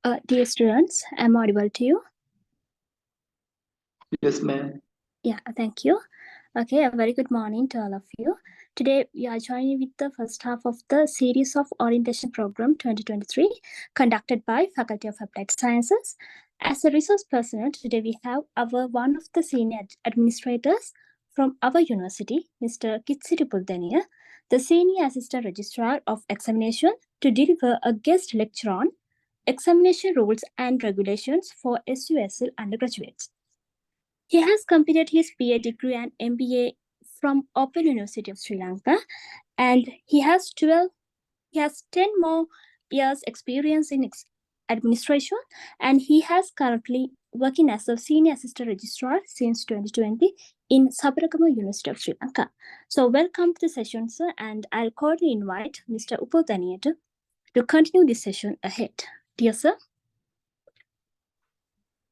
Dear students, am I audible to you? Yes, ma'am. Yeah, thank you. Okay, a very good morning to all of you. Today, we are joining with the first half of the series of Orientation Program 2023 conducted by Faculty of Applied Sciences. As a resource personnel, today we have one of the senior administrators from our university, Mr. Kitsiri Puldania, the Senior Assistant Registrar of Examination, to deliver a guest lecture on examination rules and regulations for SUSL undergraduates. He has completed his BA degree and MBA from Open University of Sri Lanka, and he has 10 more years experience in administration, and he has currently working as a senior assistant registrar since 2020 in Sabaragamu University of Sri Lanka. So welcome to the session, sir, and I'll cordially invite Mr. Upodhaniya to continue this session ahead. Dear sir.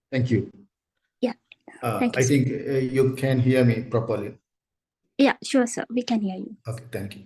Thank you. Yeah. Thank you, I think you can hear me properly. Yeah, sure, sir. We can hear you. Okay, thank you.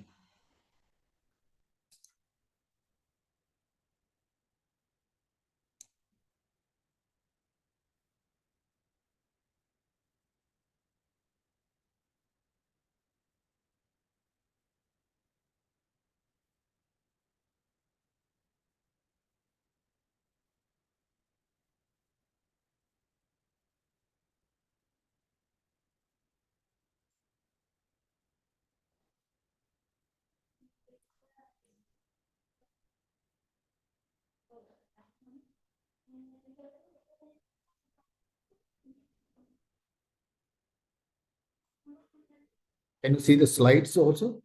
Can you see the slides also?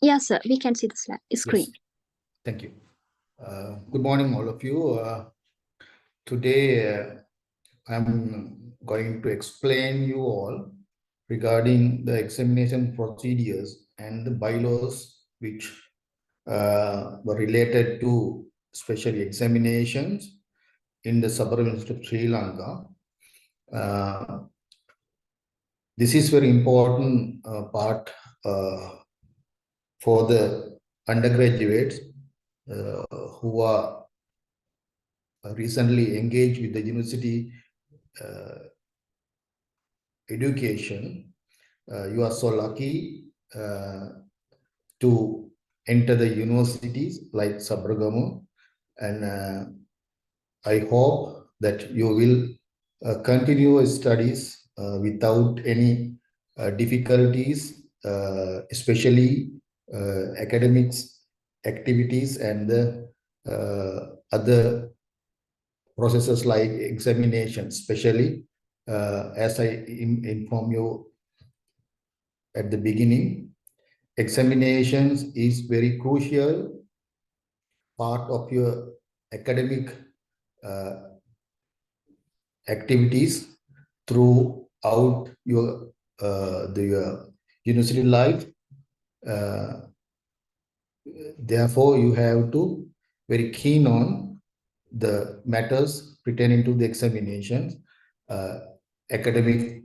Yes, sir. We can see the screen. Yes. Thank you. Good morning, all of you. Today, I'm going to explain you all regarding the examination procedures and the bylaws which were related to special examinations in the Sabaragamu University of Sri Lanka. This is very important part for the undergraduates who are recently engaged with the university education. You are so lucky to enter the universities like Sabaragamu, and I hope that you will continue your studies without any difficulties, especially academics activities and the other processes like examination, especially as I inform you at the beginning, examinations is very crucial part of your academic activities throughout your university life. Therefore, you have to very keen on the matters pertaining to the examinations, academic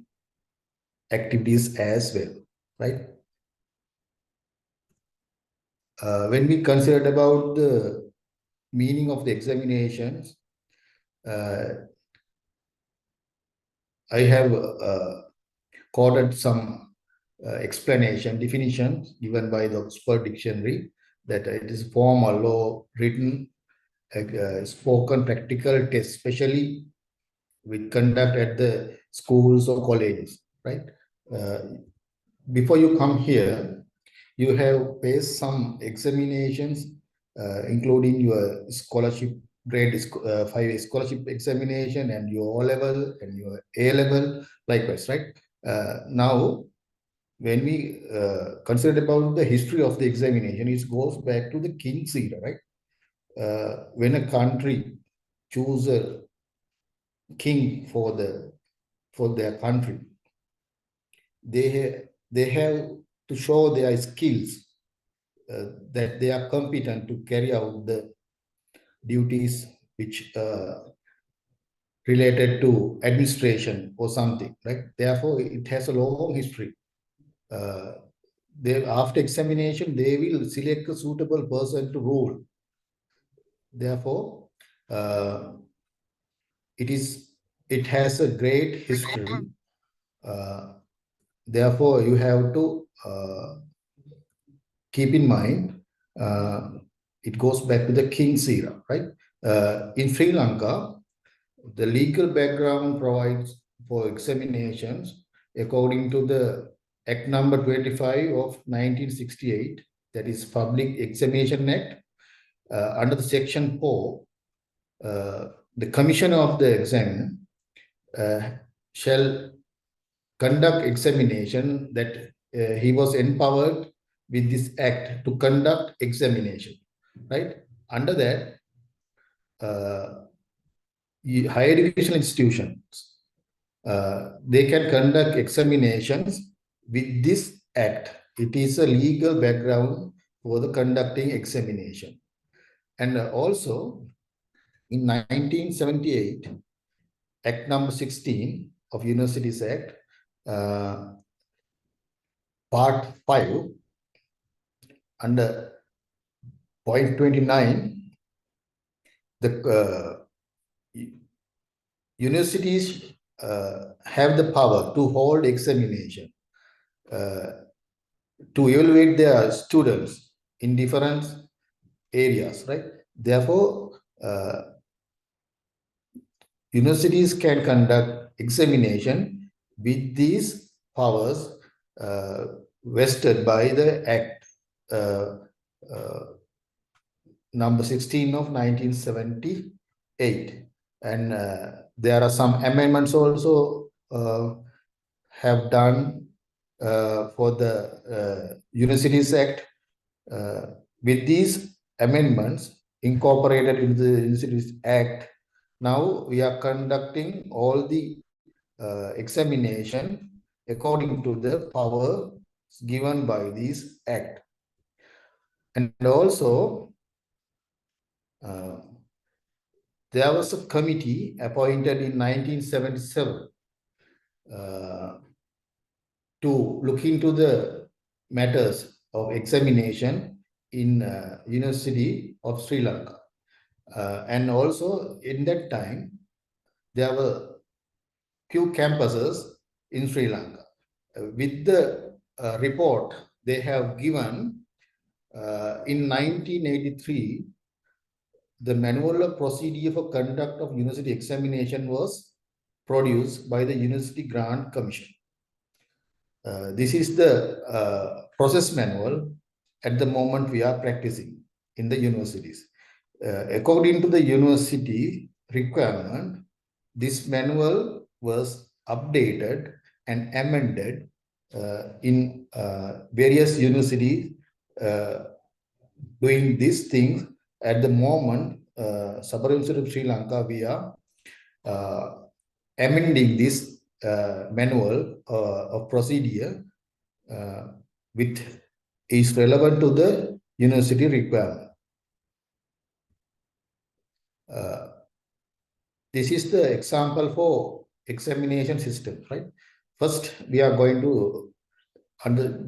activities as well, right? When we considered about the meaning of the examinations, I have quoted some explanation, definitions given by the Oxford Dictionary, that it is formal or written, spoken practical test, especially with conduct at the schools or colleges, right? Before you come here, you have faced some examinations, including your scholarship grade 5 scholarship examination and your O level and your A level, likewise, right? Now, when we consider about the history of the examination, it goes back to the King's era, right? When a country choose a king for their country, they have to show their skills, that they are competent to carry out the duties which related to administration or something, right? Therefore, it has a long history. After examination, they will select a suitable person to rule. Therefore, it has a great history. Therefore, you have to keep in mind, it goes back to the King's era, right? In Sri Lanka, the legal background provides for examinations according to the Act number 25 of 1968, that is Public Examination Act. Under the Section 4, the Commissioner of the Examiner shall conduct examination, that he was empowered with this act to conduct examination, right? Under that, higher educational institutions, they can conduct examinations with this act. It is a legal background for the conducting examination. And also in 1978, Act number 16 of Universities Act, Part 5, under point 29, the universities have the power to hold examination to evaluate their students in different areas, right? Therefore, universities can conduct examination with these powers vested by the Act number 16 of 1978. And there are some amendments also have done for the Universities Act. With these amendments incorporated into the Universities Act, now we are conducting all the examination according to the power given by this act. And also, there was a committee appointed in 1977 to look into the matters of examination in University of Sri Lanka. And also in that time, there were few campuses in Sri Lanka. With the report they have given in 1983, the manual of procedure for conduct of university examination was produced by the University Grant Commission. This is the process manual at the moment we are practicing in the universities. According to the university requirement, this manual was updated and amended in various universities doing these things. At the moment, Sabha University of Sri Lanka, we are amending this manual of procedure which is relevant to the university requirement. This is the example for examination system, right? First, we are going to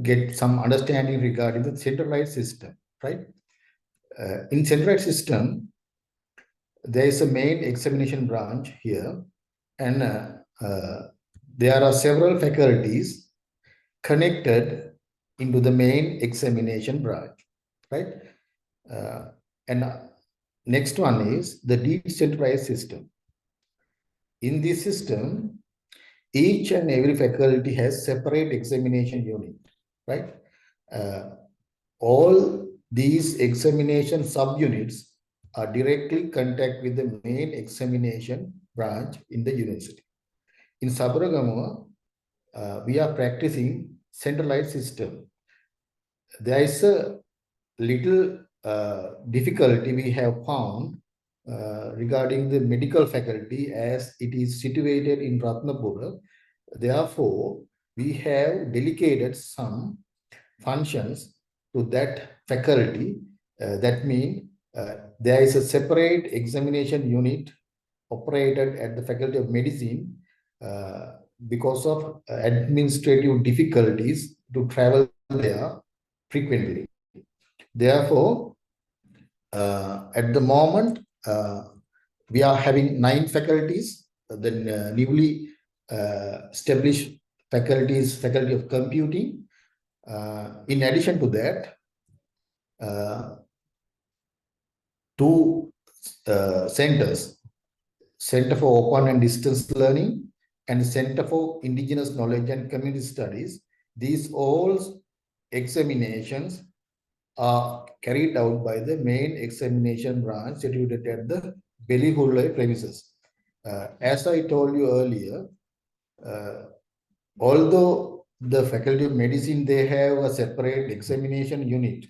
get some understanding regarding the centralized system, right? In centralized system, there is a main examination branch here, and there are several faculties connected into the main examination branch, right? And next one is the decentralized system. In this system, each and every faculty has separate examination unit, right? All these examination subunits are directly contact with the main examination branch in the university. In Sabaragamuwa, we are practicing centralized system. There is a little difficulty we have found regarding the medical faculty, as it is situated in Ratnapura. Therefore, we have delegated some functions to that faculty. That means there is a separate examination unit operated at the Faculty of Medicine because of administrative difficulties to travel there frequently. Therefore, at the moment, we are having 9 faculties. The newly established faculties, Faculty of Computing. In addition to that, 2 centers, Center for Open and Distance Learning and Center for Indigenous Knowledge and Community Studies. These all examinations are carried out by the main examination branch situated at the Belihulle premises. As I told you earlier, although the Faculty of Medicine, they have a separate examination unit,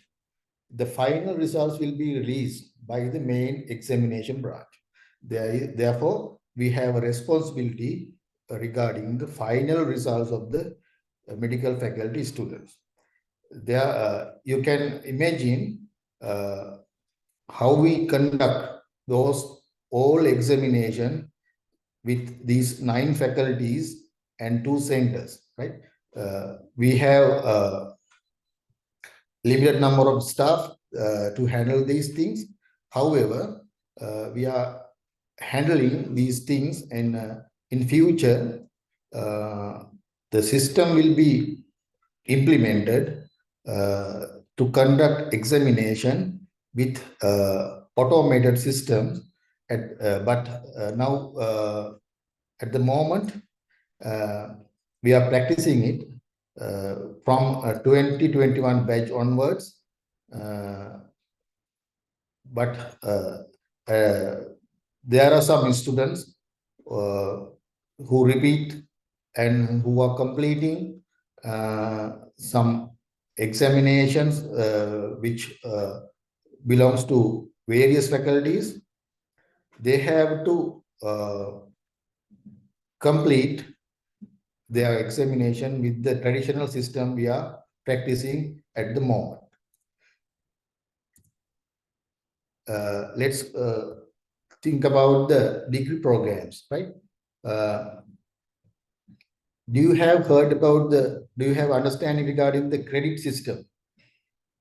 the final results will be released by the main examination branch. Therefore, we have a responsibility regarding the final results of the medical faculty students. There, you can imagine how we conduct those all examination with these 9 faculties and 2 centers, right? We have a limited number of staff to handle these things. However, we are handling these things, and in future, the system will be implemented to conduct examination with automated systems. But now, at the moment, we are practicing it from 2021 batch onwards. But there are some students who repeat and who are completing some examinations which belongs to various faculties. They have to complete their examination with the traditional system we are practicing at the moment. Let's think about the degree programs, right? Do you have heard about do you have understanding regarding the credit system?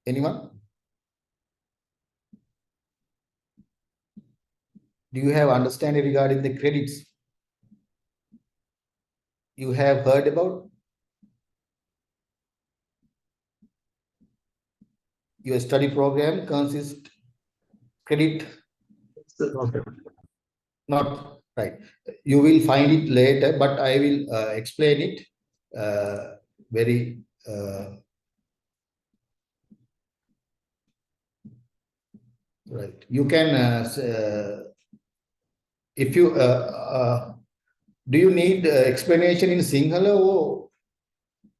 Anyone? Do you have understanding regarding the credits? You have heard about? Your study program consists credit. Not right. You will find it later, but I will explain it very right. You can if you do you need explanation in Sinhala or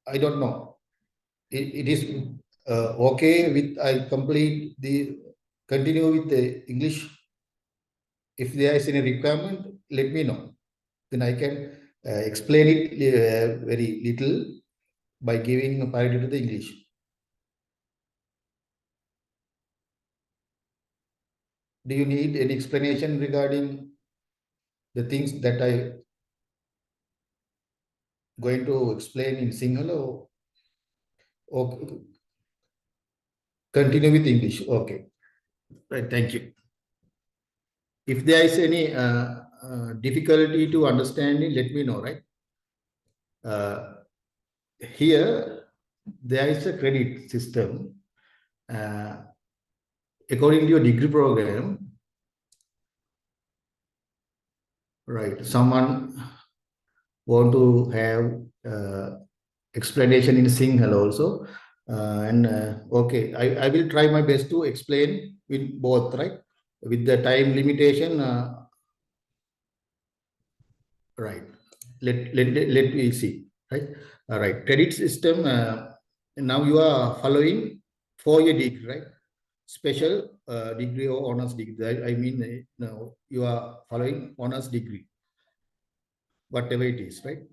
I don't know. It is okay with I continue with the English. If there is any requirement, let me know. Then I can explain it very little by giving priority to the English. Do you need any explanation regarding the things that I going to explain in Sinhala or continue with English? Okay. Right. Thank you. If there is any difficulty to understanding, let me know, right? Here, there is a credit system. According to your degree program, right? Someone want to have explanation in Sinhala also. Okay, I will try my best to explain with both, right? With the time limitation, right? Let me see, right? All right, credit system. Now you are following 4-year degree, right? Special degree or honors degree. I mean, now you are following honors degree, whatever it is, right?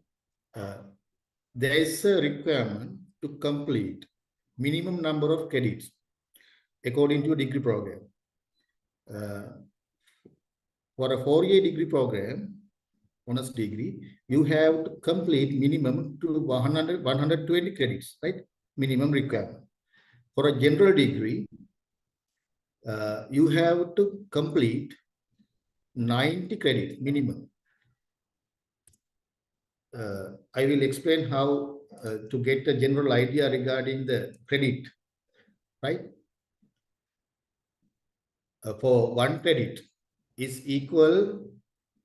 There is a requirement to complete minimum number of credits according to a degree program. For a 4-year degree program, honors degree, you have to complete minimum to 120 credits, right? Minimum requirement. For a general degree, you have to complete 90 credits minimum. I will explain how to get a general idea regarding the credit, right? For one credit is equal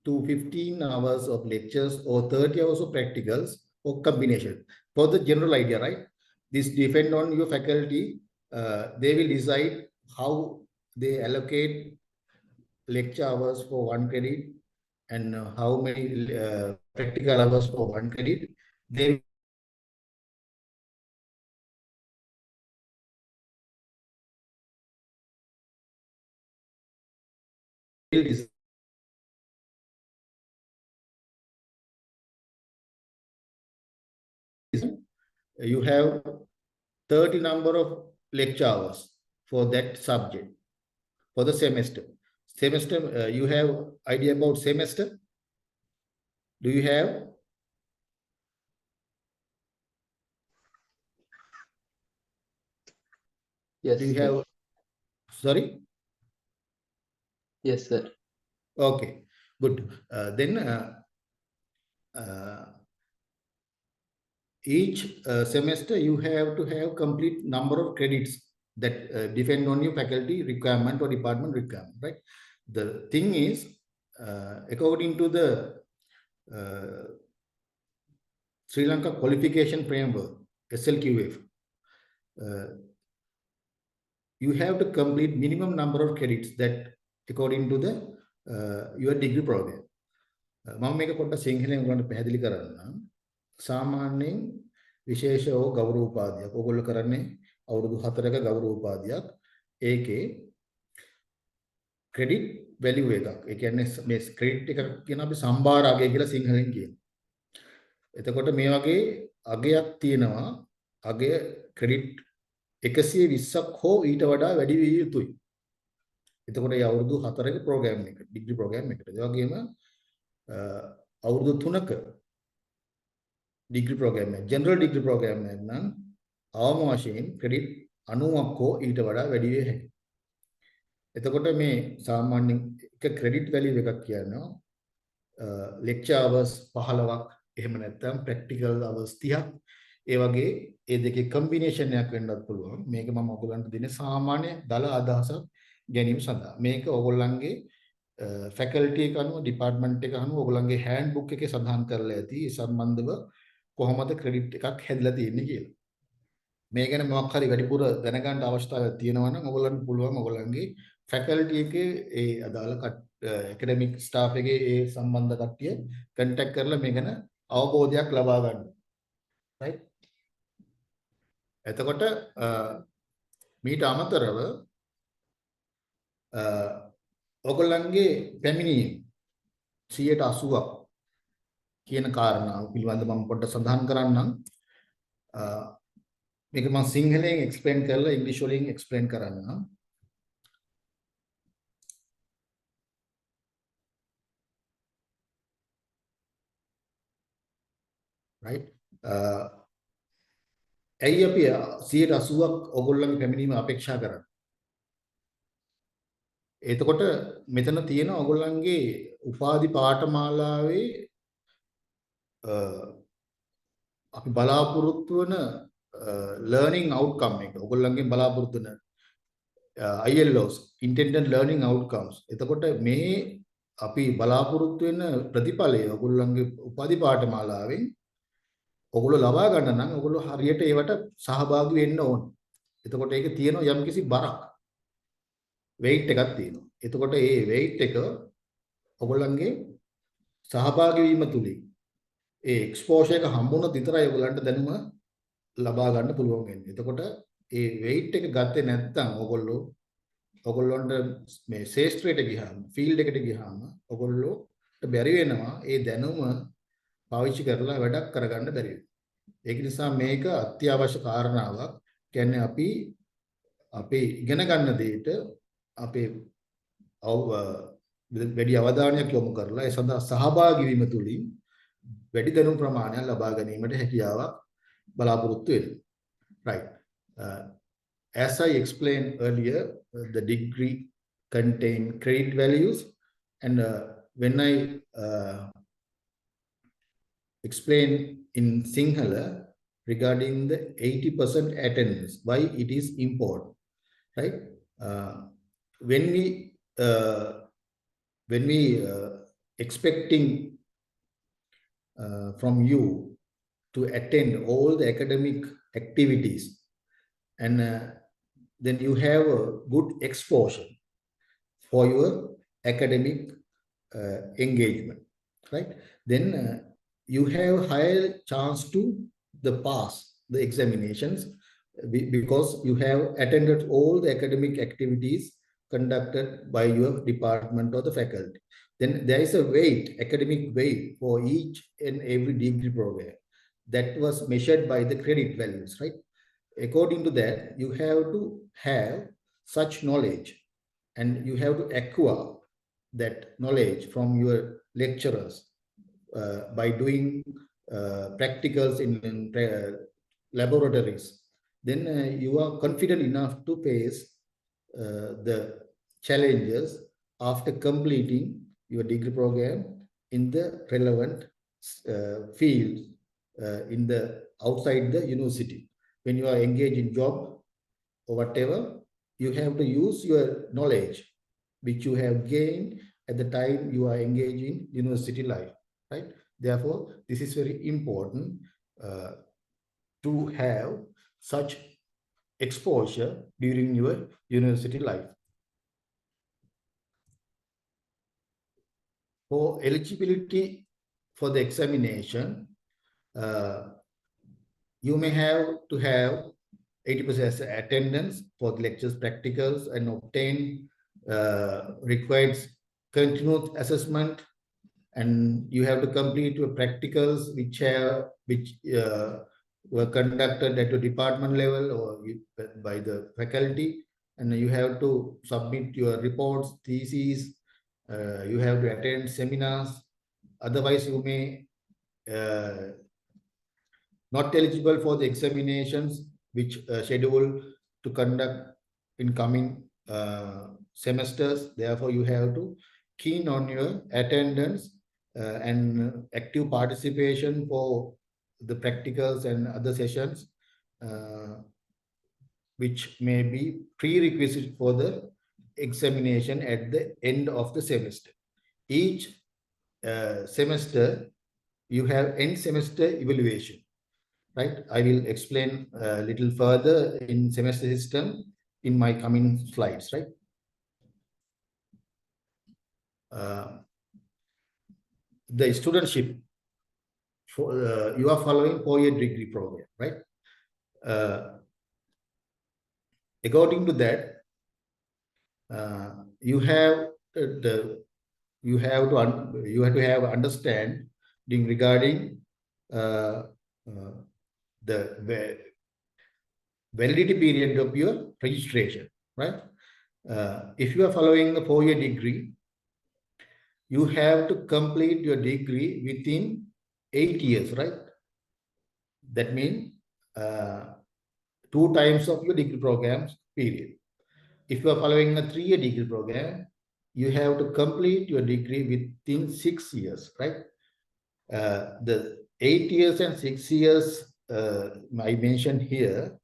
to 15 hours of lectures or 30 hours of practicals or combination. For the general idea, right? This depend on your faculty. They will decide how they allocate lecture hours for one credit and how many practical hours for one credit. They will decide. You have 30 number of lecture hours for that subject for the semester. You have idea about semester? Do you have? Yes. Do you have? Sorry? Yes, sir. Okay, good. Then each semester you have to have complete number of credits that depend on your faculty requirement or department requirement, right? The thing is, according to the Sri Lanka Qualification Framework, SLQF, you have to complete minimum number of credits that according to the your degree program. මම මේක පොඩ්ඩක් සිංහලෙන් ඔයගොල්ලන්ට පැහැදිලි කරන්නම්. සාමාන්‍යයෙන් විශේෂ හෝ ගෞරව උපාධියක් ඔයගොල්ලෝ කරන්නේ අවුරුදු 4ක ගෞරව උපාධියක්. ඒකේ ක්‍රෙඩිට් වැලියු එකක්. ඒ කියන්නේ මේ ක්‍රෙඩිට් එක කියන අපි සම්භාර අගය කියලා සිංහලෙන් කියනවා. එතකොට මේ වගේ අගයක් තියෙනවා. අගය ක්‍රෙඩිට් 120ක් හෝ ඊට වඩා වැඩි විය යුතුයි. එතකොට ඒ අවුරුදු 4ක ප්‍රෝග්‍රෑම් එක, ඩිග්‍රී ප්‍රෝග්‍රෑම් එකට. ඒ වගේම අවුරුදු 3ක ඩිග්‍රී ප්‍රෝග්‍රෑම් එක, ජෙනරල් ඩිග්‍රී ප්‍රෝග්‍රෑම් එක නම් අවම වශයෙන් ක්‍රෙඩිට් 90ක් හෝ ඊට වඩා වැඩි විය හැකියි. එතකොට මේ සාමාන්‍යයෙන් එක ක්‍රෙඩිට් වැලියු එකක් කියනවා ලෙක්චර් අවර්ස් 15ක්, එහෙම නැත්නම් ප්‍රැක්ටිකල් අවර්ස් 30ක්. ඒ වගේ ඒ දෙකේ කම්බිනේෂන් එකක් වෙන්නත් පුළුවන්. මේක මම ඔයගොල්ලන්ට දෙන්නේ සාමාන්‍ය දල අදහසක් ගැනීම සඳහා. මේක ඔයගොල්ලන්ගේ ෆැකල්ටි එක අනුව, ඩිපාර්ට්මන්ට් එක අනුව ඔයගොල්ලන්ගේ හෑන්ඩ් බුක් එකේ සඳහන් කරලා ඇති ඒ සම්බන්ධව කොහොමද ක්‍රෙඩිට් එකක් හැදලා තියෙන්නේ කියලා. මේ ගැන මොකක් හරි වැඩිපුර දැනගන්න අවශ්‍යතාවයක් තියෙනවා නම් ඔයගොල්ලන්ට පුළුවන් ඔයගොල්ලන්ගේ ෆැකල්ටි එකේ ඒ අදාළ ඇකඩමික් ස්ටාෆ් එකේ ඒ සම්බන්ධ කට්ටිය කන්ටැක්ට් කරලා මේ ගැන අවබෝධයක් ලබා ගන්න. right? එතකොට මීට අමතරව ඔයගොල්ලන්ගේ පැමිණීම 80ක් කියන කාරණාව පිළිබඳව මම පොඩ්ඩක් සඳහන් කරන්නම්. මේක මම සිංහලෙන් එක්ස්ප්ලেইন කරලා ඉංග්‍රීසි වලින් එක්ස්ප්ලেইন කරන්නම්. right? ඇයි අපි 80ක් ඔයගොල්ලන්ගේ පැමිණීම අපේක්ෂා කරන්නේ? එතකොට මෙතන තියෙන ඔයගොල්ලන්ගේ උපාධි පාඨමාලාවේ අපි බලාපොරොත්තු වන learning outcome එක ඔයගොල්ලන්ගෙන් බලාපොරොත්තු වෙන ILOs intended learning outcomes. එතකොට මේ අපි බලාපොරොත්තු වෙන ප්‍රතිඵලය ඔයගොල්ලන්ගේ උපාධි පාඨමාලාවෙන් ඔයගොල්ලෝ ලබා ගන්න නම් ඔයගොල්ලෝ හරියට ඒවට සහභාගී වෙන්න ඕන. එතකොට ඒක තියෙන යම්කිසි බරක් weight එකක් තියෙනවා. එතකොට මේ weight එක ඔයගොල්ලන්ගේ සහභාගී වීම තුලින් ඒ exposure එක හම්බුනොත් විතරයි ඔයගොල්ලන්ට දැනුම ලබා ගන්න පුළුවන් වෙන්නේ. එතකොට ඒ weight එක ගත්තේ නැත්නම් ඔයගොල්ලන්ට මේ ශාස්ත්‍රයට ගියාම, field එකට ගියාම ඔයගොල්ලෝට බැරි වෙනවා ඒ දැනුම පාවිච්චි කරලා වැඩක් කරගන්න බැරි වෙනවා. ඒක නිසා මේක අත්‍යවශ්‍ය කාරණාවක්. කියන්නේ අපි ඉගෙන ගන්න දෙයට අපේ වැඩි අවධානයක් යොමු කරලා ඒ සඳහා සහභාගී වීම තුළින් වැඩි දැනුම් ප්‍රමාණයක් ලබා ගැනීමට හැකියාවක් බලාපොරොත්තු වෙනවා. right. as I explained earlier, the degree contain credit values, and when I explain in Sinhala regarding the 80% attendance, why it is important, right? When we expecting from you to attend all the academic activities, and then you have a good exposure for your academic engagement, right? Then you have higher chance to pass the examinations because you have attended all the academic activities conducted by your department or the faculty. Then there is a weight, academic weight for each and every degree program that was measured by the credit values, right? According to that, you have to have such knowledge and you have to acquire that knowledge from your lecturers by doing practicals in laboratories. Then you are confident enough to face the challenges after completing your degree program in the relevant field in the outside the university. When you are engaged in job or whatever, you have to use your knowledge which you have gained at the time you are engaged in university life, right? Therefore, this is very important to have such exposure during your university life. For eligibility for the examination, you may have to have 80% attendance for the lectures, practicals, and obtain required continuous assessment, and you have to complete your practicals which were conducted at your department level or by the faculty, and you have to submit your reports, theses, you have to attend seminars. Otherwise, you may not eligible for the examinations which scheduled to conduct in coming semesters. Therefore, you have to keen on your attendance and active participation for the practicals and other sessions, which may be prerequisite for the examination at the end of the semester. Each semester, you have end semester evaluation, right? I will explain a little further in semester system in my coming slides, right? The studentship, you are following 4-year degree program, right? According to that, you have to have understanding regarding the validity period of your registration, right? If you are following the 4-year degree, you have to complete your degree within 8 years, right? That means 2 times of your degree program's period. If you are following a 3-year degree program, you have to complete your degree within 6 years, right? The 8 years and 6 years I mentioned here,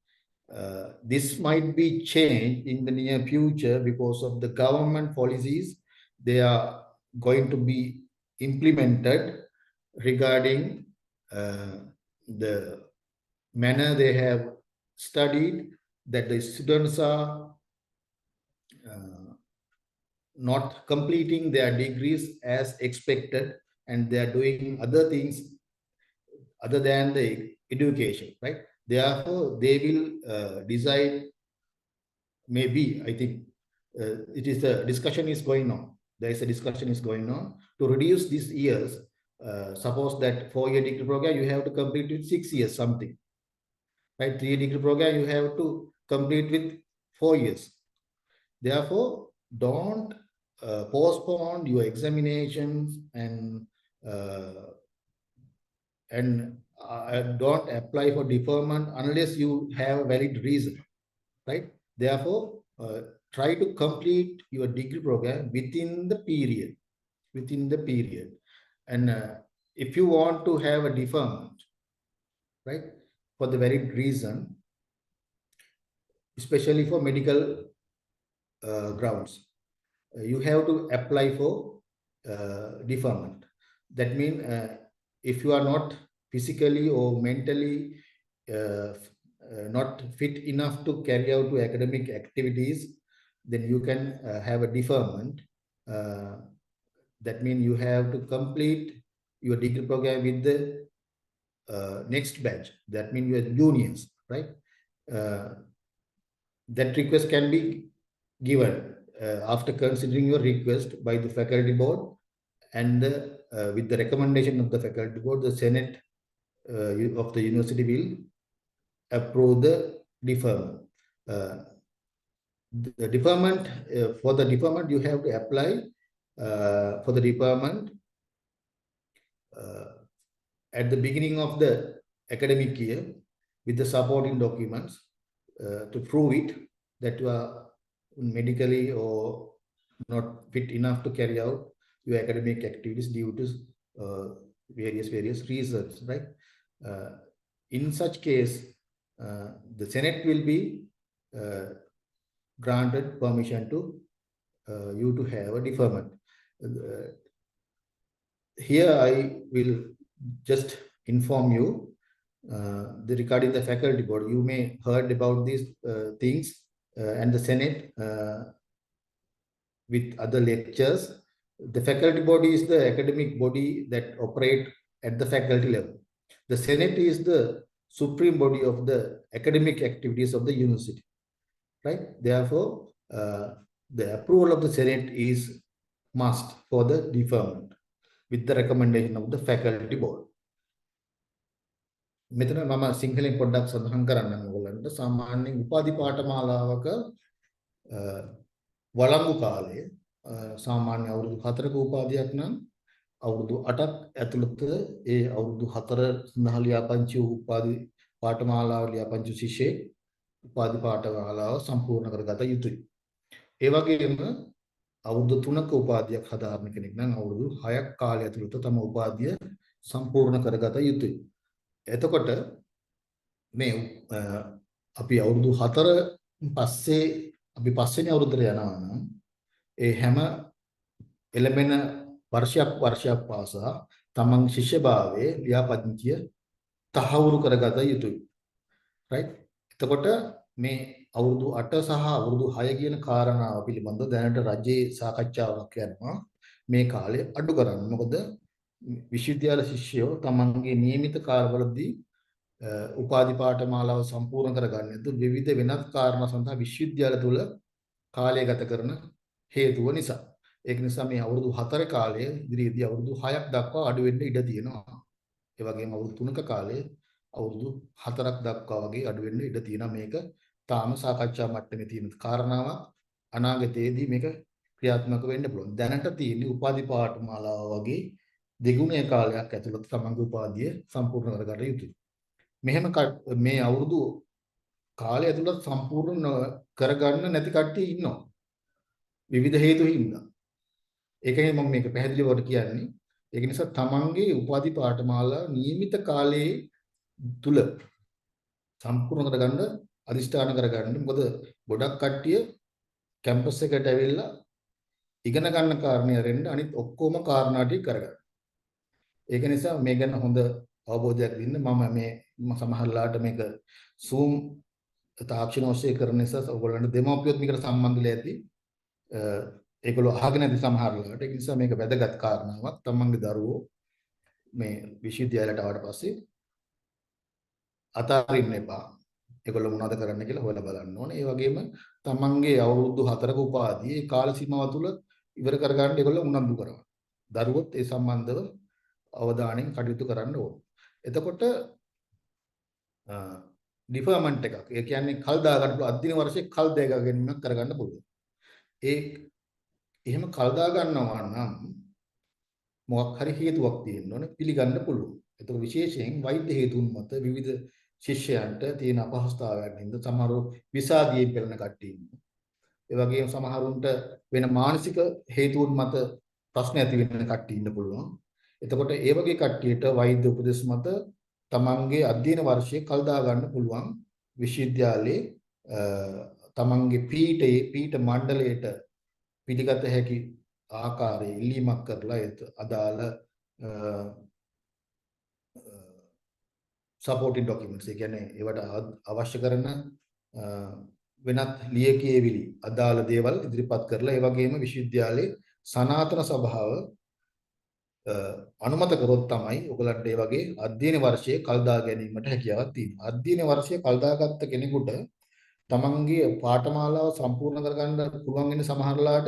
this might be changed in the near future because of the government policies. They are going to be implemented regarding the manner they have studied, that the students are not completing their degrees as expected, and they are doing other things other than the education, right? Therefore, they will decide, maybe, I think it is a discussion is going on. There is a discussion is going on to reduce these years. Suppose that 4-year degree program, you have to complete with 6 years something, right? 3-year degree program, you have to complete with 4 years. Therefore, don't postpone your examinations and don't apply for deferment unless you have a valid reason, right? Therefore, try to complete your degree program within the period. And if you want to have a deferment, right, for the very reason, especially for medical grounds, you have to apply for deferment. That means if you are not physically or mentally not fit enough to carry out your academic activities, then you can have a deferment. That means you have to complete your degree program with the next batch. That means your juniors, right? That request can be given after considering your request by the faculty board, and with the recommendation of the faculty board, the Senate of the university will approve the deferment. The deferment, for the deferment, you have to apply for the deferment at the beginning of the academic year with the supporting documents to prove it that you are medically or not fit enough to carry out your academic activities due to various reasons, right? In such case, the Senate will be granted permission to you to have a deferment. Here I will just inform you regarding the faculty board. You may heard about these things and the Senate with other lectures. The faculty body is the academic body that operate at the faculty level. The Senate is the supreme body of the academic activities of the university, right? Therefore, the approval of the Senate is must for the deferment with the recommendation of the faculty board. මෙතන මම සිංහලෙන් පොඩ්ඩක් සඳහන් කරන්නම් ඔයගොල්ලන්ට. සාමාන්‍යයෙන් උපාධි පාඨමාලාවක වළංගු කාලය සාමාන්‍ය අවුරුදු 4ක උපාධියක් නම් අවුරුදු 8ක් ඇතුළත ඒ අවුරුදු 4 සඳහා ලියාපදිංචි උපාධි පාඨමාලාව ලියාපදිංචි ශිෂ්‍යයෙක් උපාධි පාඨමාලාව සම්පූර්ණ කරගත යුතුයි. ඒ වගේම අවුරුදු 3ක උපාධියක් හදාරන කෙනෙක් නම් අවුරුදු 6ක් කාලය ඇතුළත තම උපාධිය සම්පූර්ණ කරගත යුතුයි. එතකොට මේ අපි අවුරුදු 4 පස්සේ අපි පස්වෙනි අවුරුද්දට යනවා නම් ඒ හැම එළඹෙන වර්ෂයක් පාසා තමන් ශිෂ්‍යභාවයේ ලියාපදිංචිය තහවුරු කරගත යුතුයි. right? එතකොට මේ අවුරුදු 8 සහ අවුරුදු 6 කියන කාරණාව පිළිබඳව දැනට රජයේ සාකච්ඡාවක් යනවා. මේ කාලය අඩු කරන්න. මොකද විශ්වවිද්‍යාල ශිෂ්‍යයෝ තමන්ගේ නියමිත කාර්යවලදී උපාධි පාඨමාලාව සම්පූර්ණ කරගන්නේ විවිධ වෙනත් කාරණා සඳහා විශ්වවිද්‍යාල තුල කාලය ගත කරන හේතුව නිසා. ඒක නිසා මේ අවුරුදු 4 කාලය ඉදිරියේදී අවුරුදු 6ක් දක්වා අඩු වෙන්න ඉඩ තියෙනවා. ඒ වගේම අවුරුදු 3ක කාලය අවුරුදු 4ක් දක්වා වගේ අඩු වෙන්න ඉඩ තියෙනවා. මේක තාම සාකච්ඡා මට්ටමේ තියෙන කාරණාවක්. අනාගතයේදී මේක ක්‍රියාත්මක වෙන්න පුළුවන්. දැනට තියෙන උපාධි පාඨමාලාව වගේ දෙගුණය කාලයක් ඇතුළත තමන්ගේ උපාධිය සම්පූර්ණ කරගන්න යුතුයි. මෙහෙම මේ අවුරුදු කාලය ඇතුළත සම්පූර්ණ කරගන්න නැති කට්ටිය ඉන්නවා. විවිධ හේතු හින්දා. ඒකයි මම මේක පැහැදිලිවට කියන්නේ. ඒක නිසා තමන්ගේ උපාධි පාඨමාලා නියමිත කාලයේ තුල සම්පූර්ණ කරගන්න අදිෂ්ඨාන කරගන්න. මොකද ගොඩක් කට්ටිය කැම්පස් එකට ඇවිල්ලා ඉගෙන ගන්න කාරණේ අරින්න අනිත් ඔක්කොම කාරණා ටික කරගන්න. ඒක නිසා මේ ගැන හොඳ අවබෝධයක් දෙන්න. මම මේ සමහරලාට මේක Zoom තාක්ෂණ ඔස්සේ කරන නිසා ඔයගොල්ලන්ට දෙමව්පියොත් මේකට සම්බන්ධ වෙලා ඇති. ඒගොල්ලෝ අහගෙන නැති සමහරලාට. ඒක නිසා මේක වැදගත් කාරණාවක්. තමන්ගේ දරුවෝ මේ විශ්වවිද්‍යාලයට ආවට පස්සේ අතාරින්න එපා. ඒගොල්ලෝ මොනවද කරන්න කියලා හොයලා බලන්න ඕනේ. ඒ වගේම තමන්ගේ අවුරුදු 4ක උපාධිය ඒ කාල සීමාව තුළ ඉවර කරගන්න ඒගොල්ලෝ උනන්දු කරනවා. දරුවොත් ඒ සම්බන්ධව අවධානයෙන් කටයුතු කරන්න ඕන. එතකොට ඩිෆර්මන්ට් එකක්. ඒ කියන්නේ කල් දා ගන්න පුළුවන්. අද්දින වර්ෂයේ කල් දා ගැනීමක් කරගන්න පුළුවන්. එහෙම කල් දා ගන්නවා නම් මොකක් හරි හේතුවක් තියෙන්න ඕනේ පිළිගන්න පුළුවන්. එතකොට විශේෂයෙන් වෛද්‍ය හේතුන් මත විවිධ ශිෂ්‍යයන්ට තියෙන අපහසුතාවයන් හින්දා සමහරව විසාදියෙන් පෙළෙන කට්ටිය ඉන්නවා. ඒ වගේම සමහරුන්ට වෙන මානසික හේතුන් මත ප්‍රශ්න ඇති වෙන කට්ටිය ඉන්න පුළුවන්. එතකොට ඒ වගේ කට්ටියට වෛද්‍ය උපදෙස් මත තමන්ගේ අධ්‍යයන වර්ෂයේ කල් දා ගන්න පුළුවන් විශ්වවිද්‍යාලයේ තමන්ගේ පීඨ මණ්ඩලයට පිළිගත හැකි ආකාරයේ ඉල්ලීමක් කරලා අදාළ supporting documents ඒ කියන්නේ ඒවට අවශ්‍ය කරන වෙනත් ලියකියවිලි අදාළ දේවල් ඉදිරිපත් කරලා ඒ වගේම විශ්වවිද්‍යාලයේ සනාතන සභාව අනුමත කරොත් තමයි ඔයගලන්ට ඒ වගේ අධ්‍යයන වර්ෂයේ කල් දා ගැනීමට හැකියාවක් තියෙනවා. අධ්‍යයන වර්ෂයේ කල් දාගත්ත කෙනෙකුට තමන්ගේ පාඨමාලාව සම්පූර්ණ කරගන්න පුළුවන් වෙන සමහරලාට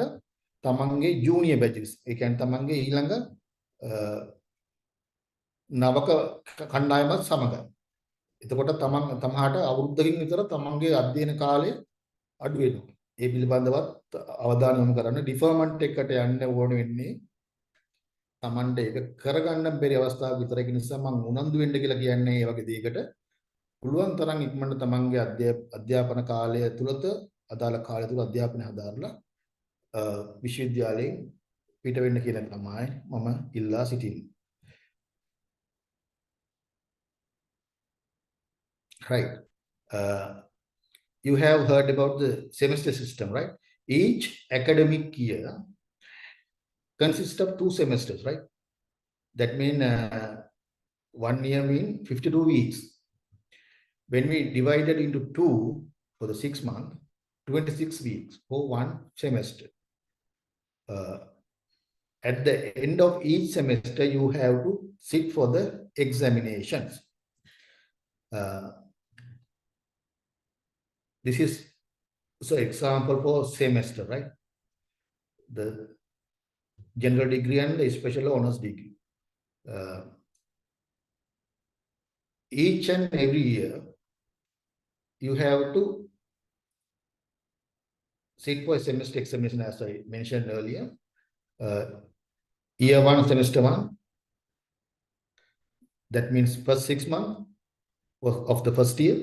තමන්ගේ ජූනියර් බැචස් ඒ කියන්නේ තමන්ගේ ඊළඟ නවක කණ්ඩායමත් සමග. එතකොට තමහට අවුරුද්දකින් විතර තමන්ගේ අධ්‍යයන කාලය අඩු වෙනවා. ඒ පිළිබඳවත් අවධානය යොමු කරන්න ඩිෆර්මන්ට් එකට යන්න ඕන වෙන්නේ තමන්ට ඒක කරගන්න බැරි අවස්ථාවක් විතරයි. ඒ නිසා මම උනන්දු වෙන්න කියලා කියන්නේ මේ වගේ දෙයකට පුළුවන් තරම් ඉක්මනට තමන්ගේ අධ්‍යාපන කාලය තුලත අදාළ කාලය තුල අධ්‍යාපනය හදාarලා විශ්වවිද්‍යාලයෙන් පිට වෙන්න කියලා තමයි මම ඉල්ලා සිටින්නේ. Right. You have heard about the semester system, right? Each academic year consists of 2 semesters, right? That means 1 year means 52 weeks. When we divide it into 2 for the 6 months, 26 weeks for 1 semester. At the end of each semester, you have to sit for the examinations. This is so example for semester, right? The general degree and the special honors degree. Each and every year, you have to sit for a semester examination, as I mentioned earlier. Year 1, semester 1, that means first 6 months of the first year.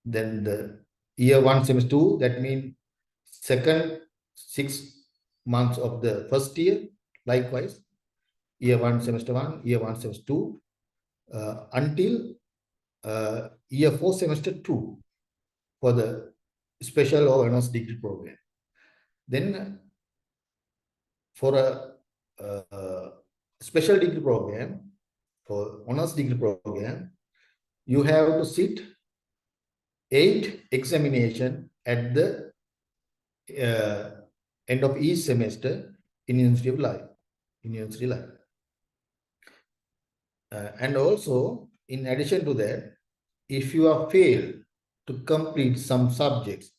Then the year 1, semester 2, that means second 6 months of the first year. Likewise, year 1, semester 1, year 1, semester 2, until year 4, semester 2 for the special or honors degree program. Then for a special degree program, for honors degree program, you have to sit 8 examination at the end of each semester in university life. And also, in addition to that, if you are failed to complete some subjects,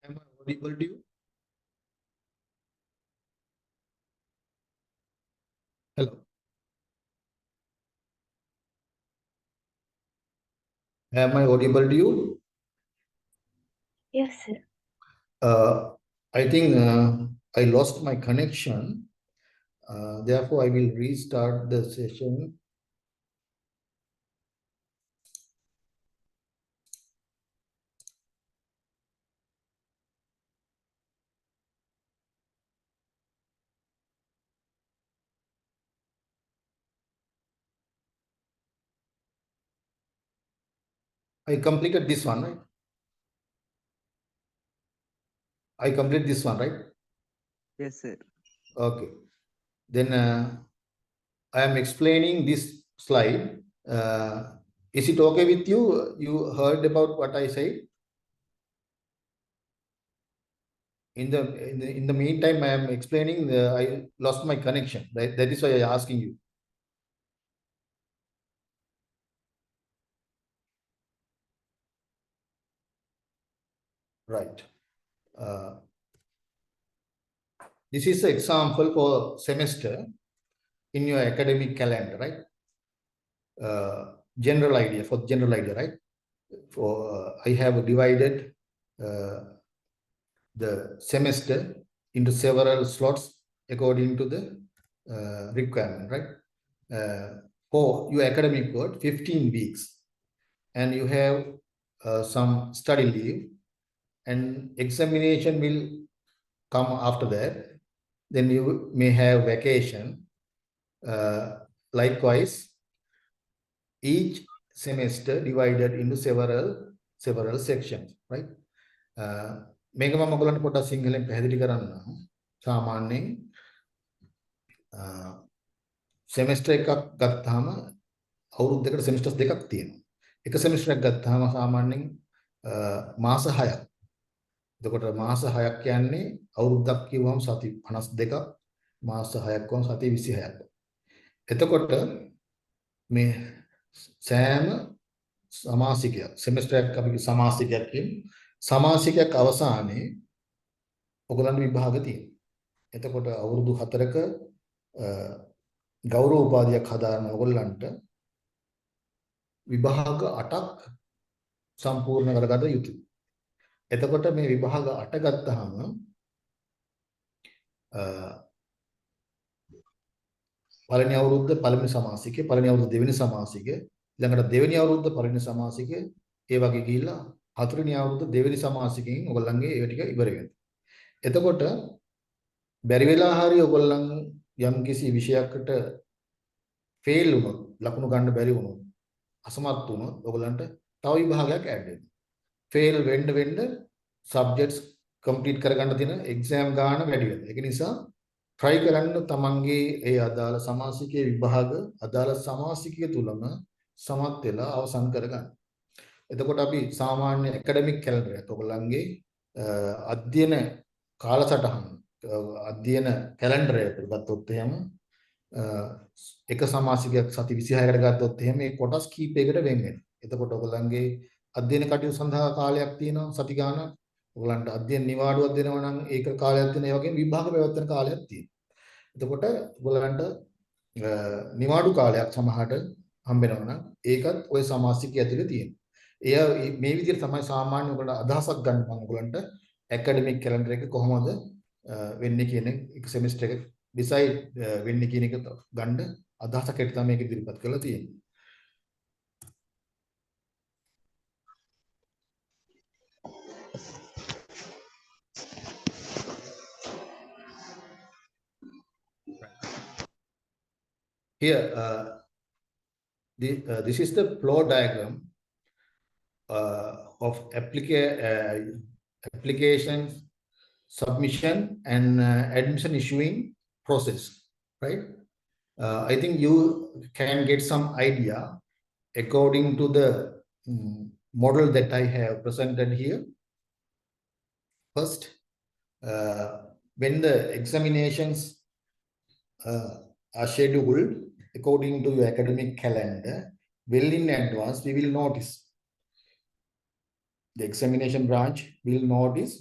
am I audible to you? Hello. Am I audible to you? Yes, sir. I think I lost my connection. Therefore, I will restart the session. I completed this one, right? I complete this one, right? Yes, sir. Okay. Then I am explaining this slide. Is it okay with you? You heard about what I said? In the meantime, I am explaining. I lost my connection. Right? That is why I am asking you. Right. This is an example for semester in your academic calendar, right? General idea, right? I have divided the semester into several slots according to the requirement, right? For your academic work, 15 weeks, and you have some study leave, and examination will come after that. Then you may have vacation. Likewise, each semester divided into several sections, right? මේක මම ඔයගලන්ට පොඩ්ඩක් සිංහලෙන් පැහැදිලි කරන්නම්. සාමාන්‍යයෙන් semester එකක් ගත්තාම අවුරුද්දකට semesters දෙකක් තියෙනවා. එක semester එකක් ගත්තාම සාමාන්‍යයෙන් මාස 6ක්. එතකොට මාස 6ක් කියන්නේ අවුරුද්දක් කිව්වම සති 52ක්, මාස 6ක් වුවම සති 26ක්. එතකොට මේ සෑම සමාසිකයක් semester එකක් අපි සමාසිකයක් කියන්නේ සමාසිකයක් අවසානයේ ඔයගලන්ට විභාග තියෙනවා. එතකොට අවුරුදු 4ක ගෞරව උපාධියක් හදාරන ඔයගලන්ට විභාග 8ක් සම්පූර්ණ කරගත යුතුයි. එතකොට මේ විභාග 8 ගත්තාම පළවෙනි අවුරුද්ද පළවෙනි සමාසිකය, පළවෙනි අවුරුද්ද දෙවෙනි සමාසිකය, ඊළඟට දෙවෙනි අවුරුද්ද පළවෙනි සමාසිකය, ඒ වගේ ගිහිල්ලා හතරවෙනි අවුරුද්ද දෙවෙනි සමාසිකයෙන් ඔයගොල්ලන්ගේ ඒ ටික ඉවර වෙනවා. එතකොට බැරි වෙලා හරි ඔයගොල්ලන් යම්කිසි විෂයයකට ෆේල් වුණොත්, ලකුණු ගන්න බැරි වුණොත්, අසමත් වුණොත් ඔයගොල්ලන්ට තව විභාගයක් ඇඩ් වෙනවා. ෆේල් වෙන්න සබ්ජෙක්ට්ස් කම්ප්ලීට් කරගන්න තියෙන එක්සෑම් ගාන වැඩි වෙනවා. ඒක නිසා try කරන්න තමන්ගේ ඒ අදාළ සමාසිකයේ විභාග අදාළ සමාසිකය තුලම සමත් වෙලා අවසන් කරගන්න. එතකොට අපි සාමාන්‍ය ඇකඩමික් කැලෙන්ඩර් එක ඔයගොල්ලන්ගේ අධ්‍යයන කාලසටහන අධ්‍යයන කැලෙන්ඩර් එක ගත්තොත් එහෙම එක සමාසිකයක් සති 26කට ගත්තොත් එහෙම මේ කොටස් කීපයකට වෙන් වෙනවා. එතකොට ඔයගොල්ලන්ගේ අධ්‍යයන කටයුතු සඳහා කාලයක් තියෙනවා සති ගානක්. ඔයගලන්ට අධ්‍යයන නිවාඩුවක් දෙනවා නම් ඒක කාලයක් දෙන ඒ වගේම විභාග පැවැත්වෙන කාලයක් තියෙනවා. එතකොට ඔයගලන්ට නිවාඩු කාලයක් සමහරට හම්බ වෙනවා නම් ඒකත් ওই සමාසිකය ඇතුලේ තියෙනවා. එය මේ විදිහට තමයි සාමාන්‍ය ඔයගලන්ට අදහසක් ගන්න මම ඔයගලන්ට ඇකඩමික් කැලෙන්ඩර් එක කොහොමද වෙන්නේ කියන එක සෙමිස්ටර් එක ඩිසයිඩ් වෙන්නේ කියන එක ගන්න අදහසක් ඇට තමයි මේක ඉදිරිපත් කරලා තියෙන්නේ. Here, this is the flow diagram of application, submission, and admission issuing process, right? I think you can get some idea according to the model that I have presented here. First, when the examinations are scheduled according to your academic calendar, well in advance, we will notice. The examination branch will notice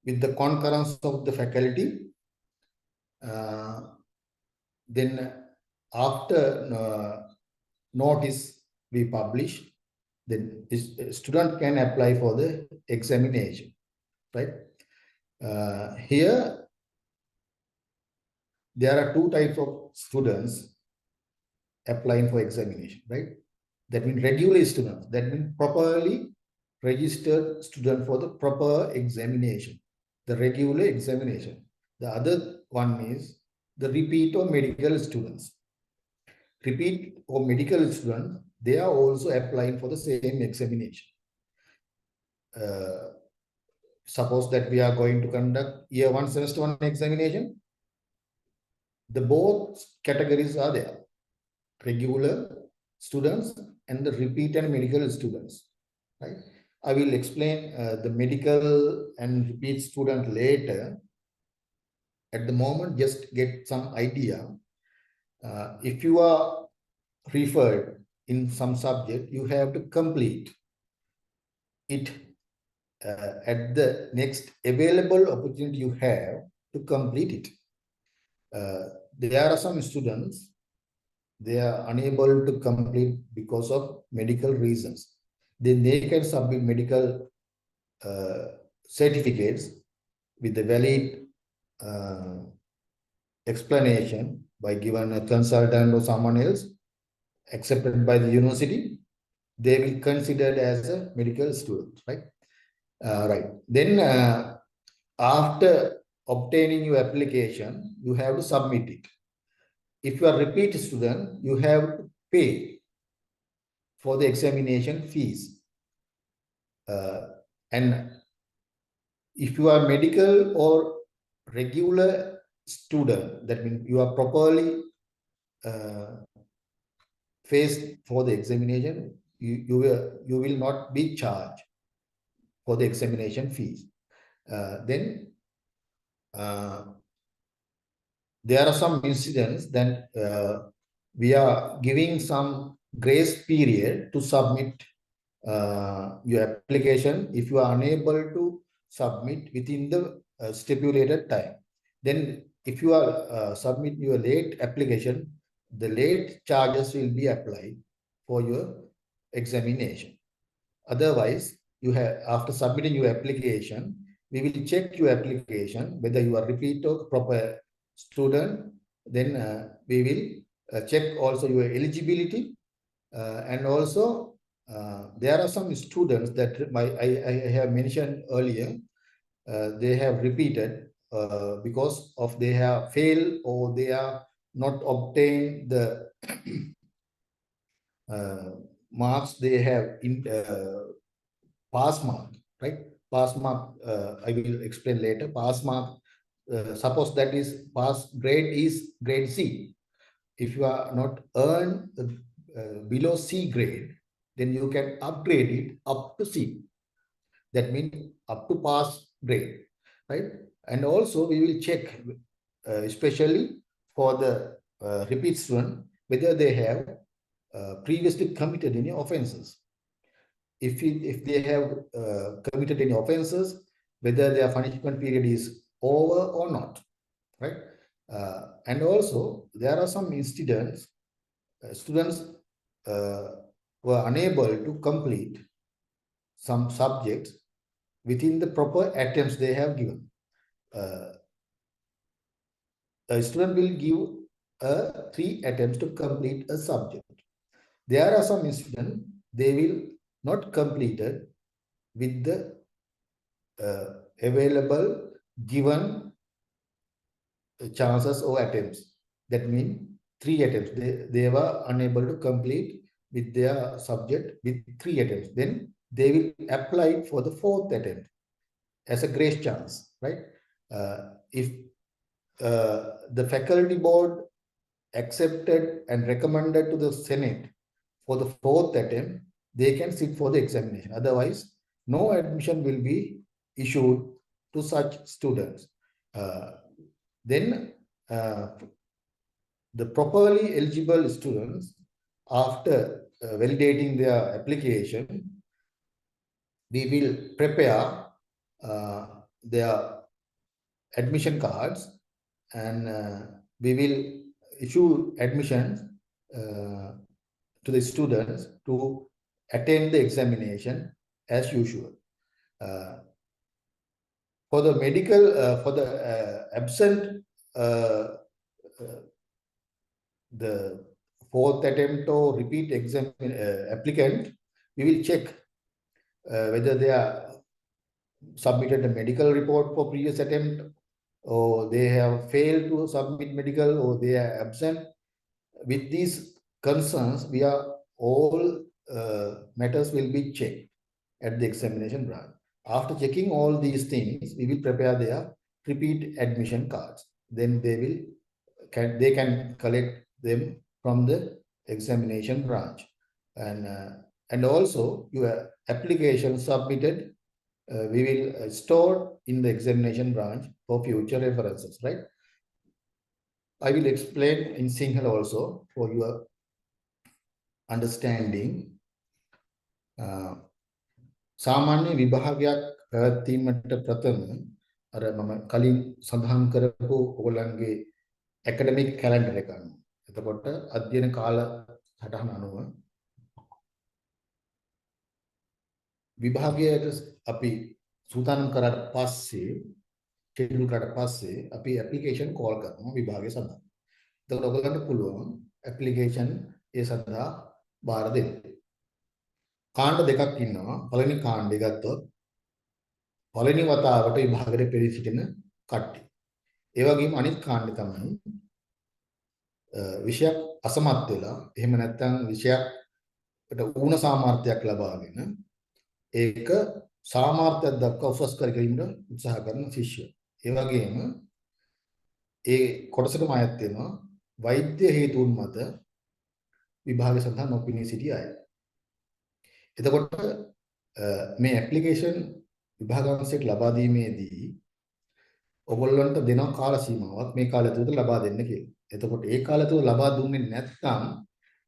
with the concurrence of the faculty. Then after notice we publish, then student can apply for the examination, right? Here, there are two types of students applying for examination, right? That means regular students, that means properly registered student for the proper examination, the regular examination. The other one is the repeat or medical students. Repeat or medical students, they are also applying for the same examination. Suppose that we are going to conduct year 1 semester 1 examination, the both categories are there, regular students and the repeat and medical students, right? I will explain the medical and repeat student later. At the moment, just get some idea. If you are referred in some subject, you have to complete it at the next available opportunity you have to complete it. There are some students, they are unable to complete because of medical reasons. Then they can submit medical certificates with the valid explanation by given a consultant or someone else accepted by the university. They will consider it as a medical student, right? Right. Then after obtaining your application, you have to submit it. If you are a repeat student, you have to pay for the examination fees. And if you are medical or regular student, that means you are properly faced for the examination, you will not be charged for the examination fees. Then there are some incidents that we are giving some grace period to submit your application if you are unable to submit within the stipulated time. Then if you are submit your late application, the late charges will be applied for your examination. Otherwise, you have, after submitting your application, we will check your application whether you are repeat or proper student. Then we will check also your eligibility, and also there are some students that I have mentioned earlier. They have repeated because of they have failed or they are not obtained the marks they have in pass mark, right? Pass mark, I will explain later. Pass mark, suppose that is pass grade is grade C. If you are not earned below C grade, then you can upgrade it up to C. That means up to pass grade, right? And also we will check, especially for the repeat student, whether they have previously committed any offenses. If they have committed any offenses, whether their punishment period is over or not, right? And also there are some incidents, students were unable to complete some subjects within the proper attempts they have given. A student will give 3 attempts to complete a subject. There are some students, they will not complete it with the available given chances or attempts. That means 3 attempts. They were unable to complete with their subject with 3 attempts. Then they will apply for the 4th attempt as a grace chance, right? If the faculty board accepted and recommended to the Senate for the 4th attempt, they can sit for the examination. Otherwise, no admission will be issued to such students. Then the properly eligible students, after validating their application, we will prepare their admission cards, and we will issue admissions to the students to attend the examination as usual. For the medical, for the absent, the 4th attempt or repeat exam applicant, we will check whether they are submitted a medical report for previous attempt, or they have failed to submit medical, or they are absent. With these concerns, we are all matters will be checked at the examination branch. After checking all these things, we will prepare their repeat admission cards. Then they will they can collect them from the examination branch, and also your application submitted we will store in the examination branch for future references, right? I will explain in Sinhala also for your understanding. සාමාන්‍ය විභාගයක් පැවැත්වීමට ප්‍රථම අර මම කලින් සඳහන් කරපු ඔයගොල්ලන්ගේ academic calendar එක අනුව. එතකොට අධ්‍යයන කාල සටහන අනුව විභාගයට අපි සූදානම් කරාට පස්සේ ෂෙඩියුල් කරාට පස්සේ අපි ඇප්ලිකේෂන් කෝල් කරනවා විභාගය සඳහා. එතකොට ඔයගොල්ලන්ට පුළුවන් ඇප්ලිකේෂන් ඒ සඳහා බාර දෙන්න. කාණ්ඩ දෙකක් ඉන්නවා. පළවෙනි කාණ්ඩය ගත්තොත් පළවෙනි වතාවට විභාගයට පෙරී සිටින කට්ටිය. ඒ වගේම අනිත් කාණ්ඩය තමයි විෂයක් අසමත් වෙලා එහෙම නැත්නම් විෂයකට ඌණ සාමර්ථ්‍යයක් ලබාගෙන ඒක සාමර්ථ්‍යයක් දක්වා උසස් කර ගැනීමට උත්සාහ කරන ශිෂ්‍යයෝ. ඒ වගේම ඒ කොටසටම අයත් වෙනවා වෛද්‍ය හේතුන් මත විභාගය සඳහා නොපෙනී සිටි අය. එතකොට මේ ඇප්ලිකේෂන් විභාගාංශයට ලබා දීමේදී ඔයගොල්ලන්ට දෙන කාල සීමාවක් මේ කාලය තුල ලබා දෙන්න කියලා. එතකොට ඒ කාලය තුල ලබා දුන්නේ නැත්නම්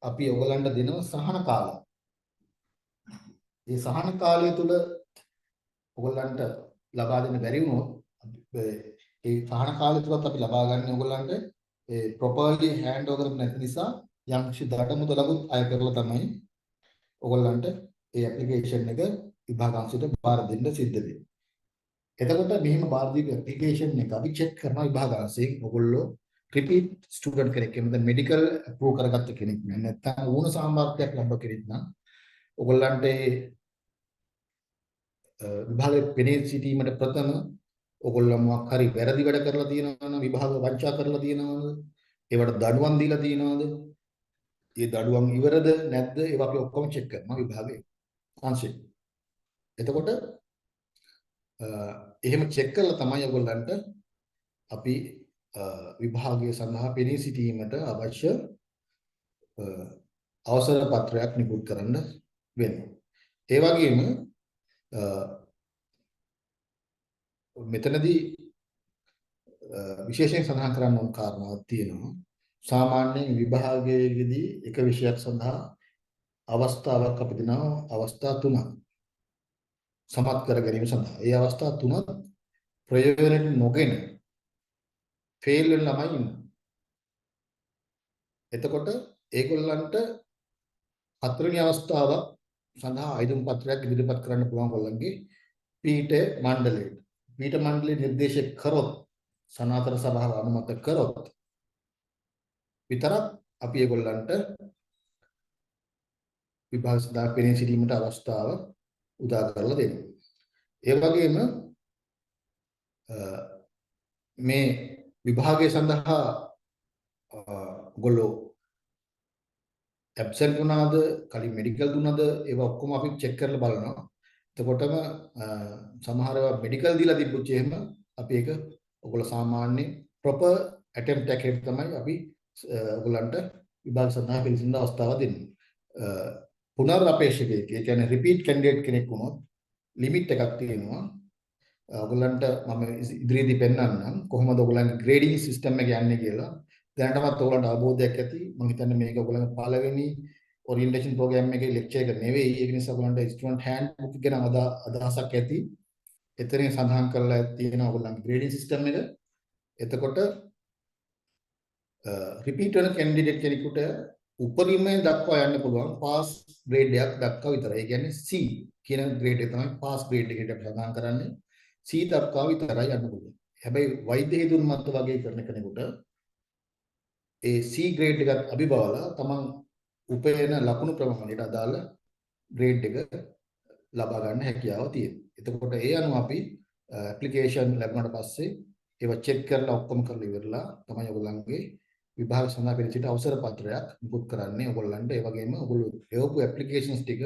අපි ඔයගොල්ලන්ට දෙනවා සහන කාලය. මේ සහන කාලය තුල ඔයගොල්ලන්ට ලබා දෙන්න බැරි වුණොත් ඒ සහන කාලය තුලත් අපි ලබා ගන්න ඔයගොල්ලන්ට ඒ ප්‍රොපර්ලි හෑන්ඩ් ඕවර් කරන්නේ නැති නිසා යම් කිසි දඩමුදලකුත් අය කරලා තමයි ඔයගොල්ලන්ට ඒ ඇප්ලිකේෂන් එක විභාගාංශයට බාර දෙන්න සිද්ධ වෙන්නේ. එතකොට මෙහිම බාර දීපු ඇප්ලිකේෂන් එක අපි චෙක් කරනවා විභාගාංශයෙන් ඔයගොල්ලෝ රිපීට් ස්ටුඩන්ට් කෙනෙක් එහෙම නැත්නම් මෙඩිකල් අප්‍රූව් කරගත්ත කෙනෙක් නැත්නම් ඌණ සාමර්ථ්‍යයක් ලබ කෙනෙක් නම් ඔයගොල්ලන්ට විභාගයේ පෙනී සිටීමට ප්‍රථම ඔයගොල්ලෝ මොකක් හරි වැරදි වැඩ කරලා තියෙනවා නම් විභාග වංචා කරලා තියෙනවද? ඒවට දඩුවම් දීලා තියෙනවද? ඒ දඩුවම් ඉවරද නැද්ද? ඒවා අපි ඔක්කොම චෙක් කරනවා විභාගයේ අංශයෙන්. එතකොට එහෙම චෙක් කරලා තමයි ඔයගොල්ලන්ට අපි විභාගය සඳහා පෙනී සිටීමට අවශ්‍ය අවසර පත්‍රයක් නිකුත් කරන්න වෙනවා. ඒ වගේම මෙතනදී විශේෂයෙන් සඳහන් කරන්න ඕන කාරණාවක් තියෙනවා. සාමාන්‍ය විභාගයේදී එක විෂයක් සඳහා අවස්ථාවක් අපි දෙනවා අවස්ථා තුනක් සමත් කර ගැනීම සඳහා. ඒ අවස්ථා තුනත් ප්‍රයෝජනෙට නොගෙන ෆේල් වෙන ළමයි ඉන්නවා. එතකොට ඒගොල්ලන්ට හතරවෙනි අවස්ථාව සඳහා ආයුධ පත්‍රයක් ඉදිරිපත් කරන්න පුළුවන් ඔයගොල්ලන්ගේ පීඨ මණ්ඩලයට. පීඨ මණ්ඩලය නිර්දේශ කරොත් සනාතන සභාව අනුමත කරොත් විතරක් අපි ඒගොල්ලන්ට විභාග සඳහා පෙනී සිටීමට අවස්ථාව උදා කරලා දෙනවා. ඒ වගේම මේ විභාගය සඳහා ඔයගොල්ලෝ ඇබ්සන්ට් වුණාද කලින් මෙඩිකල් දුන්නද ඒවා ඔක්කොම අපි චෙක් කරලා බලනවා. එතකොටම සමහර ඒවා මෙඩිකල් දීලා තිබුච්ච එහෙම අපි ඒක ඔයගොල්ලෝ සාමාන්‍ය ප්‍රොපර් ඇටෙම්ප්ට් එකකට තමයි අපි ඔයගොල්ලන්ට විභාග සඳහා පිළිසින්න අවස්ථාව දෙන්නේ. පුනරාපේක්ෂකයෙක් ඒ කියන්නේ රිපීට් කැන්ඩිඩේට් කෙනෙක් වුණොත් ලිමිට් එකක් තියෙනවා. ඔයගොල්ලන්ට මම ඉදිරියේදී පෙන්නන්නම් කොහොමද ඔයගොල්ලන්ගේ ග්‍රේඩින් සිස්ටම් එක යන්නේ කියලා. දැනටමත් ඔයගොල්ලන්ට අවබෝධයක් ඇති. මම හිතන්නේ මේක ඔයගොල්ලන්ගේ පළවෙනි ඔරියන්ටේෂන් ප්‍රෝග්‍රෑම් එකේ ලෙක්චර් එක නෙවෙයි. ඒක නිසා ඔයගොල්ලන්ට ස්ටුඩන්ට් හෑන්ඩ්බුක් ගැන අදහසක් ඇති. එතනින් සඳහන් කරලා තියෙනවා ඔයගොල්ලන්ගේ ග්‍රේඩින් සිස්ටම් එක. එතකොට රිපීට් වෙන කැන්ඩිඩේට් කෙනෙකුට උපරිමය දක්වා යන්න පුළුවන් පාස් ග්‍රේඩ් එකක් දක්වා විතරයි. ඒ කියන්නේ C කියන ග්‍රේඩ් එක තමයි පාස් ග්‍රේඩ් එකට අපි සඳහන් කරන්නේ. C දක්වා විතරයි යන්න පුළුවන්. හැබැයි වෛද්‍ය හේතුන් මත වගේ කරන කෙනෙකුට ඒ C ග්‍රේඩ් එකත් අභිබවලා තමන් උපයන ලකුණු ප්‍රමාණයට අදාළ ග්‍රේඩ් එක ලබා ගන්න හැකියාව තියෙනවා. එතකොට ඒ අනුව අපි ඇප්ලිකේෂන් ලැබුණාට පස්සේ ඒවා චෙක් කරලා ඔක්කොම කරලා ඉවරලා තමයි ඔයගොල්ලන්ගේ විභාග සඳහා පිළිසිට අවසර පත්‍රයක් නිකුත් කරන්නේ ඔයගොල්ලන්ට. ඒ වගේම ඔයගොල්ලෝ එවපු ඇප්ලිකේෂන්ස් ටික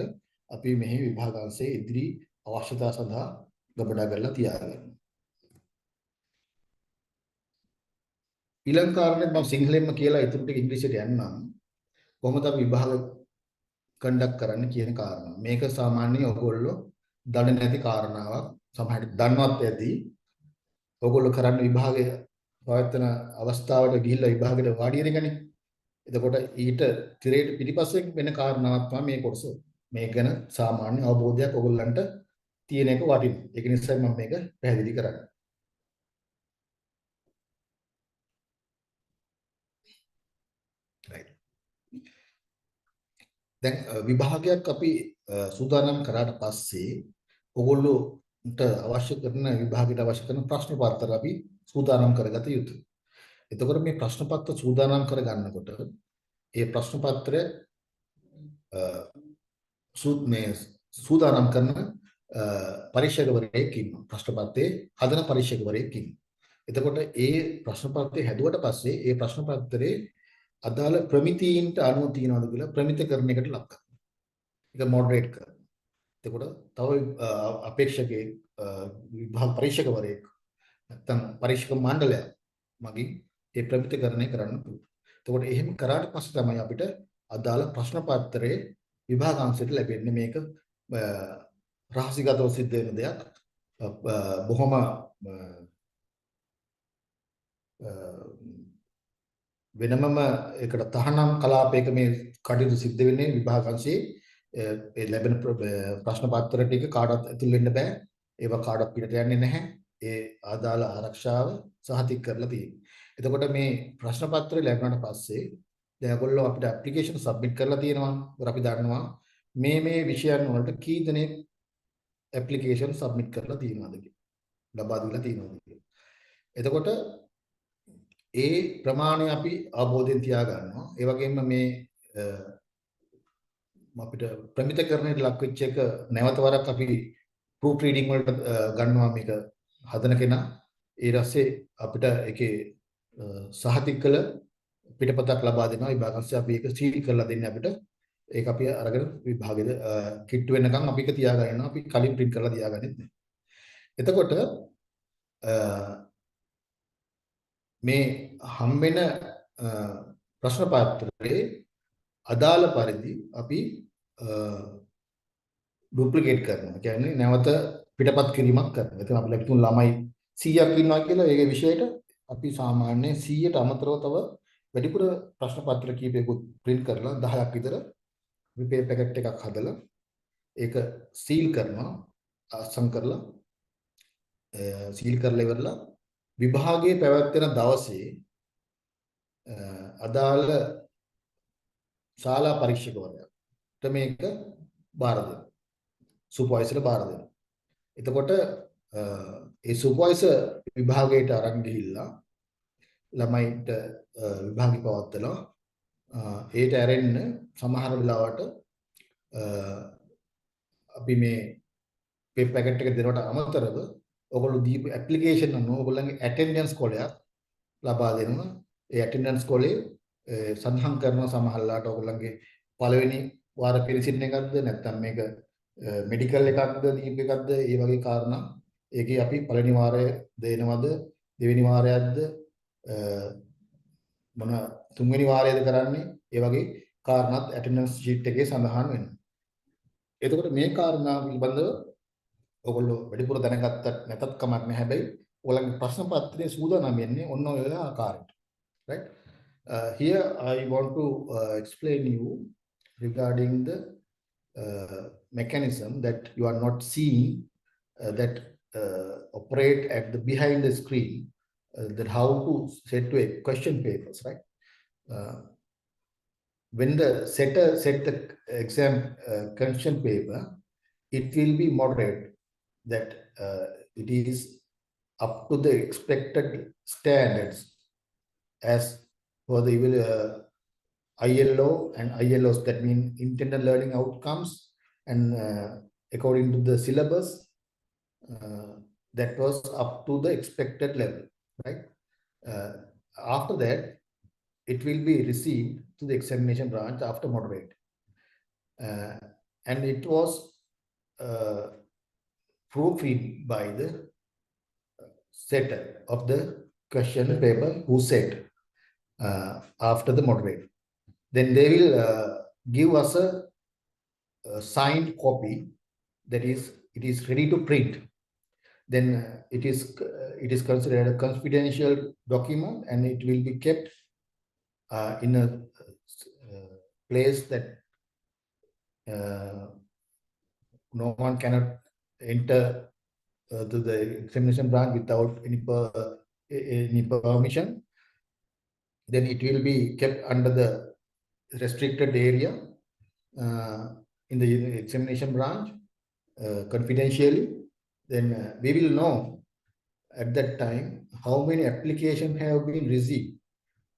අපි මෙහි විභාගාංශයේ ඉදිරි අවශ්‍යතා සඳහා ගබඩා කරලා තියාගන්නවා. ඊළඟ කාරණේ මම සිංහලෙන්ම කියලා ඊටු ටික ඉංග්‍රීසියට යන්නම්. කොහොමද අපි විභාග කන්ඩක්ට් කරන්න කියන කාරණා. මේක සාමාන්‍යයෙන් ඔයගොල්ලෝ දන්නේ නැති කාරණාවක්. සමහරවිට දන්නවත් ඇති. ඔයගොල්ලෝ කරන්න විභාගය පවත්වන අවස්ථාවට ගිහිල්ලා විභාගෙට වාඩි වෙන එකනේ. එතකොට ඊට තිරයට පිටිපස්සෙන් වෙන කාරණාවක් තමයි මේ කොටස. මේක ගැන සාමාන්‍ය අවබෝධයක් ඔයගොල්ලන්ට තියෙන එක වටිනවා. ඒක නිසා මම මේක පැහැදිලි කරන්නේ. right. දැන් විභාගයක් අපි සූදානම් කරාට පස්සේ ඔයගොල්ලෝට අවශ්‍ය කරන විභාගයට අවශ්‍ය කරන ප්‍රශ්න පත්‍ර අපි සූදානම් කරගත යුතුයි. එතකොට මේ ප්‍රශ්න පත්‍ර සූදානම් කරගන්නකොට ඒ ප්‍රශ්න පත්‍රය සූදානම් කරන පරීක්ෂකවරයෙක් ඉන්නවා. ප්‍රශ්න පත්‍රයේ හදන පරීක්ෂකවරයෙක් ඉන්නවා. එතකොට ඒ ප්‍රශ්න පත්‍රය හැදුවට පස්සේ ඒ ප්‍රශ්න පත්‍රයේ අදාළ ප්‍රමිතීන්ට අනුව තියනවාද කියලා ප්‍රමිතකරණයකට ලක් කරනවා. ඒක මොඩරේට් කරනවා. එතකොට තව අපේක්ෂකයෙක් විභාග පරීක්ෂකවරයෙක් නැත්නම් පරීක්ෂක මණ්ඩලයක් මගින් ඒ ප්‍රමිතකරණය කරන්න පුළුවන්. එතකොට එහෙම කරාට පස්සේ තමයි අපිට අදාළ ප්‍රශ්න පත්‍රයේ විභාගාංශයට ලැබෙන්නේ. මේක රහසිගතව සිද්ධ වෙන දෙයක්. බොහොම වෙනමම ඒකට තහනම් කලාපයක මේ කටයුතු සිද්ධ වෙන්නේ විභාගාංශයේ ඒ ලැබෙන ප්‍රශ්න පත්‍ර ටික කාටවත් ඇතුල් වෙන්න බෑ. ඒවා කාටවත් පිටට යන්නේ නැහැ. ඒ ආදාළ ආරක්ෂාව සහතික කරලා තියෙනවා. එතකොට මේ ප්‍රශ්න පත්‍රය ලැබුණාට පස්සේ දැන් ඔයගොල්ලෝ අපිට ඇප්ලිකේෂන් සබ්මිට් කරලා තියෙනවා. අපි දන්නවා මේ විෂයන් වලට කී දෙනෙක් ඇප්ලිකේෂන් සබ්මිට් කරලා තියෙනවද කියලා. ලබා දීලා තියෙනවද කියලා. එතකොට ඒ ප්‍රමාණය අපි අවබෝධයෙන් තියා ගන්නවා. ඒ වගේම මේ අපිට ප්‍රමිතකරණයට ලක් වෙච්ච එක නැවත වරක් අපි ප්‍රූෆ් රීඩින් වලට ගන්නවා මේක හදන කෙනා. ඊට පස්සේ අපිට ඒකේ සහතික කළ පිටපතක් ලබා දෙනවා. විභාගස්සේ අපි ඒක සීල් කරලා දෙන්නේ අපිට. ඒක අපි අරගෙන විභාගෙද කිට්ටු වෙනකන් අපි ඒක තියාගන්නවා. අපි කලින් print කරලා තියාගන්නෙත් නෑ. එතකොට මේ හම්බෙන ප්‍රශ්න පත්‍රයේ අදාළ පරිදි අපි ඩුප්ලිකේට් කරනවා. කියන්නේ නැවත පිටපත් කිරීමක් කරනවා. එතන අපි ලැබුණු ළමයි 100ක් ඉන්නවා කියලා ඒ විෂයට අපි සාමාන්‍යයෙන් 100ට අමතරව තව වැඩිපුර ප්‍රශ්න පත්‍ර කීපයකුත් print කරලා 10ක් විතර රිපේ පැකට් එකක් හදලා ඒක සීල් කරනවා. අසම් කරලා සීල් කරලා ඉවරලා විභාගයේ පැවැත්වෙන දවසේ අදාළ ශාලා පරීක්ෂකවරයාට මේක බාර දෙනවා. සුපර්වයිසර්ට බාර දෙනවා. එතකොට ඒ සුපර්වයිසර් විභාගයට අරන් ගිහිල්ලා ළමයින්ට විභාගي පවත්වලා ඒට ඇරෙන්න සමහර වෙලාවට අපි මේ පේපර් පැකට් එක දෙනවට අමතරව ඔයගොල්ලෝ දීපු ඇප්ලිකේෂන් අනුව ඔයගොල්ලන්ගේ ඇටෙන්ඩන්ස් කොලයක් ලබා දෙනවා. ඒ ඇටෙන්ඩන්ස් කොලේ සඳහන් කරනවා සමහරලාට ඔයගොල්ලන්ගේ පළවෙනි වාර පිළිසින්න එකක්ද නැත්නම් මේක මෙඩිකල් එකක්ද දීප එකක්ද ඒ වගේ කාරණා. ඒකේ අපි පළවෙනි වාරය දෙනවද දෙවෙනි වාරයක්ද මොන තුන්වෙනි වාරයද කරන්නේ ඒ වගේ කාරණාත් ඇටෙන්ඩන්ස් ෂීට් එකේ සඳහන් වෙනවා. එතකොට මේ කාරණා පිළිබඳව ඔයගොල්ලෝ වැඩිපුර දැනගත්තත් නැතත් කමක් නැහැ. හැබැයි ඔයගොල්ලන්ගේ ප්‍රශ්න පත්‍රයේ සූදානම් වෙන්නේ ඔන්න ඔය ආකාරයට. right. Here I want to explain you regarding the mechanism that you are not seeing that operate at the behind the screen, that how to set to a question papers, right? When the setter set the exam question paper, it will be moderate that it is up to the expected standards as for the ILO and ILOs, that mean intended learning outcomes, and according to the syllabus that was up to the expected level, right? After that, it will be received to the examination branch after moderate, and it was proofread by the setter of the question paper who said after the moderator. Then they will give us a signed copy, that is, it is ready to print. Then it is considered a confidential document, and it will be kept in a place that no one cannot enter to the examination branch without any permission. Then it will be kept under the restricted area in the examination branch confidentially. Then we will know at that time how many applications have been received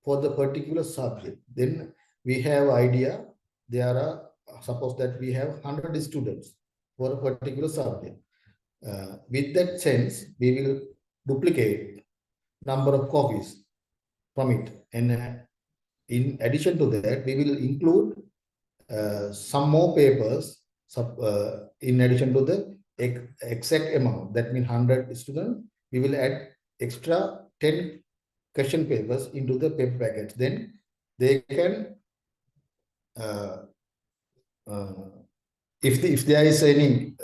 for the particular subject. Then we have idea, there are, suppose that we have 100 students for a particular subject. With that sense, we will duplicate number of copies from it. And in addition to that, we will include some more papers in addition to the exact amount. That means 100 students, we will add extra 10 question papers into the paper packets. Then they can, if there is any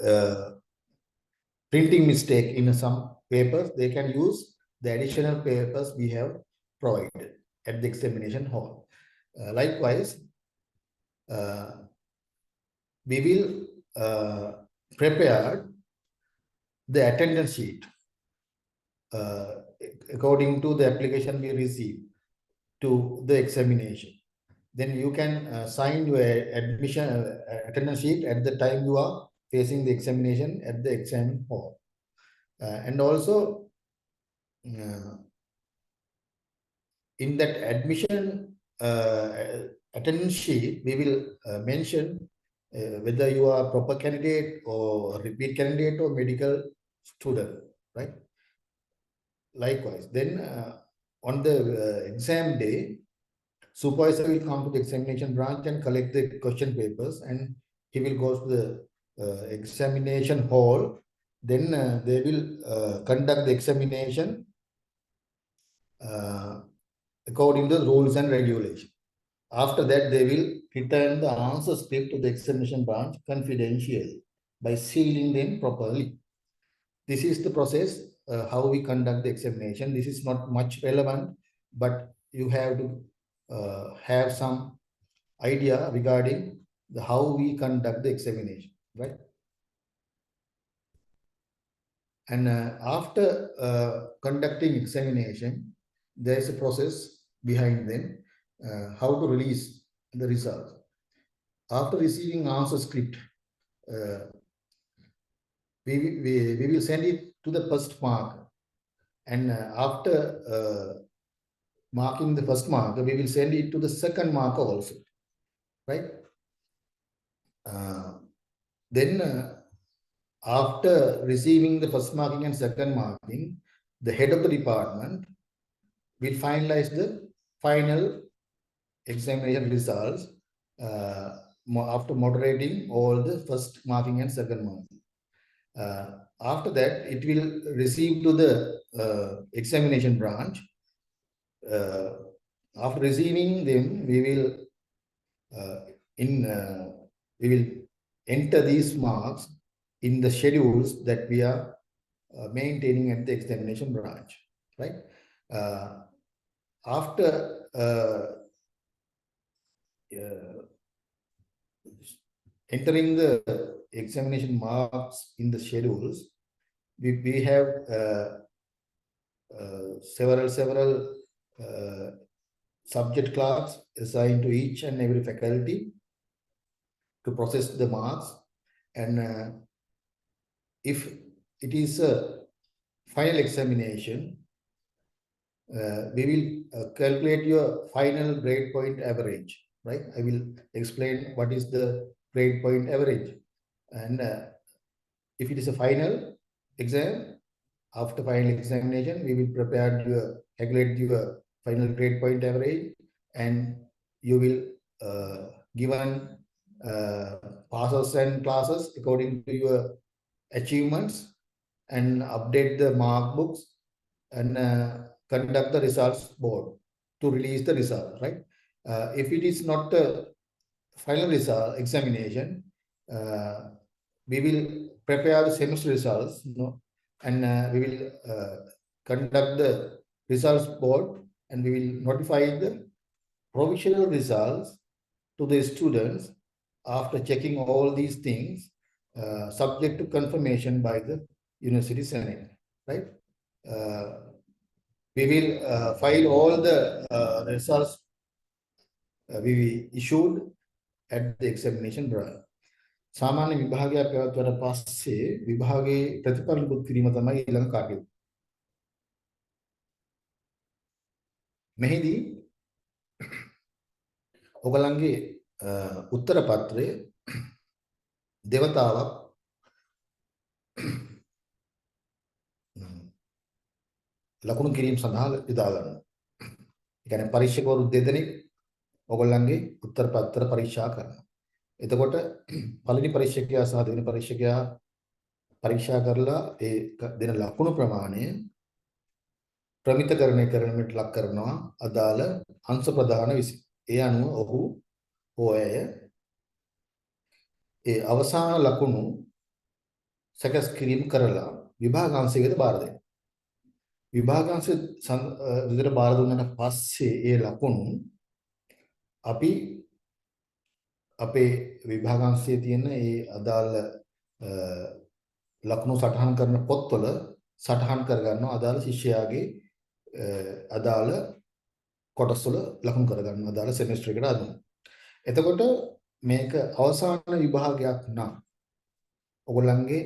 printing mistake in some papers, they can use the additional papers we have provided at the examination hall. Likewise, we will prepare the attendance sheet according to the application we receive to the examination. Then you can sign your admission attendance sheet at the time you are facing the examination at the exam hall. And also in that admission attendance sheet, we will mention whether you are a proper candidate or repeat candidate or medical student, right? Likewise, then on the exam day, supervisor will come to the examination branch and collect the question papers, and he will go to the examination hall. Then they will conduct the examination according to the rules and regulations. After that, they will return the answer script to the examination branch confidentially by sealing them properly. This is the process, how we conduct the examination. This is not much relevant, but you have to have some idea regarding how we conduct the examination, right? And after conducting examination, there is a process behind them, how to release the results. After receiving answer script, we will send it to the first marker. And after marking the first marker, we will send it to the second marker also, right? Then after receiving the first marking and second marking, the head of the department will finalize the final examination results after moderating all the first marking and second marking. After that, it will receive to the examination branch. After receiving them, we will enter these marks in the schedules that we are maintaining at the examination branch, right? After entering the examination marks in the schedules, we have several subject clerks assigned to each and every faculty to process the marks. And if it is a final examination, we will calculate your final grade point average, right? I will explain what is the grade point average. And if it is a final exam, after final examination, we will calculate your final grade point average, and you will given passes and classes according to your achievements, and update the mark books and conduct the results board. to release the result, right? If it is not a final result examination, we will prepare the semester results, and we will conduct the results board, and we will notify the provisional results to the students after checking all these things, subject to confirmation by the University Senate, right? We will file all the results we issued at the examination bureau. සාමාන්‍ය විභාගයක් පැවැත්වුවට පස්සේ විභාගයේ ප්‍රතිඵල නිකුත් කිරීම තමයි ඊළඟ කටයුතු. මෙහිදී ඔයගලන්ගේ උත්තර පත්‍රය දෙවතාවක් ලකුණු කිරීම සඳහා යොදා ගන්නවා. ඒ කියන්නේ පරීක්ෂකවරු දෙදෙනෙක් ඔයගලන්ගේ උත්තර පත්‍ර පරීක්ෂා කරනවා. එතකොට පළවෙනි පරීක්ෂකයා සහ දෙවෙනි පරීක්ෂකයා පරීක්ෂා කරලා ඒ දෙන ලකුණු ප්‍රමාණය ප්‍රමිතකරණය කරන්නට ලක් කරනවා අදාළ අංශ ප්‍රධාන විසින්. ඒ අනුව ඔහු හෝයය ඒ අවසාන ලකුණු සකස් කිරීම කරලා විභාගාංශයකට බාර දෙනවා. විභාගාංශ විදිහට බාර දුන්නාට පස්සේ ඒ ලකුණු අපි අපේ විභාගාංශයේ තියෙන ඒ අදාළ ලකුණු සටහන් කරන පොත්වල සටහන් කරගන්නවා අදාළ ශිෂ්‍යයාගේ අදාළ කොටස්වල ලකුණු කරගන්නවා අදාළ සෙමිස්ටර් එකට අනුව. එතකොට මේක අවසාන විභාගයක් නම් ඔයගොල්ලන්ගේ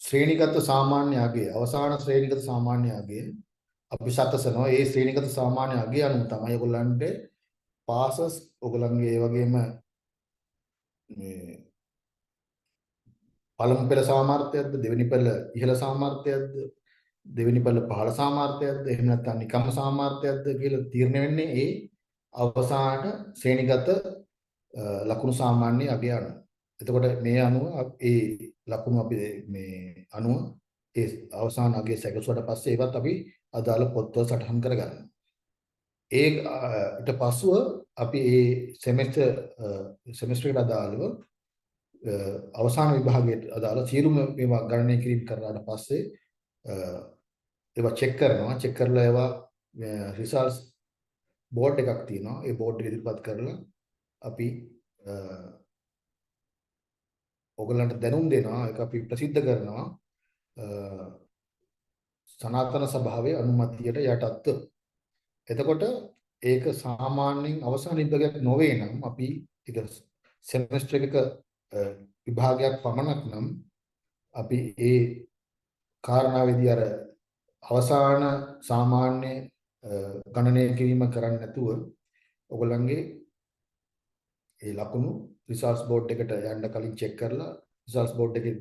ශ්‍රේණිගත සාමාන්‍ය අගය අවසාන ශ්‍රේණිගත සාමාන්‍ය අගය අපි සකසනවා. ඒ ශ්‍රේණිගත සාමාන්‍ය අගය අනුව තමයි ඔයගොල්ලන්ට පාසස් ඔයගොල්ලන්ගේ ඒ වගේම මේ පළමු පෙළ සාමර්ථයක්ද දෙවෙනි පෙළ ඉහළ සාමර්ථයක්ද දෙවෙනි පෙළ පහළ සාමර්ථයක්ද එහෙම නැත්නම් නිකම්ම සාමර්ථයක්ද කියලා තීරණය වෙන්නේ ඒ අවසාන ශ්‍රේණිගත ලකුණු සාමාන්‍ය අගය අනුව. එතකොට මේ අනුව ඒ ලකුණු අපි මේ අනුව ඒ අවසාන අගය සැකසුවට පස්සේ ඒවත් අපි අදාළ පොත්වල සටහන් කරගන්නවා. ඊට පස්සෙ අපි ඒ සෙමෙස්ටර් එකට අදාළව අවසාන විභාගයට අදාළ සියලුම මේවා ගණනය කිරීම කරලාට පස්සේ ඒවා චෙක් කරනවා. චෙක් කරලා ඒවා රිසල්ට්ස් බෝඩ් එකක් තියෙනවා. ඒ බෝඩ් එක ඉදිරිපත් කරලා අපි ඔයගලන්ට දැනුම් දෙනවා. ඒක අපි ප්‍රසිද්ධ කරනවා සනාතන සභාවේ අනුමැතියට යටත්ව. එතකොට ඒක සාමාන්‍යයෙන් අවසාන විභාගයක් නොවේ නම් අපි ඒක සෙමෙස්ටර් එකක විභාගයක් පමණක් නම් අපි ඒ කාරණාවේදී අර අවසාන සාමාන්‍ය ගණනය කිරීම කරන්නේ නැතුව ඔයගොල්ලන්ගේ ඒ ලකුණු රිසල්ට්ස් බෝඩ් එකට යන්න කලින් චෙක් කරලා රිසල්ට්ස් බෝඩ් එකේ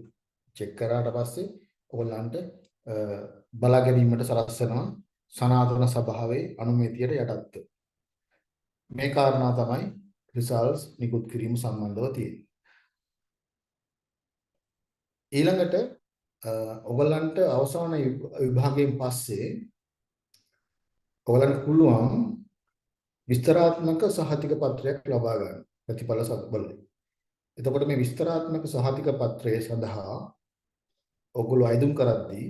චෙක් කරාට පස්සේ ඔයගොල්ලන්ට බලා ගැනීමට සලස්වනවා සනාතන සභාවේ අනුමැතියට යටත්ව. මේ කාරණා තමයි රිසල්ට්ස් නිකුත් කිරීම සම්බන්ධව තියෙන්නේ. ඊළඟට ඔයගලන්ට අවසාන විභාගයෙන් පස්සේ ඔයගලන්ට පුළුවන් විස්තරාත්මක සහතික පත්‍රයක් ලබා ගන්න ප්‍රතිඵල සත්බලයි. එතකොට මේ විස්තරාත්මක සහතික පත්‍රය සඳහා ඔයගොල්ලෝ අයදුම් කරද්දී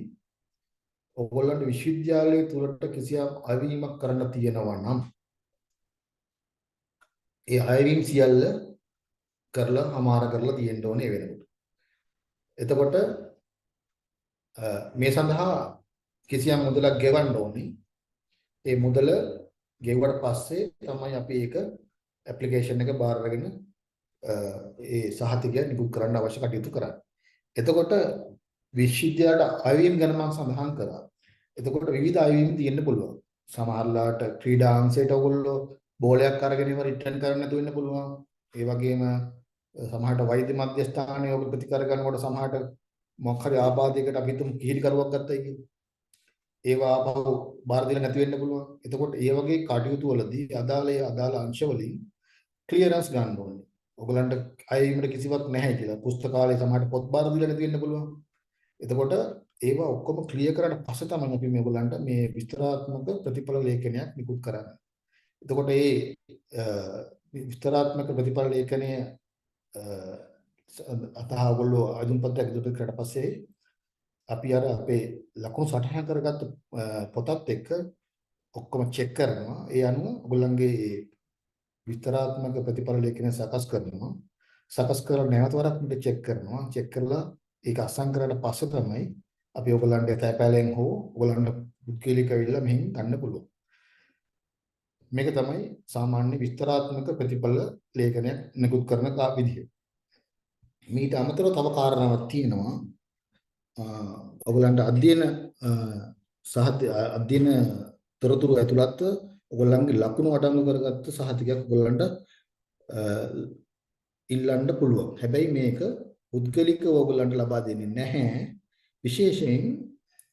ඔයගොල්ලන්ට විශ්වවිද්‍යාලය තුලට කිසියම් අයවීමක් කරන්න තියෙනවා නම් ඒ අයවීම් සියල්ල කරලා අමාර කරලා තියෙන්න ඕනේ වෙනකොට. එතකොට මේ සඳහා කිසියම් මුදලක් ගෙවන්න ඕනේ. ඒ මුදල ගෙවුවට පස්සේ තමයි අපි ඒක ඇප්ලිකේෂන් එක බාර අරගෙන ඒ සහතිකය නිකුත් කරන්න අවශ්‍ය කටයුතු කරන්නේ. එතකොට විශ්වවිද්‍යාලයට අයවීම ගැන මම සඳහන් කරා. එතකොට විවිධ අයවීම් තියෙන්න පුළුවන්. සමහරලාට ක්‍රීඩා අංශයට ඔයගොල්ලෝ බෝලයක් අරගෙන ඉව රිටර්න් කරන්න නැතුව ඉන්න පුළුවන්. ඒ වගේම සමහරට වෛද්‍ය මධ්‍යස්ථානයේ ඔබ ප්‍රතිකාර කරනකොට සමහරට මොකක් හරි ආබාධයකට අපි තුමු කිහිලිකරුවක් ගත්තයි කියන්නේ. ඒවා ආපහු බාර දෙන්න නැති වෙන්න පුළුවන්. එතකොට ඒ වගේ කටයුතු වලදී අදාළ අංශ වලින් ක්ලියරන්ස් ගන්න ඕනේ. ඔයගලන්ට අයවීමට කිසිවක් නැහැ කියලා. පුස්තකාලේ සමහරට පොත් බාර දීලා නැති වෙන්න පුළුවන්. එතකොට ඒවා ඔක්කොම ක්ලියර් කරලා පස්සේ තමයි අපි මේගොල්ලන්ට මේ විස්තරාත්මක ප්‍රතිඵල ලේඛනයක් නිකුත් කරන්නේ. එතකොට මේ විස්තරාත්මක ප්‍රතිඵල ලේඛනය අතහ ඔයගොල්ලෝ ආයුධ පත්‍රයක් ඉදිරි කරලා පස්සේ අපි අර අපේ ලකුණු සටහන් කරගත්ත පොතත් එක්ක ඔක්කොම චෙක් කරනවා. ඒ අනුව ඔයගොල්ලන්ගේ විස්තරාත්මක ප්‍රතිඵල ලේඛනය සකස් කරනවා. සකස් කරලා නැවත වරක් මෙතන චෙක් කරනවා. චෙක් කරලා ඒක අසං කරලා පස්සේ තමයි අපි ඔයගොල්ලන්ට තැපැලෙන් හෝ ඔයගොල්ලන්ට පුද්ගලික වෙලා මෙහෙන් ගන්න පුළුවන්. මේක තමයි සාමාන්‍ය විස්තරාත්මක ප්‍රතිඵල ලේඛනයක් නිකුත් කරන විදිහ. මීට අමතරව තව කාරණාවක් තියෙනවා. ඔයගොල්ලන්ට අධ්‍යයන තොරතුරු ඇතුළත් ඔයගොල්ලන්ගේ ලකුණු අඩංගු කරගත්ත සහතිකයක් ඔයගොල්ලන්ට ඉල්ලන්න පුළුවන්. හැබැයි මේක පුද්ගලිකව ඔයගොල්ලන්ට ලබා දෙන්නේ නැහැ. විශේෂයෙන්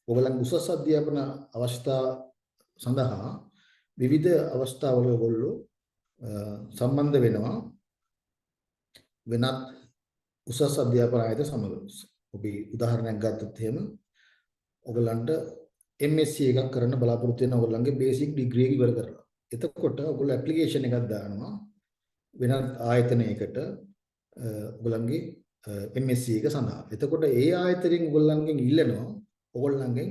ඔයගොල්ලන්ගේ උසස් අධ්‍යාපන අවස්ථා සඳහා විවිධ අවස්ථාවල ඔයගොල්ලෝ සම්බන්ධ වෙනවා වෙනත් උසස් අධ්‍යාපන ආයතන සමග. ඔබ උදාහරණයක් ගත්තොත් එහෙම ඔයගොල්ලන්ට MSc එකක් කරන්න බලාපොරොත්තු වෙන ඔයගොල්ලන්ගේ බේසික් ඩිග්‍රී එක ඉවර කරලා. එතකොට ඔයගොල්ලෝ ඇප්ලිකේෂන් එකක් දානවා වෙනත් ආයතනයකට ඔයගොල්ලන්ගේ MSc එක සඳහා. එතකොට ඒ ආයතනයෙන් ඔයගොල්ලන්ගෙන් ඉල්ලනවා ඔයගොල්ලන්ගෙන්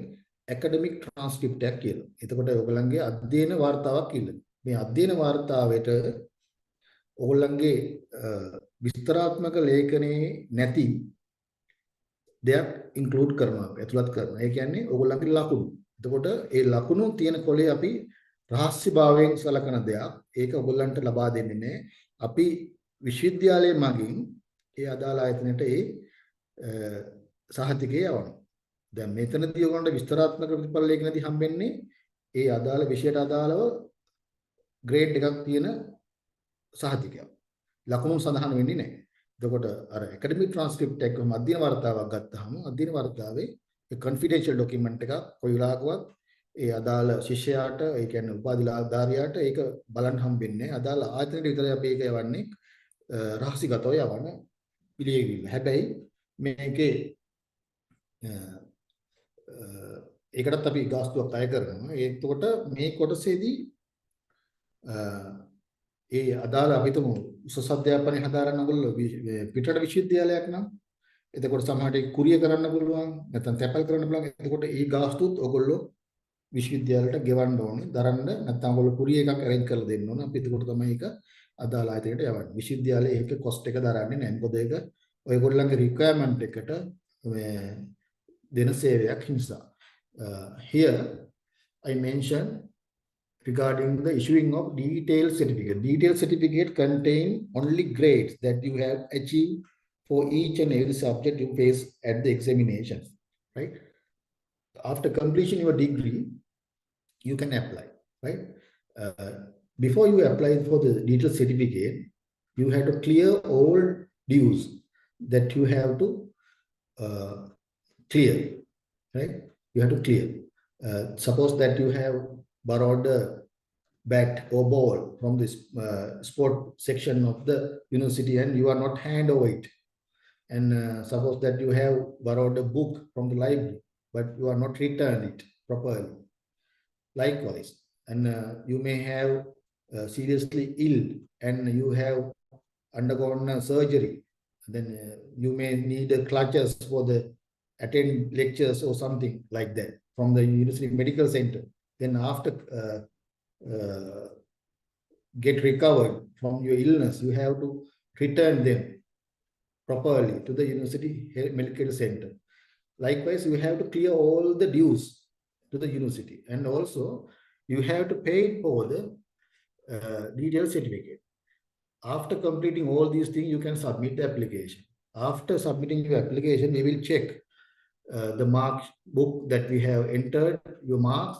ඇකඩමික් ට්‍රාන්ස්ක්‍රිප්ට් එකක් කියලා. එතකොට ඔයගොල්ලන්ගේ අධ්‍යයන වාර්තාවක් ඉල්ලනවා. මේ අධ්‍යයන වාර්තාවට ඔයගොල්ලන්ගේ විස්තරාත්මක ලේඛනයේ නැති දෙයක් ඉන්ක්ලූඩ් කරනවා, ඇතුළත් කරනවා. ඒ කියන්නේ ඔයගොල්ලන්ගේ ලකුණු. එතකොට ඒ ලකුණු තියෙන කොලේ අපි රහස්‍යභාවයෙන් සලකන දෙයක්. ඒක ඔයගොල්ලන්ට ලබා දෙන්නේ නැහැ. අපි විශ්වවිද්‍යාලයේ මගින් ඒ අදාළ ආයතනයට ඒ සහතිකය යවනවා. දැන් මෙතනදී ඔයගොල්ලන්ට විස්තරාත්මක ප්‍රතිඵල ලේඛනදී හම්බෙන්නේ ඒ අදාළ විෂයට අදාළව ග්‍රේඩ් එකක් තියෙන සහතිකයක්. ලකුණු සඳහන් වෙන්නේ නැහැ. එතකොට අර ඇකඩමික් ට්‍රාන්ස්ක්‍රිප්ට් එකක අධ්‍යයන වර්තාවක් ගත්තාම අධ්‍යයන වර්තාවේ ඒ කොන්ෆිඩෙන්ෂල් ડોකියුමන්ට් එකක් කොයි වෙලාවකවත් ඒ අදාළ ශිෂ්‍යයාට ඒ කියන්නේ උපාධිලාභධාරියාට ඒක බලන්න හම්බෙන්නේ නැහැ. අදාළ ආයතනයට විතරයි අපි ඒක යවන්නේ රහසිගතව යවන්න පිළියෙවිල්ල. හැබැයි මේකේ ඒකටත් අපි ගාස්තුවක් අය කරනවා. එතකොට මේ කොටසේදී ඒ අදාළ අපිටම උසස් අධ්‍යාපනය හදාරන්න ඕගොල්ලෝ පිටරට විශ්වවිද්‍යාලයක් නම් එතකොට සමහරට කුරිය කරන්න පුළුවන් නැත්නම් තැපල් කරන්න පුළුවන්. එතකොට ඒ ගාස්තුත් ඔයගොල්ලෝ විශ්වවිද්‍යාලයට ගෙවන්න ඕනේ. දරන්න නැත්නම් ඔයගොල්ලෝ කුරිය එකක් අරේන්ජ් කරලා දෙන්න ඕනේ. අපි එතකොට තමයි ඒක අදාළ ආයතනයට යවන්නේ. විශ්වවිද්‍යාලයේ ඒක කොස්ට් එක දරන්නේ නැහැ. මොකද ඒක ඔයගොල්ලන්ගේ රික්වයර්මන්ට් එකට දෙන සේවයක් නිසා. Here I mention regarding the issuing of detailed certificate. Detailed certificate contain only grades that you have achieved for each and every subject you face at the examinations, right? After completion your degree, you can apply, right? Before you apply for the detailed certificate, you have to clear all dues that you have to clear, right? You have to clear. Suppose that you have borrowed a bat or ball from this sport section of the university and you are not hand over it. And suppose that you have borrowed a book from the library, but you are not returned it properly. Likewise, and you may have seriously ill and you have undergone surgery. Then you may need clutches for the attend lectures or something like that from the university medical center. Then after get recovered from your illness, you have to return them properly to the university medical center. Likewise, you have to clear all the dues to the university, and also you have to pay for the detailed certificate. After completing all these things, you can submit the application. After submitting your application, we will check the marks book that we have entered your marks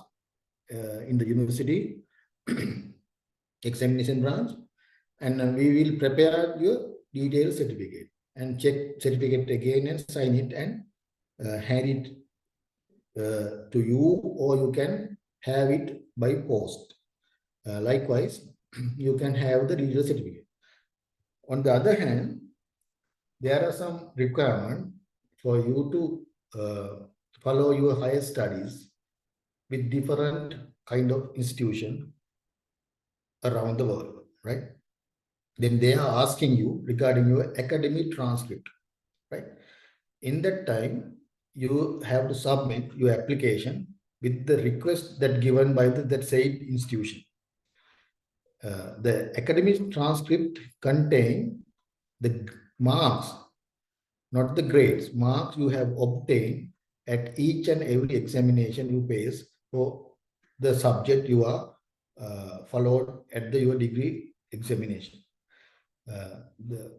in the university examination branch, and we will prepare your detailed certificate and check certificate again and sign it and hand it to you, or you can have it by post. Likewise, you can have the detailed certificate. On the other hand, there are some requirements for you to follow your higher studies with different kind of institution around the world, right? Then they are asking you regarding your academic transcript, right? In that time, you have to submit your application with the request that given by that said institution. The academic transcript contain the marks, not the grades, marks you have obtained at each and every examination you face for the subject you are followed at your degree examination. The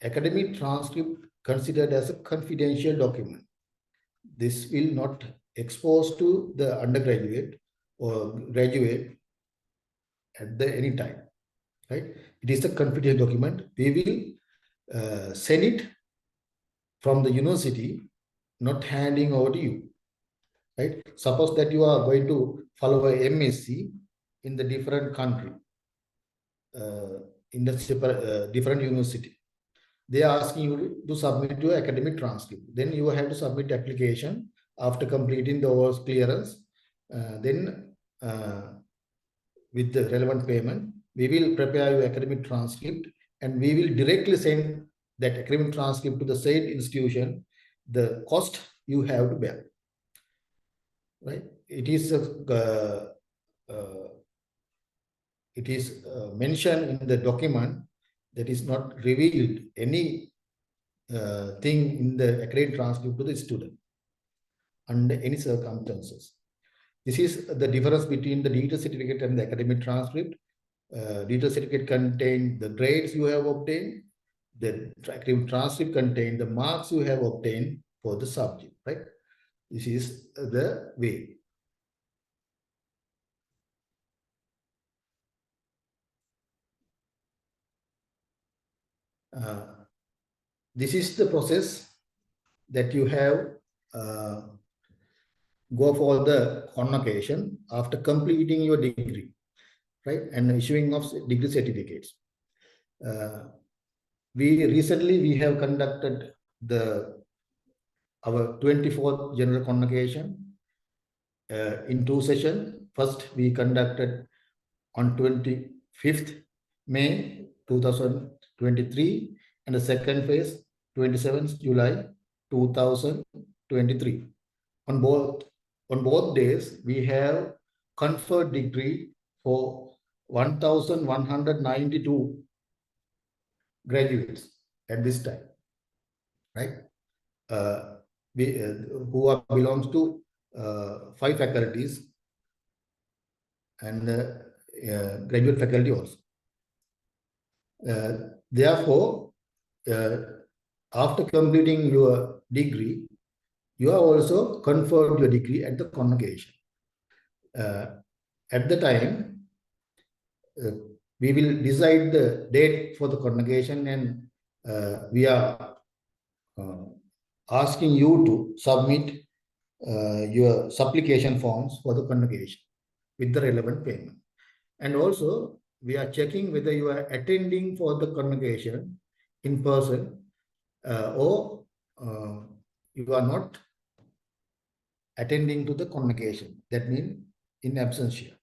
academic transcript considered as a confidential document. This will not expose to the undergraduate or graduate at any time, right? It is a confidential document. We will send it from the university, not handing over to you, right? Suppose that you are going to follow a MSc in the different country, in the different university. They are asking you to submit your academic transcript. Then you have to submit application after completing the OS clearance. Then with the relevant payment, we will prepare your academic transcript and we will directly send that academic transcript to the said institution. The cost you have to bear, right? It is mentioned in the document that is not revealed any thing in the academic transcript to the student under any circumstances. This is the difference between the digital certificate and the academic transcript. Digital certificate contains the grades you have obtained. The academic transcript contains the marks you have obtained for the subject, right? This is the way. This is the process that you have go for the convocation after completing your degree, right? And issuing of degree certificates. We have conducted our 24th general convocation in 2 sessions. First, we conducted on 25th May 2023, and the second phase 27th July 2023. On both days, we have conferred degree for 1,192 graduates at this time, right? Who belongs to 5 faculties and graduate faculty also. Therefore, after completing your degree, you have also conferred your degree at the convocation. At the time, we will decide the date for the convocation, and we are asking you to submit your supplication forms for the convocation with the relevant payment. And also, we are checking whether you are attending for the convocation in person or you are not attending to the convocation. That means in absentia.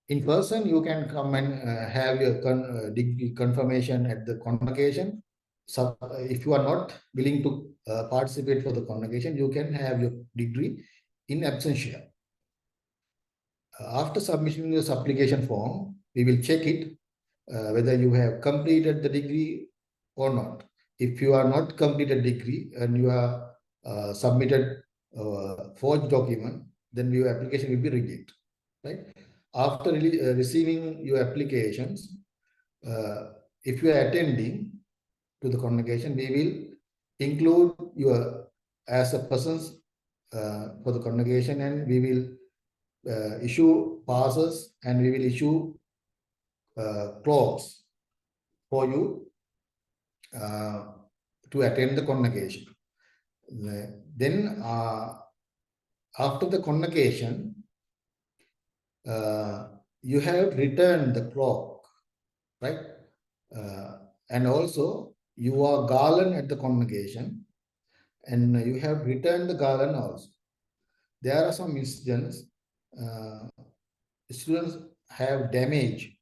In person, you can come and have your degree confirmation at the convocation. So if you are not willing to participate for the convocation, you can have your degree in absentia. After submitting your application form, we will check it whether you have completed the degree or not. If you are not completed degree and you are submitted forged document, then your application will be rejected, right? After receiving your applications, if you are attending to the convocation, we will include you as a person for the convocation, and we will issue passes, and we will issue clocks for you to attend the convocation. Then after the convocation, you have returned the clock, right? And also you are garland at the convocation. and you have returned the garland also. There are some incidents, students have damaged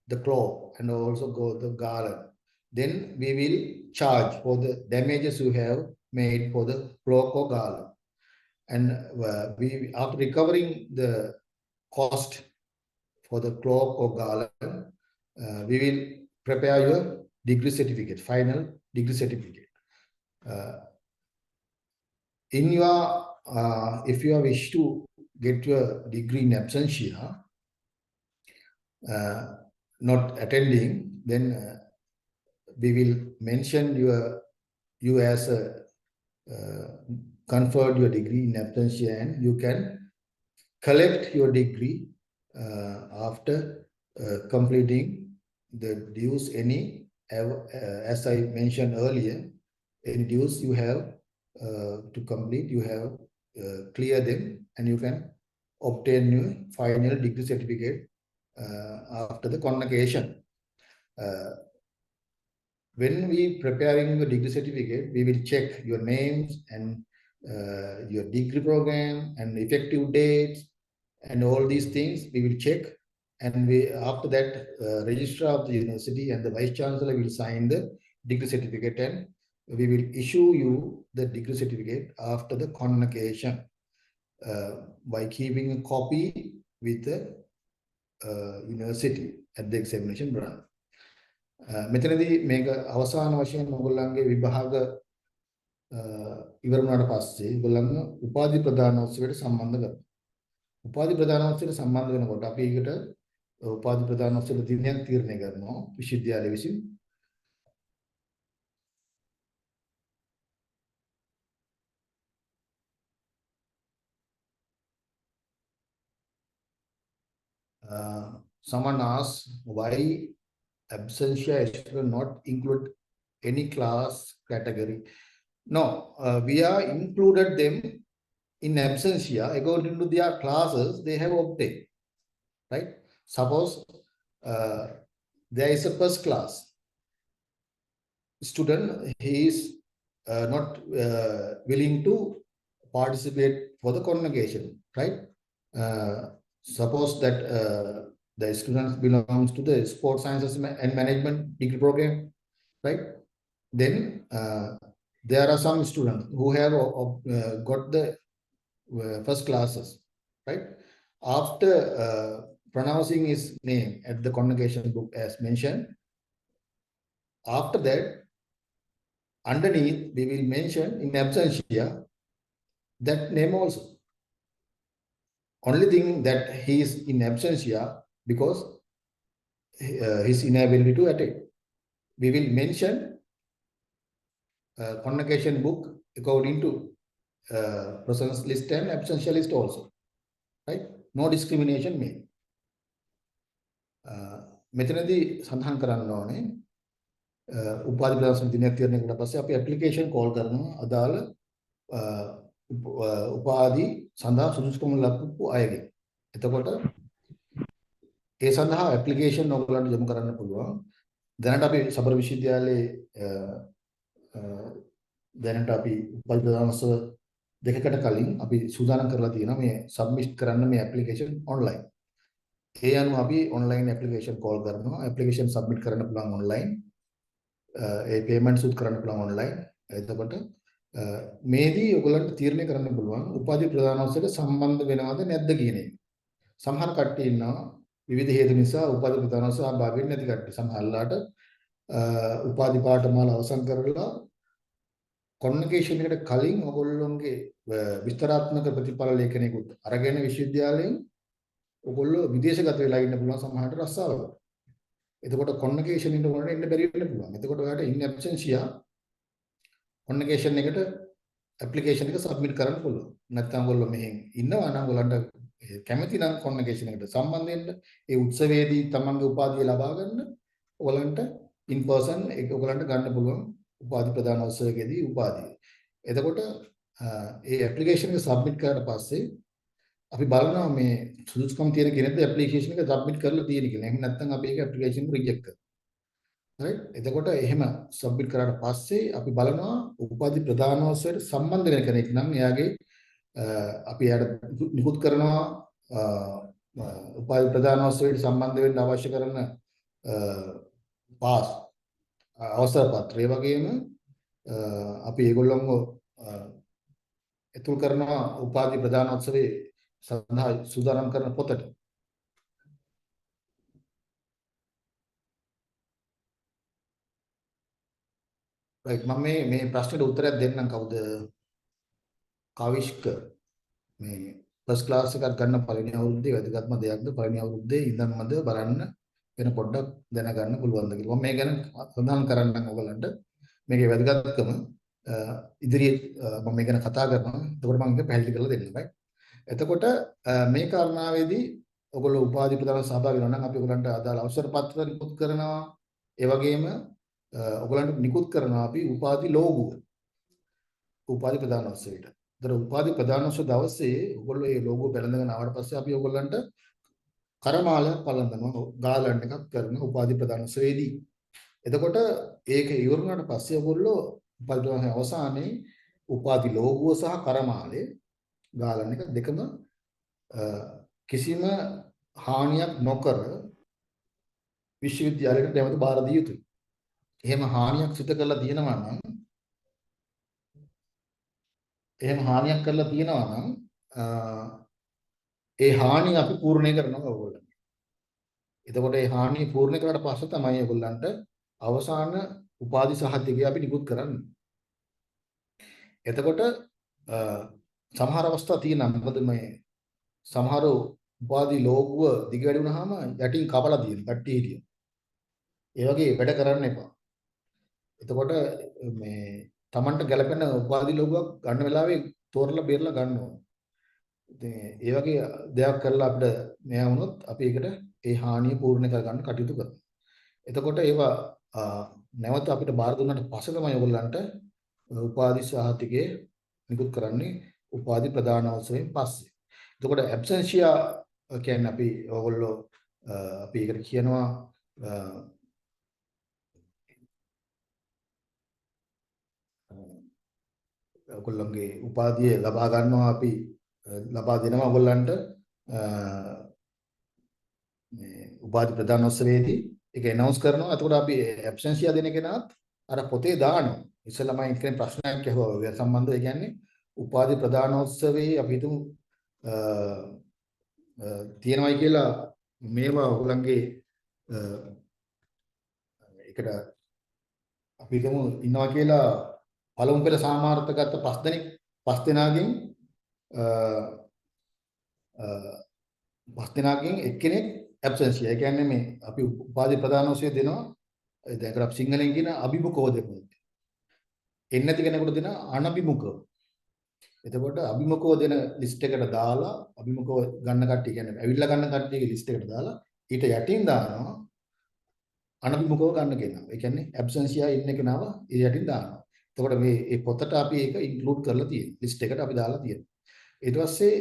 the clock and also go the garland. Then we will charge for the damages you have made for the clock or garland. And we after recovering the cost for the clock or garland, we will prepare your degree certificate, final degree certificate. In your if you wish to get your degree in absentia, not attending, then we will mention you as a conferred your degree in absentia, and you can collect your degree after completing the dues. Any as I mentioned earlier, any dues you have to complete, you have clear them, and you can obtain your final degree certificate after the convocation. When we preparing the degree certificate, we will check your names and your degree program and effective dates and all these things we will check. And we after that, registrar of the university and the vice chancellor will sign the degree certificate, and we will issue you the degree certificate after the convocation by keeping a copy with the university at the examination branch. මෙතනදී මේක අවසාන වශයෙන් ඔයගොල්ලන්ගේ විභාග ඉවර වුණාට පස්සේ ඔයගොල්ලන්ව උපාධි ප්‍රදානෝත්සවයට සම්බන්ධ කරනවා. උපාධි ප්‍රදානෝත්සවයට සම්බන්ධ වෙනකොට අපි ඒකට උපාධි ප්‍රදානෝත්සව දිනයක් තීරණය කරනවා විශ්වවිද්‍යාලය විසින්. Someone asked why absentia students not include any class category. No, we are included them in absentia according to their classes they have obtained, right? Suppose there is a first class student, he is not willing to participate for the convocation, right? Suppose that the student belongs to the sports sciences and management degree program, right? Then there are some students who have got the first classes, right? After pronouncing his name at the convocation book as mentioned, after that, underneath we will mention in absentia that name also. Only thing that he is in absentia because his inability to attend. We will mention convocation book according to presence list and absentia list also, right? No discrimination made. මෙතනදී සඳහන් කරන්න ඕනේ උපාධි ප්‍රදාන දිනයක් තීරණය කරලා පස්සේ අපි ඇප්ලිකේෂන් කෝල් කරනවා අදාළ උපාධි සඳහා සුදුසුකම් ලබපු අයගේ. එතකොට ඒ සඳහා ඇප්ලිකේෂන් ඔයගොල්ලන්ට යොමු කරන්න පුළුවන්. දැනට අපි සබර විශ්වවිද්‍යාලයේ දැනට අපි උපාධි ප්‍රදානෝත්සව දෙකකට කලින් අපි සූදානම් කරලා තියෙනවා මේ සබ්මිට් කරන්න මේ ඇප්ලිකේෂන් ඔන්ලයින්. ඒ අනුව අපි ඔන්ලයින් ඇප්ලිකේෂන් කෝල් කරනවා. ඇප්ලිකේෂන් සබ්මිට් කරන්න පුළුවන් ඔන්ලයින්. ඒ පේමන්ට් සුත් කරන්න පුළුවන් ඔන්ලයින්. එතකොට මේදී ඔයගොල්ලන්ට තීරණය කරන්න පුළුවන් උපාධි ප්‍රදානෝත්සවයට සම්බන්ධ වෙනවද නැද්ද කියන එක. සමහර කට්ටිය ඉන්නවා විවිධ හේතු නිසා උපාධි ප්‍රදානෝත්සව සහභාගී වෙන්නේ නැති කට්ටිය. සමහරලාට උපාධි පාඨමාල අවසන් කරලා කොන්වොකේෂන් එකට කලින් ඔයගොල්ලොන්ගේ විස්තරාත්මක ප්‍රතිඵල ලේඛනයකුත් අරගෙන විශ්වවිද්‍යාලයෙන් ඔයගොල්ලෝ විදේශගත වෙලා ඉන්න පුළුවන් සමහරට රස්සාවකට. එතකොට කොන්වොකේෂන් එකට උනට එන්න බැරි වෙන්න පුළුවන්. එතකොට ඔයාලට ඉන් ඇබ්සෙන්ෂියා කොන්වොකේෂන් එකට ඇප්ලිකේෂන් එක සබ්මිට් කරන්න පුළුවන්. නැත්නම් ඔයගොල්ලෝ මෙහෙන් ඉන්නවා නම් ඔයගලන්ට කැමති නම් කොන්වොකේෂන් එකට සම්බන්ධ වෙන්න ඒ උත්සවයේදී තමන්ගේ උපාධිය ලබා ගන්න ඔයගලන්ට ඉන් පර්සන් ඒක ඔයගලන්ට ගන්න පුළුවන් උපාධි ප්‍රදානෝත්සවයේදී උපාධිය. එතකොට ඒ ඇප්ලිකේෂන් එක සබ්මිට් කරලා පස්සේ අපි බලනවා මේ සුදුසුකම් තියෙන කෙනෙක්ද ඇප්ලිකේෂන් එක සබ්මිට් කරලා තියෙන කියලා. එහෙම නැත්නම් අපි ඒක ඇප්ලිකේෂන් රිජෙක්ට් කරනවා. right? එතකොට එහෙම සබ්මිට් කරාට පස්සේ අපි බලනවා උපාධි ප්‍රදානෝත්සවයට සම්බන්ධ වෙන කෙනෙක් නම් එයාගේ අපි එයාට නිකුත් කරනවා උපාධි ප්‍රදානෝත්සවයට සම්බන්ධ වෙන්න අවශ්‍ය කරන පාස් අවසර පත්‍රය වගේම අපි ඒගොල්ලන්ව එතුල් කරනවා උපාධි ප්‍රදානෝත්සවයේ සඳහා සූදානම් කරන පොතට. right මම මේ ප්‍රශ්නෙට උත්තරයක් දෙන්නම් කවුද? කවිෂ්ක මේ ෆස්ට් ක්ලාස් එකක් ගන්න පළවෙනි අවුරුද්දේ වැදගත්ම දෙයක්ද පළවෙනි අවුරුද්දේ ඉඳන්මද බලන්න වෙන පොඩ්ඩක් දැනගන්න පුළුවන්ද කියලා. මම මේ ගැන සඳහන් කරන්නම් ඔයගලන්ට. මේකේ වැදගත්කම ඉදිරියේ මම මේ ගැන කතා කරනවා. එතකොට මම ඒක පැහැදිලි කරලා දෙන්නම්. right එතකොට මේ කාරණාවේදී ඔයගොල්ලෝ උපාධි ප්‍රදාන සහභාගී වෙනවා නම් අපි ඔයගලන්ට අදාළ අවසර පත්‍ර නිකුත් කරනවා. ඒ වගේම ඔයගලන්ට නිකුත් කරනවා අපි උපාධි ලෝගුව උපාධි ප්‍රදානෝත්සවයට. ඒතර උපාධි ප්‍රදානෝත්සව දවසේ ඔයගොල්ලෝ මේ ලෝගෝ බැලඳගෙන ආවට පස්සේ අපි ඔයගොල්ලන්ට කරමාලයක් පලඳනවා ගාලන් එකක් කරන උපාධි ප්‍රදානෝත්සවයේදී. එතකොට ඒක ඉවර වුණාට පස්සේ ඔයගොල්ලෝ උපාධි ප්‍රදානෝත්සවයේ අවසානයේ උපාධි ලෝගුව සහ කරමාලය ගාලන් එක දෙකම කිසිම හානියක් නොකර විශ්වවිද්‍යාලයට නැවත බාර දිය යුතුයි. එහෙම හානියක් සිදු කරලා තියෙනවා නම් ඒ හානිය අපි පූර්ණේ කරනවා ඔයගොල්ලෝ. එතකොට ඒ හානිය පූර්ණ කරලා පස්සේ තමයි ඔයගොල්ලන්ට අවසාන උපාධි සහතිකය අපි නිකුත් කරන්නේ. එතකොට සමහර අවස්ථා තියෙනවා මොකද මේ සමහර උපාධි ලෝගුව දිග වැඩි වුණාම යටින් කපලා තියෙන කට්ටිය හිටිය. ඒ වගේ වැඩ කරන්න එපා. එතකොට මේ Tamanට ගැලපෙන උපාධි ලෝගුවක් ගන්න වෙලාවේ තෝරලා බේරලා ගන්න ඕන. ඉතින් ඒ වගේ දෙයක් කරලා අපිට මෙයා වුණොත් අපි ඒකට ඒ හානිය පූර්ණ කරගන්න කටයුතු කරනවා. එතකොට ඒවා නැවත අපිට බාර දුන්නාට පස්සේ තමයි ඔයගොල්ලන්ට උපාධි සහතිකයේ නිකුත් කරන්නේ උපාධි ප්‍රදානෝත්සවයෙන් පස්සේ. එතකොට ඇබ්සෙන්ෂියා කියන්නේ අපි ඔයගොල්ලෝ අපි ඒකට කියනවා ඔයගොල්ලන්ගේ උපාධිය ලබා ගන්නවා අපි ලබා දෙනවා ඔයගොල්ලන්ට මේ උපාධි ප්‍රදානෝත්සවයේදී ඒක ඇනවුන්ස් කරනවා. එතකොට අපි ඇබ්සෙන්ෂියා දෙන කෙනාත් අර පොතේ දානවා. ඉස්සෙල්ලාම එක්කෙනෙක් ප්‍රශ්නයක් අහුවා ඒ සම්බන්ධව. ඒ කියන්නේ උපාධි ප්‍රදානෝත්සවයේ අපි හිතමු තියෙනවයි කියලා මේවා ඔයගොල්ලන්ගේ එකට අපි හිතමු ඉන්නවා කියලා පළමු පෙළ සාමාර්ථ ගත්ත 5 දෙනාගෙන් 5 දෙනාගෙන් එක්කෙනෙක් ඇබ්සෙන්ෂියා. ඒ කියන්නේ මේ අපි උපාධි ප්‍රදානෝත්සවය දෙනවා. දැන් අපි සිංහලෙන් කියන අභිමුඛව දෙනවා. එන්නේ නැති කෙනෙකුට දෙන අනභිමුඛව. එතකොට අභිමුඛව දෙන ලිස්ට් එකට දාලා අභිමුඛව ගන්න කට්ටිය කියන්නේ ඇවිල්ලා ගන්න කට්ටියගේ ලිස්ට් එකට දාලා ඊට යටින් දානවා අනභිමුඛව ගන්න කෙනා. ඒ කියන්නේ ඇබ්සෙන්ෂියා ඉන්න කෙනාව ඒ යටින් දානවා. එතකොට මේ පොතට අපි ඒක ඉන්ක්ලූඩ් කරලා තියෙනවා. ලිස්ට් එකට අපි දාලා තියෙනවා. ඊට පස්සේ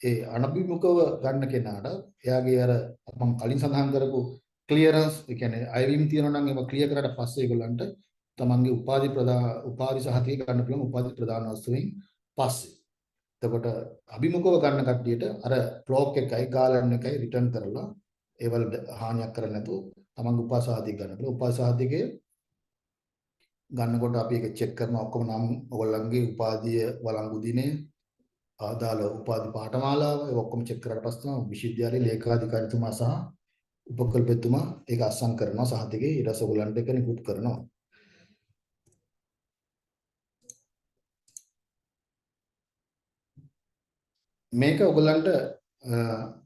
ඒ අනභිමුඛව ගන්න කෙනාට එයාගේ අර මම කලින් සඳහන් කරපු ක්ලියරන්ස් ඒ කියන්නේ අයවීම් තියෙනවා නම් ඒක ක්ලියර් කරලා පස්සේ ඒගොල්ලන්ට තමන්ගේ උපාධි සහතිකය ගන්න පුළුවන් උපාධි ප්‍රදානෝත්සවයෙන් පස්සේ. එතකොට අභිමුඛව ගන්න කට්ටියට අර ක්ලොක් එකයි ගාලන් එකයි රිටර්න් කරලා ඒවල හානියක් කරන්නේ නැතුව තමන්ගේ උපාධි සහතිකය ගන්න පුළුවන්. උපාධි සහතිකය ගන්නකොට අපි ඒක චෙක් කරනවා ඔක්කොම නම් ඔයගොල්ලන්ගේ උපාධිය වළංගු දිනේ ආදාළ උපාධි පාඨමාලාව ඒ ඔක්කොම චෙක් කරලා පස්සේ තමයි විශ්වවිද්‍යාලයේ ලේකාධිකාරිතුමා සහ උපකල්පතිතුමා ඒක අත්සන් කරනවා සහතිකේ ඊට පස්සේ ඔයගොල්ලන්ට ඒක නිකුත් කරනවා. මේක ඔයගොල්ලන්ට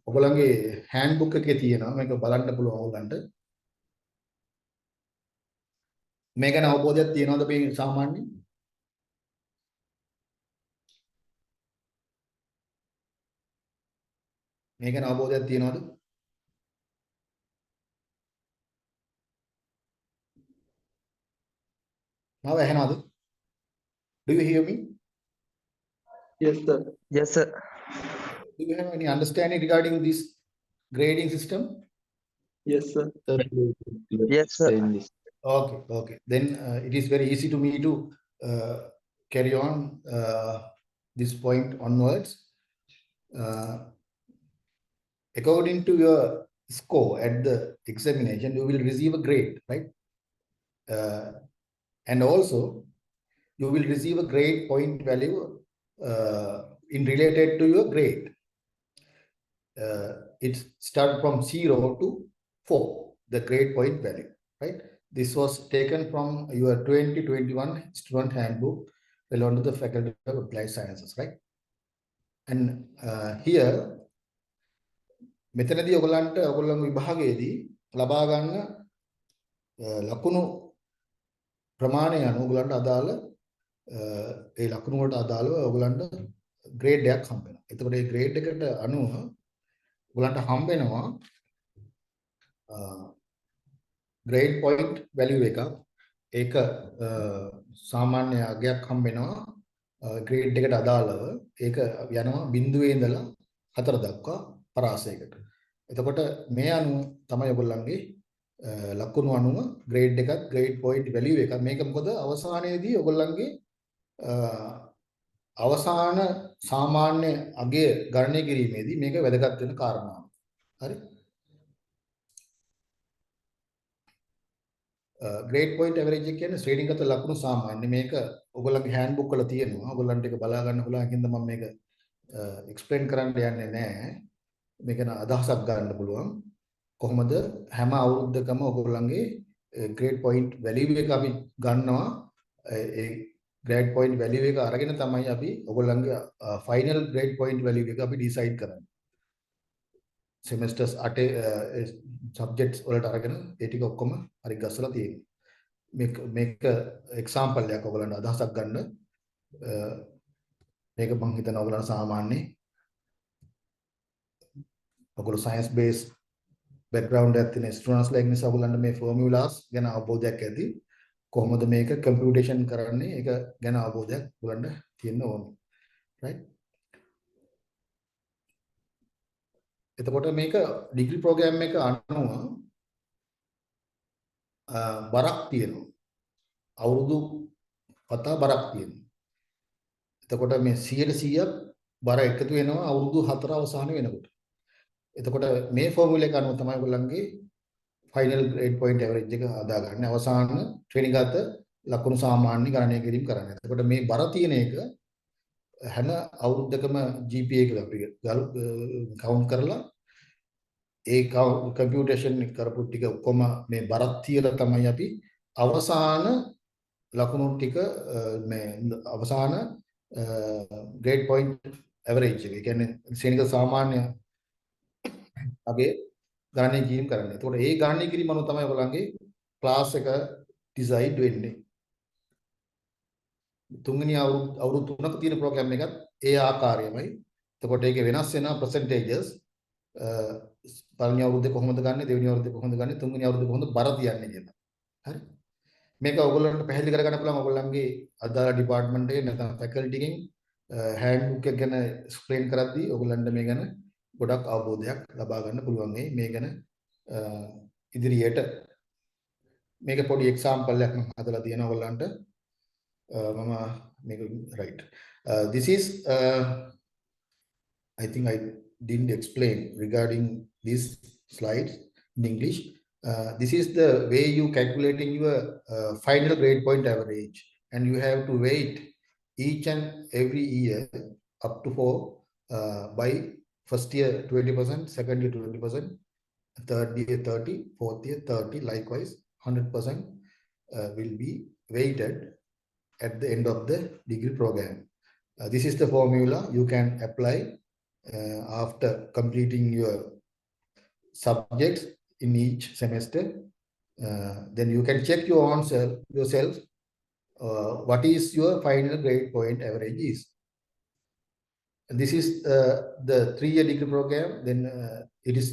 ඔයගොල්ලන්ගේ හෑන්ඩ්බුක් එකේ තියෙනවා. මේක බලන්න පුළුවන් ඔයගොල්ලන්ට. මේ ගැන අවබෝධයක් තියෙනවද මේ සාමාන්‍යයෙන්? මේ ගැන අවබෝධයක් තියෙනවද? මම ඇහෙනවද? Do you hear me? Yes, sir. Yes, sir. Do you have any understanding regarding this grading system? Yes, sir. Yes, sir. Saying this. Okay. Then it is very easy to me to carry on this point onwards. According to your score at the examination, you will receive a grade, right? And also, you will receive a grade point value in related to your grade. It started from 0 to 4, the grade point value, right? This was taken from your 2021 student handbook relevant to the Faculty of Applied Sciences, right? And here, මෙතනදී ඔයගොල්ලන්ගේ විභාගයේදී ලබා ගන්න ලකුණු ප්‍රමාණය අනුව ඔයගොල්ලන්ට අදාළ ඒ ලකුණු වලට අදාළව ඔයගොල්ලන්ට ග්‍රේඩ් එකක් හම්බ වෙනවා. එතකොට මේ ග්‍රේඩ් එකට අනුව ඔයගොල්ලන්ට හම්බ වෙනවා grade point value එකක්. ඒක සාමාන්‍ය අගයක් හම්බ වෙනවා grade එකට අදාළව. ඒක යනවා 0 ඉඳලා 4 දක්වා පරාසයකට. එතකොට මේ අනුව තමයි ඔයගොල්ලන්ගේ ලකුණු අනුව grade එකත් grade point value එකක්. මේක මොකද අවසානයේදී ඔයගොල්ලන්ගේ අවසාන සාමාන්‍ය අගය ගණනය කිරීමේදී මේක වැදගත් වෙන කාරණාවක්. හරි? grade point average එක කියන්නේ ශ්‍රේණිගත ලකුණු සාමාන්‍ය. මේක ඔයගොල්ලන්ගේ handbook වල තියෙනවා. ඔයගොල්ලන්ට ඒක බලා ගන්න පුළුවන්. හින්දා මම මේක explain කරන්න යන්නේ නැහැ. මේක න අදහසක් ගන්න පුළුවන්. කොහොමද හැම අවුරුද්දකම ඔයගොල්ලන්ගේ grade point value එක අපි ගන්නවා. ඒ grade point value එක අරගෙන තමයි අපි ඔයගොල්ලන්ගේ final grade point value එක අපි decide කරන්නේ. semesters 8 subjects වලට අරගෙන ඒ ටික ඔක්කොම හරි ගස්සලා තියෙනවා. මේක example එකක් ඔයගොල්ලන්ට අදහසක් ගන්න. මේක මම හිතනවා ඔයගොල්ලන් සාමාන්‍ය ඔයගොල්ලෝ science based background එකක් තියෙන students like නිසා ඔයගොල්ලන්ට මේ formulas ගැන අවබෝධයක් ඇති. කොහොමද මේක computation කරන්නේ ඒක ගැන අවබෝධයක් ඔයගොල්ලන්ට තියෙන්න ඕනේ. right? එතකොට මේක ඩිග්‍රී ප්‍රෝග්‍රෑම් එක අනුව බරක් තියෙනවා. අවුරුදු පතා බරක් තියෙනවා. එතකොට මේ 100% බර එකතු වෙනවා අවුරුදු 4 අවසාන වෙනකොට. එතකොට මේ ෆෝමියුලා එක අනුව තමයි ඔයගොල්ලන්ගේ ෆයිනල් ග්‍රේඩ් පොයින්ට් ඇවරේජ් එක හදාගන්නේ. අවසාන ශ්‍රේණිගත ලකුණු සාමාන්‍ය ගණනය කිරීම කරන්නේ. එතකොට මේ බර තියෙන එක හැම අවුරුද්දකම GPA එක අපි කවුන්ට් කරලා ඒ කම්පියුටේෂන් කරපු ටික ඔක්කොම මේ බරක් තියලා තමයි අපි අවසාන ලකුණු ටික මේ අවසාන grade point average එක. ඒ කියන්නේ ශ්‍රේණික සාමාන්‍ය අගේ ගණනය කිරීම කරන්නේ. එතකොට ඒ ගණනය කිරීම අනුව තමයි ඔයගොල්ලන්ගේ ක්ලාස් එක ඩිසයිඩ් වෙන්නේ. තුන්වෙනි අවුරුදු 3ක තියෙන ප්‍රෝග්‍රෑම් එකත් ඒ ආකාරයමයි. එතකොට ඒක වෙනස් වෙන percentages පළවෙනි අවුරුද්දේ කොහොමද ගන්නෙ, දෙවෙනි අවුරුද්දේ කොහොමද ගන්නෙ, තුන්වෙනි අවුරුද්දේ කොහොමද බර තියන්නේ කියලා. හරි? මේක ඔයගොල්ලන්ට පැහැදිලි කරගන්න පුළුවන් ඔයගොල්ලන්ගේ අදාළ ඩිපාර්ට්මන්ට් එකේ නැත්නම් ෆැකල්ටි එකෙන් හෑන්ඩ්බුක් එක ගැන එක්ස්ප්ලেইন කරද්දී ඔයගොල්ලන්ට මේ ගැන ගොඩක් අවබෝධයක් ලබා ගන්න පුළුවන් මේ ගැන ඉදිරියට. මේක පොඩි එක්සැම්පල් එකක් මම හදලා තියෙනවා ඔයගොල්ලන්ට. මම මේක right. This is I think I didn't explain regarding these slides in English. This is the way you calculating your final grade point average, and you have to weight each and every year up to 4 by first year 20%, second year 20%, third year 30, fourth year 30, likewise 100% will be weighted at the end of the degree program. This is the formula you can apply after completing your subjects in each semester. Then you can check your own yourself what is your final grade point average is. And this is the 3-year degree program. Then it is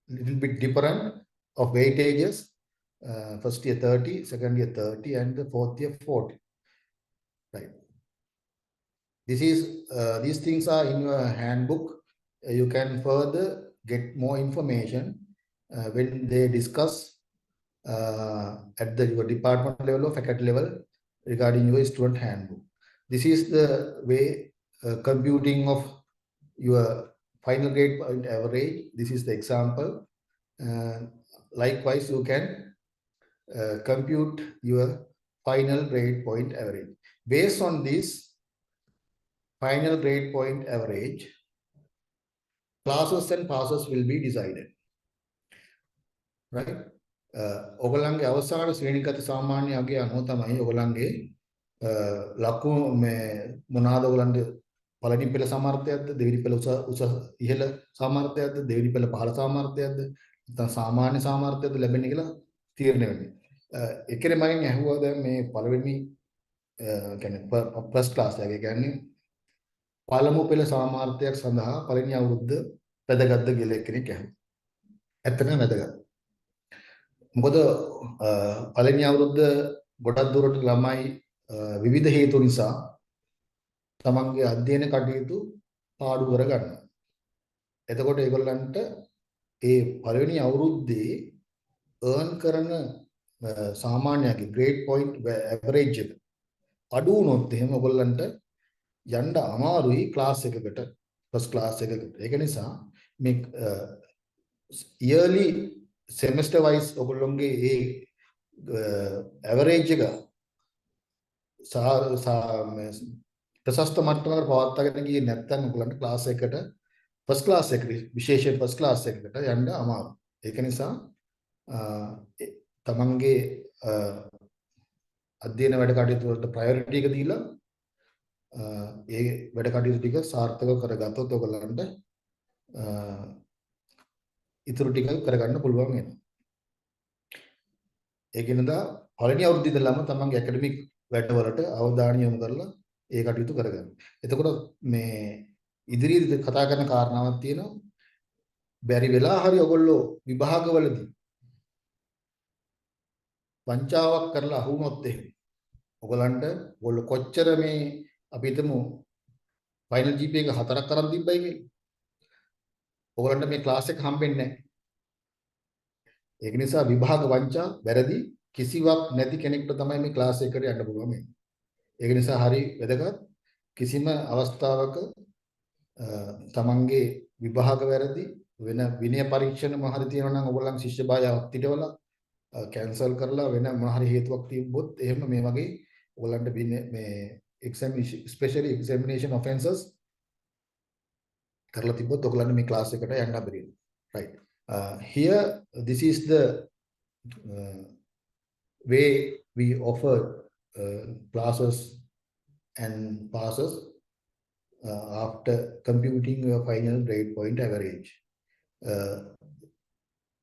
little bit different of weightages. First year 30, second year 30, and the fourth year 40. Right. This is these things are in your handbook. You can further get more information when they discuss at the your department level or faculty level regarding your student handbook. This is the way computing of your final grade point average. This is the example. Likewise, you can compute your final grade point average. Based on this final grade point average, classes and passes will be decided. Right? ඔගලන්ගේ අවසාන ශ්‍රේණිගත සාමාන්‍ය අගය අනුව තමයි ඔගලන්ගේ ලකුණු මේ මොනවාද ඔයගලන්ට පළවෙනි පෙළ සාමර්ථයක්ද දෙවෙනි පෙළ උස ඉහළ සාමර්ථයක්ද දෙවෙනි පෙළ පහළ සාමර්ථයක්ද නැත්නම් සාමාන්‍ය සාමර්ථයක්ද ලැබෙන්නේ කියලා තීරණය වෙන්නේ. එකනේ මගෙන් ඇහුවා දැන් මේ පළවෙනි කියන්නේ ෆස්ට් ක්ලාස් එකේ කියන්නේ පළමු පෙළ සාමර්ථයක් සඳහා පළවෙනි අවුරුද්ද වැදගත්ද කියලා කෙනෙක් ඇහුවා. ඇත්තටම වැදගත්. මොකද පළවෙනි අවුරුද්ද ගොඩක් දුරට ළමයි විවිධ හේතු නිසා තමන්ගේ අධ්‍යයන කටයුතු පාඩු කරගන්නවා. එතකොට ඒගොල්ලන්ට ඒ පළවෙනි අවුරුද්දේ earn කරන සාමාන්‍යයෙන් grade point average එක අඩු වුණොත් එහෙම ඔයගොල්ලන්ට යන්න අමාරුයි ක්ලාස් එකකට ෆස්ට් ක්ලාස් එකකට. ඒක නිසා මේ yearly semester wise ඔයගොල්ලෝගේ ඒ average එක ප්‍රශස්ත මට්ටමකට පවත්වාගෙන ගියේ නැත්නම් ඔයගොල්ලන්ට ක්ලාස් එකකට ෆස්ට් ක්ලාස් එකට විශේෂයෙන් ෆස්ට් ක්ලාස් එකකට යන්න අමාරුයි. ඒක නිසා තමන්ගේ අධ්‍යයන වැඩ කටයුතු වලට ප්‍රයොරිටි එක දීලා ඒ වැඩ කටයුතු ටික සාර්ථකව කරගත්තොත් ඔයගොල්ලන්ට ඉතුරු ටික කරගන්න පුළුවන් වෙනවා. ඒකිනද පළවෙනි අවුරුද්දේ ඉඳලම තමන්ගේ ඇකඩමික් වැඩවලට අවධානය යොමු කරලා ඒ කටයුතු කරගන්න. එතකොට මේ ඉදිරියේදී කතා කරන කාරණාවක් තියෙනවා. බැරි වෙලා හරි ඔයගොල්ලෝ විභාගවලදී වංචාවක් කරලා අහු වුණොත් එහෙම ඔයගලන්ට ඔයගොල්ලෝ කොච්චර මේ අපි හිතමු ෆයිනල් GPA එක 4ක් කරන් තිබ්බයි කියලා. ඔයගලන්ට මේ ක්ලාස් එක හම්බෙන්නේ නැහැ. ඒක නිසා විභාග වංචා වැරදි කිසිවක් නැති කෙනෙක්ට තමයි මේ ක්ලාස් එකට යන්න පුළුවන් මේ. ඒක නිසා හරි වැදගත් කිසිම අවස්ථාවක තමන්ගේ විභාග වැරදි වෙන විනය පරීක්ෂණ මොහරි තියෙනවා නම් ඔයගොල්ලන් ශිෂ්‍ය භාවය අත්විඳවලා කැන්සල් කරලා වෙන මොන හරි හේතුවක් තිබ්බොත් එහෙම මේ වගේ ඔයගොල්ලන්ට මේ examination especially examination offenses කරලා තිබ්බොත් ඔයගොල්ලන්ට මේ ක්ලාස් එකට යන්න බැරි වෙනවා. Right. Here this is the way we offer classes and passes after computing your final grade point average.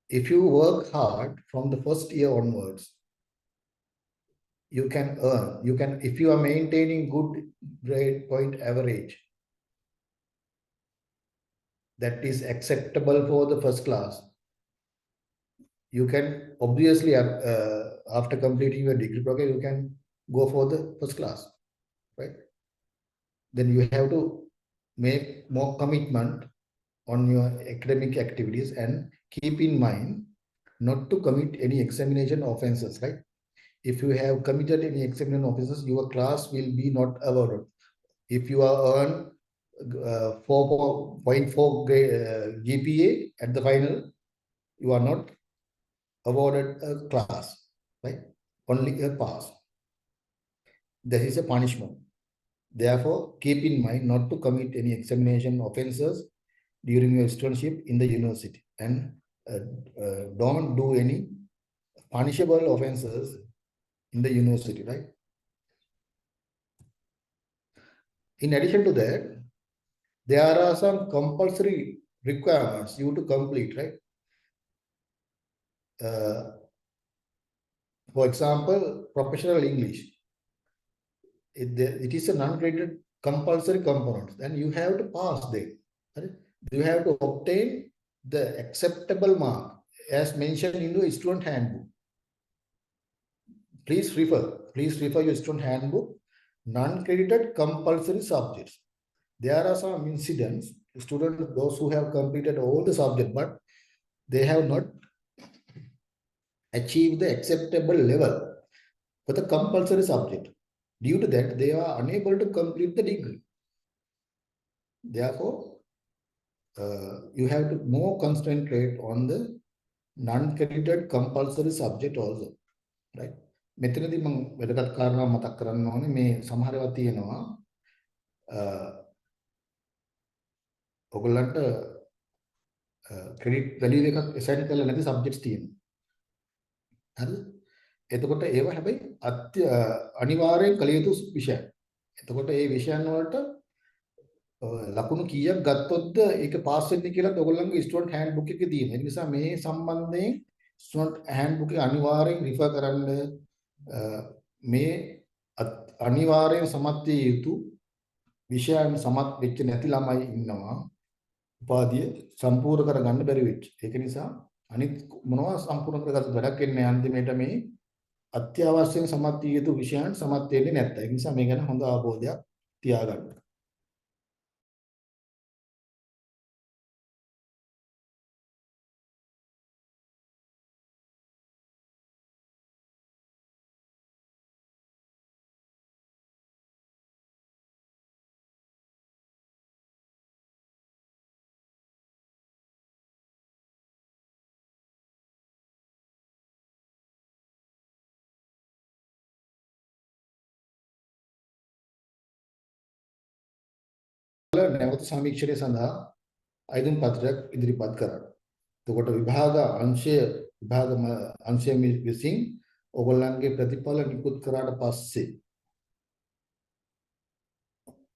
If you work hard from the first year onwards, you can earn. If you are maintaining good grade point average that is acceptable for the first class, you can obviously after completing your degree program, you can go for the first class, right? Then you have to make more commitment on your academic activities and keep in mind not to commit any examination offenses, right? If you have committed any examination offenses, your class will be not awarded. If you are earned 4.4 GPA at the final, you are not awarded a class, right? Only a pass. That is a punishment. Therefore, keep in mind not to commit any examination offenses during your studentship in the university, and don't do any punishable offenses in the university, right? In addition to that, there are some compulsory requirements you to complete, right? For example, professional English. It is a non-graded compulsory component, and you have to pass them. Right? You have to obtain the acceptable mark as mentioned in your student handbook. Please refer your student handbook, non-credited compulsory subjects. There are some incidents, students, those who have completed all the subjects, but they have not achieve the acceptable level for the compulsory subject. Due to that, they are unable to complete the degree. Therefore, you have to more concentrate on the non-credited compulsory subject also, right? මෙතනදී මම වැදගත් කාරණා මතක් කරන්න ඕනේ මේ සමහර ඒවා තියෙනවා ඔයගොල්ලන්ට ක්‍රෙඩිට් වැලියු එකක් assign කරලා නැති සබ්ජෙක්ට්ස් තියෙනවා. හරිද? එතකොට ඒවා හැබැයි අනිවාර්යෙන් කළ යුතු විෂය. එතකොට මේ විෂයන් වලට ලකුණු කීයක් ගත්තොත්ද ඒක පාස් වෙන්නේ කියලා ඔයගොල්ලන්ගේ ස්ටුඩන්ට් හෑන්ඩ්බුක් එකේ තියෙනවා. ඒ නිසා මේ සම්බන්ධයෙන් ස්ටුඩන්ට් හෑන්ඩ්බුක් එක අනිවාර්යෙන් රිෆර් කරන්න. මේ අනිවාර්යෙන් සමත් විය යුතු විෂයන් සමත් වෙච්ච නැති ළමයි ඉන්නවා. උපාධිය සම්පූර්ණ කරගන්න බැරි වෙච්ච. ඒක නිසා අනිත් මොනවා සම්පූර්ණ කරගත්ත වැඩක් වෙන්නේ අන්තිමේට මේ අත්‍යවශ්‍යයෙන් සමත් විය යුතු විෂයන් සමත් වෙන්නේ නැත්නම්. ඒ නිසා මේ ගැන හොඳ අවබෝධයක් තියාගන්න. නැවත සමීක්ෂණය සඳහා අයිදුම් පත්‍රයක් ඉදිරිපත් කරන්න. එතකොට විභාග අංශය විසින් ඔයගොල්ලන්ගේ ප්‍රතිඵල නිකුත් කරාට පස්සේ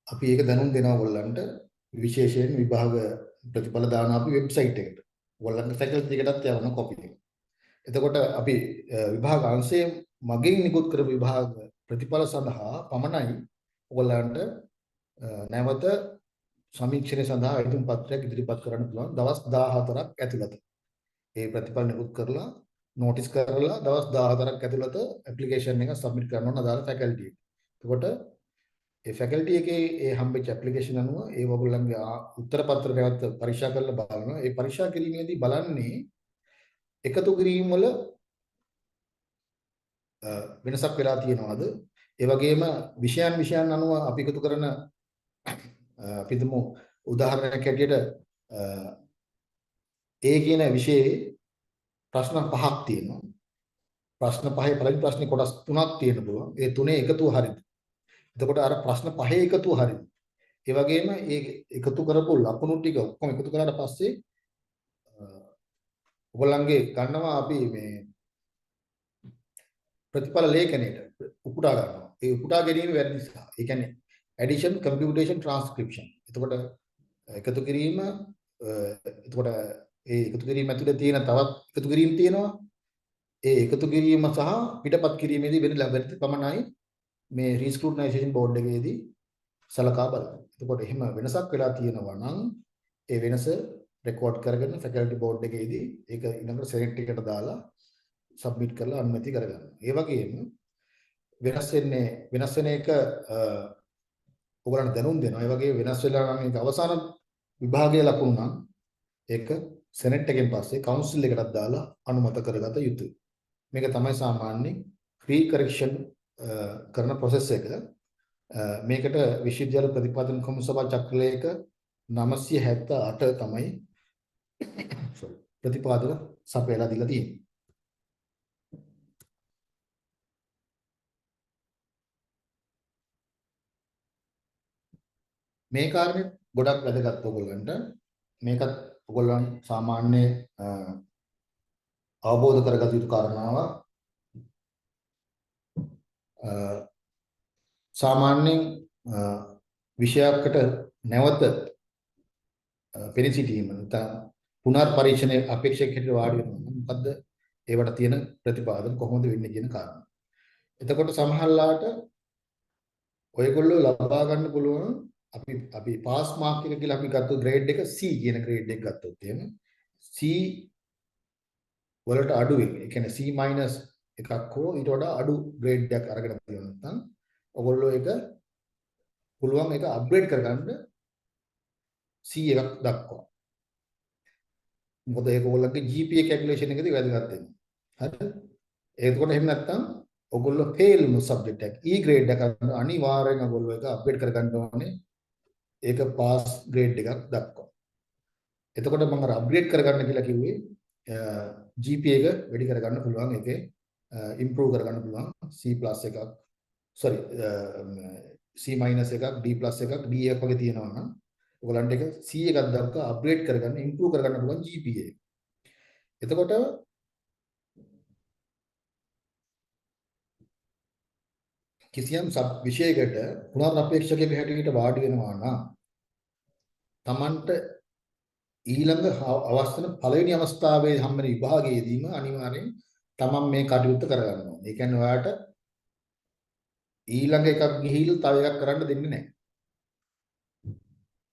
අපි ඒක දැනුම් දෙනවා ඔයගොල්ලන්ට විශේෂයෙන් විභාග ප්‍රතිඵල දාන අපි වෙබ්සයිට් එකට. ඔයගොල්ලන්ගේ ෆැකල්ටි එකටත් යවන කොපි එක. එතකොට අපි විභාග අංශයේ මගින් නිකුත් කරපු විභාග ප්‍රතිඵල සඳහා පමණයි ඔයගොල්ලන්ට නැවත සමීක්ෂණය සඳහා අයිතුම් පත්‍රයක් ඉදිරිපත් කරන්න පුළුවන් දවස් 14ක් ඇතුළත. ඒ ප්‍රතිඵල නිකුත් කරලා නෝටිස් කරලා දවස් 14ක් ඇතුළත ඇප්ලිකේෂන් එක සබ්මිට් කරන්න ඕන අදාළ ෆැකල්ටි එක. එතකොට ඒ ෆැකල්ටි එකේ ඒ හම්බෙච්ච ඇප්ලිකේෂන් අනුව ඒ ඔයගොල්ලන්ගේ උත්තර පත්‍ර නැවත පරීක්ෂා කරලා බලනවා. ඒ පරීක්ෂා කිරීමේදී බලන්නේ එකතු කිරීම වල වෙනසක් වෙලා තියෙනවද? ඒ වගේම විෂයන් අනුව අපි එකතු කරන අපි තුමු උදාහරණයක් හැටියට ඒ කියන විෂයේ ප්‍රශ්න 5ක් තියෙනවා. ප්‍රශ්න 5 පළවෙනි ප්‍රශ්නේ කොටස් 3ක් තියෙන්න පුළුවන්. ඒ තුනේ එකතුව හරියද? එතකොට අර ප්‍රශ්න 5 එකතුව හරියද? ඒ වගේම ඒ එකතු කරපු ලකුණු ටික ඔක්කොම එකතු කරාට පස්සේ ඔයගොල්ලන්ගේ ගන්නවා අපි මේ ප්‍රතිඵල ලේඛනයේට උපුටා ගන්නවා. ඒ උපුටා ගැනීම වැරදි නිසා. ඒ කියන්නේ addition computation transcription. එතකොට එකතු කිරීම එතකොට ඒ එකතු කිරීම ඇතුලේ තියෙන තවත් එකතු කිරීම තියෙනවා. ඒ එකතු කිරීම සහ පිටපත් කිරීමේදී වෙන ලැබෙති පමණයි මේ රීස්ක්‍රූටනයිසේෂන් බෝඩ් එකේදී සලකා බලන්න. එතකොට එහෙම වෙනසක් වෙලා තියෙනවා නම් ඒ වෙනස රෙකෝඩ් කරගෙන ෆැකල්ටි බෝඩ් එකේදී ඒක ඊළඟට සෙලෙක්ට් එකට දාලා සබ්මිට් කරලා අනුමැතිය කරගන්න. ඒ වගේම වෙනස් වෙන එක ඔයගොල්ලන්ට දැනුම් දෙනවා. ඒ වගේ වෙනස් වෙලා නම් ඒක අවසාන විභාගයේ ලකුණු නම් ඒක සෙනෙට් එකෙන් පස්සේ කවුන්සිල් එකටත් දාලා අනුමත කරගත යුතුයි. මේක තමයි සාමාන්‍ය ෆ්‍රී කරෙක්ෂන් කරන process එක. මේකට විශ්වවිද්‍යාල ප්‍රතිපාදන කොමිසම චක්‍රලේඛ 978 තමයි ප්‍රතිපාදන සපයලා දීලා තියෙන්නේ. මේ කාරණේ ගොඩක් වැදගත් ඔයගොල්ලන්ට. මේකත් ඔයගොල්ලන් සාමාන්‍ය අවබෝධ කරගත යුතු කාරණාවක්. සාමාන්‍යයෙන් විෂයයකට නැවත පෙනී සිටීම නැත්නම් පුනර් පරීක්ෂණයේ අපේක්ෂක හැටියට වාඩි වෙනවා. මොකද්ද ඒවට තියෙන ප්‍රතිපාදන කොහොමද වෙන්නේ කියන කාරණා. එතකොට සමහරලාට ඔයගොල්ලෝ ලබා ගන්න පුළුවන් අපි පාස් මාක් එක කියලා අපි ගත්ත ග්‍රේඩ් එක C කියන ග්‍රේඩ් එක ගත්තොත් එහෙම C වලට අඩු වෙන්නේ. ඒ කියන්නේ C- එකක් හෝ ඊට වඩා අඩු ග්‍රේඩ් එකක් අරගෙන තියෙනවා නැත්නම් ඔයගොල්ලෝ ඒක පුළුවන් ඒක අප්ග්‍රේඩ් කරගන්න C එකක් දක්වා. මොකද ඒක ඔයගොල්ලන්ගේ GPA කැල්කියුලේෂන් එකේදී වැදගත් වෙනවා. හරිද? එතකොට එහෙම නැත්නම් ඔයගොල්ලෝ ෆේල් වුණු සබ්ජෙක්ට් එක E grade එක අනිවාර්යෙන් ඔයගොල්ලෝ ඒක අප්ග්‍රේඩ් කරගන්න ඕනේ. ඒක පාස් ග්‍රේඩ් එකක් දක්වා. එතකොට මම අර අප්ග්‍රේඩ් කරගන්න කියලා කිව්වේ GPA එක වැඩි කරගන්න පුළුවන් ඒකේ ඉම්ප්‍රූව් කරගන්න පුළුවන් C+ එකක් sorry C- එකක් D+ එකක් D එකක් වගේ තියෙනවා නම් ඔයගලන්ට ඒක C එකක් දක්වා අප්ග්‍රේඩ් කරගන්න ඉම්ප්‍රූව් කරගන්න පුළුවන් GPA එක. එතකොට කිසියම් විෂයයකට පුනරාපේක්ෂකයෙක් හැටියට වාඩි වෙනවා නම් Tamanට ඊළඟ අවස්ථන පළවෙනි අවස්ථාවේ හම්බෙන විභාගයේදීම අනිවාර්යෙන් තමන් මේ කටයුත්ත කරගන්න ඕනේ. ඒ කියන්නේ ඔයාට ඊළඟ එකක් ගිහිල්ලා තව එකක් කරන්න දෙන්නේ නැහැ.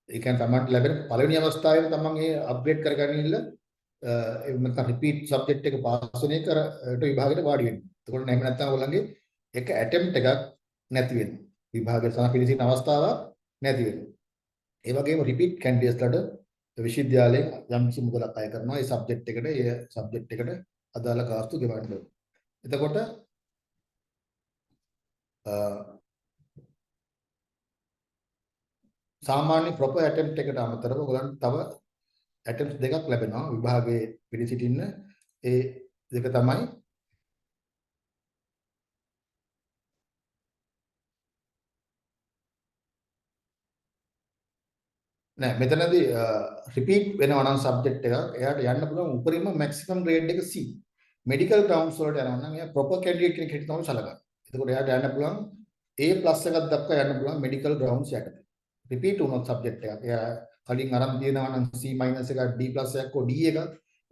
ඒ කියන්නේ තමන්ට ලැබෙන පළවෙනි අවස්ථාවේ තමන් ඒ අප්ග්‍රේඩ් කරගන්න ඒ නැත්නම් රිපීට් සබ්ජෙක්ට් එක පාස් වෙන එකට විභාගයට වාඩි වෙනවා. එතකොට නැත්නම් ඔයගොල්ලන්ගේ එක ඇටෙම්ප්ට් එකක් නැති වෙනවා. විභාගයට සම පිළිසින අවස්ථාවක් නැති වෙනවා. ඒ වගේම රිපීට් කැන්ඩිඩේට්ස්ලාට විශ්වවිද්‍යාලයෙන් යම් කිසි මුදලක් අය කරනවා ඒ සබ්ජෙක්ට් එකට ඒ සබ්ජෙක්ට් එකට අදාළ ගාස්තු ගෙවන්න ඕනේ. එතකොට සාමාන්‍ය ප්‍රොපර් ඇටෙම්ප්ට් එකට අමතරව ඔයගලන්ට තව ඇටෙම්ප්ට්ස් දෙකක් ලැබෙනවා විභාගයේ පිළි සිටින්න. ඒ දෙක තමයි නෑ මෙතනදී රිපීට් වෙනවා නම් සබ්ජෙක්ට් එකක් එයාට යන්න පුළුවන් උපරිම මැක්සිමම් ග්‍රේඩ් එක C. මෙඩිකල් ග්‍රවුන්ඩ්ස් වලට යනවා නම් එයා ප්‍රොපර් කැන්ඩිඩේට් කෙනෙක් හිට තමයි සලකන්නේ. එතකොට එයාට යන්න පුළුවන් A+ එකක් දක්වා යන්න පුළුවන් මෙඩිකල් ග්‍රවුන්ඩ්ස් යටතේ. රිපීට් වුණොත් සබ්ජෙක්ට් එකක් එයා කලින් අරන් තියෙනවා නම් C- එකක් D+ එකක් හෝ D එකක්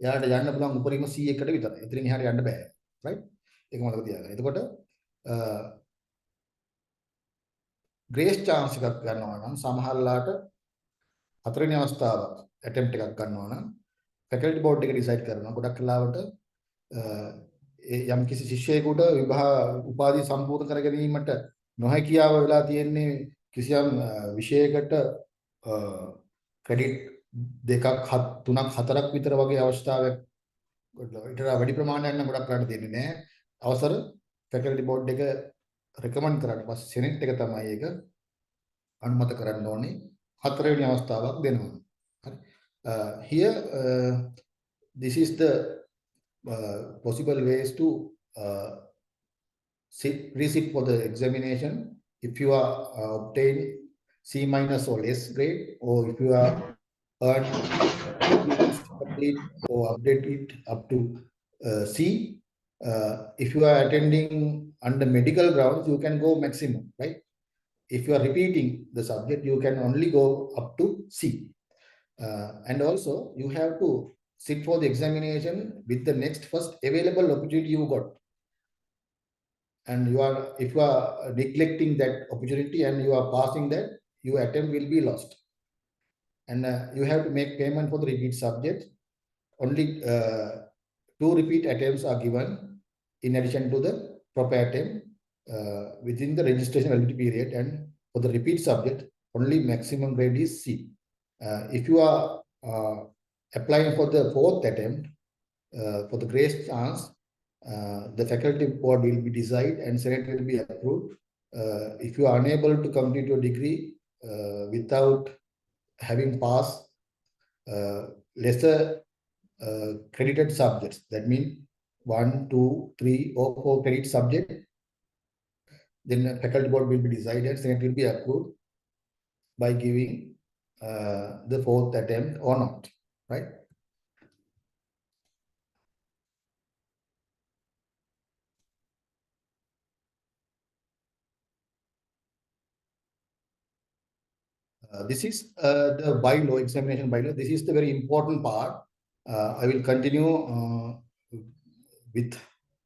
එයාට යන්න පුළුවන් උපරිම C එකට විතරයි. එතනින් එහාට යන්න බෑ. රයිට්? ඒක මතක තියාගන්න. එතකොට ග්‍රේස් chance එකක් ගන්නවා නම් සමහරලාට හතරවෙනි අවස්ථාවක් attempt එකක් ගන්නවා නම් faculty board එක decide කරනවා ගොඩක් වෙලාවට යම් කිසි ශිෂ්‍යයෙකුට උපාධිය සම්පූර්ණ කර ගැනීමට නොහැකියාව වෙලා තියෙන්නේ කිසියම් විෂයයකට ක්‍රෙඩිට් දෙකක් තුනක් හතරක් විතර වගේ අවස්ථාවක් ඊට වැඩි ප්‍රමාණයක් නම් ගොඩක් කරන්න දෙන්නේ නැහැ. අවසර faculty board එක recommend කරාට පස්සේ senate එක තමයි ඒක අනුමත කරන්න ඕනේ. හතරවෙනි අවස්ථාවක් දෙනවා. හරි. Here this is the possible ways to resit for the examination if you are obtain C- or less grade, or if you are earned complete or update it up to C. If you are attending under medical grounds, you can go maximum, right? If you are repeating the subject, you can only go up to C. And also, you have to sit for the examination with the next first available opportunity you got. And if you are neglecting that opportunity and you are passing that, your attempt will be lost. And you have to make payment for the repeat subject. Only 2 repeat attempts are given in addition to the proper attempt within the registration validity period. And for the repeat subject, only maximum grade is C. If you are applying for the 4th attempt, for the grace chance, the faculty board will be decided and Senate will be approved. If you are unable to complete your degree without having passed lesser credited subjects, that means 1, 2, 3, or 4 credit subject, then the faculty board will be decided, Senate will be approved by giving the 4th attempt or not, right? This is the bylaw, examination bylaw. This is the very important part. I will continue with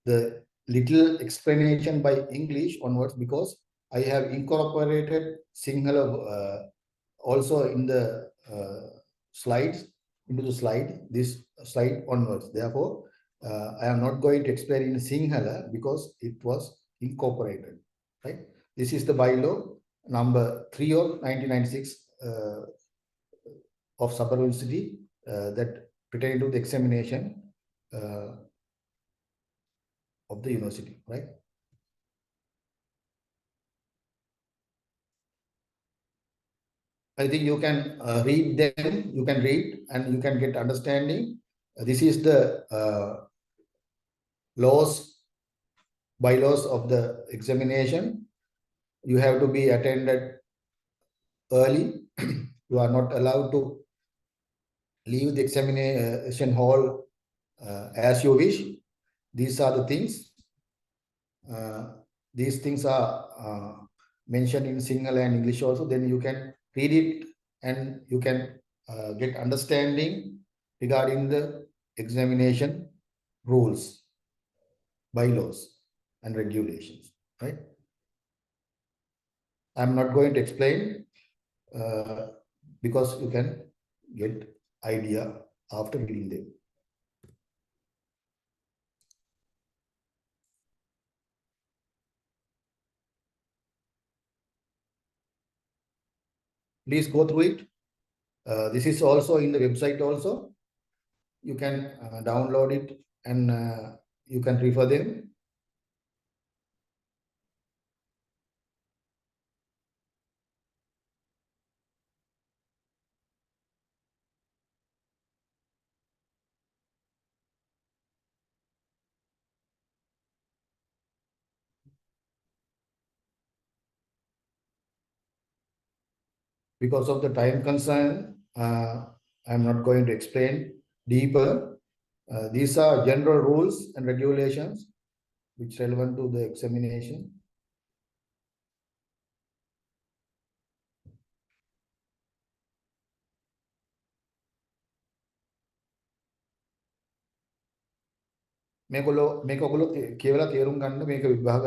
the little explanation by English onwards because I have incorporated Sinhala also in the slides, into the slide, this slide onwards. Therefore, I am not going to explain in Sinhala because it was incorporated, right? This is the bylaw number 3 of 1996 of Sabar University that pertaining to the examination. of the university, right? I think you can read them, you can read and you can get understanding. This is the bylaws of the examination. You have to be attended early. You are not allowed to leave the examination hall as you wish. These are the things. These things are mentioned in Sinhala and English also. Then you can read it and you can get understanding regarding the examination rules, bylaws and regulations, right? I'm not going to explain because you can get idea after reading them. Please go through it. This is also in the website also. You can download it and you can refer them. Because of the time concern, I'm not going to explain deeper. These are general rules and regulations which are relevant to the examination. මේකොගොල්ලෝ කියවලා තේරුම් ගන්න මේක විභාග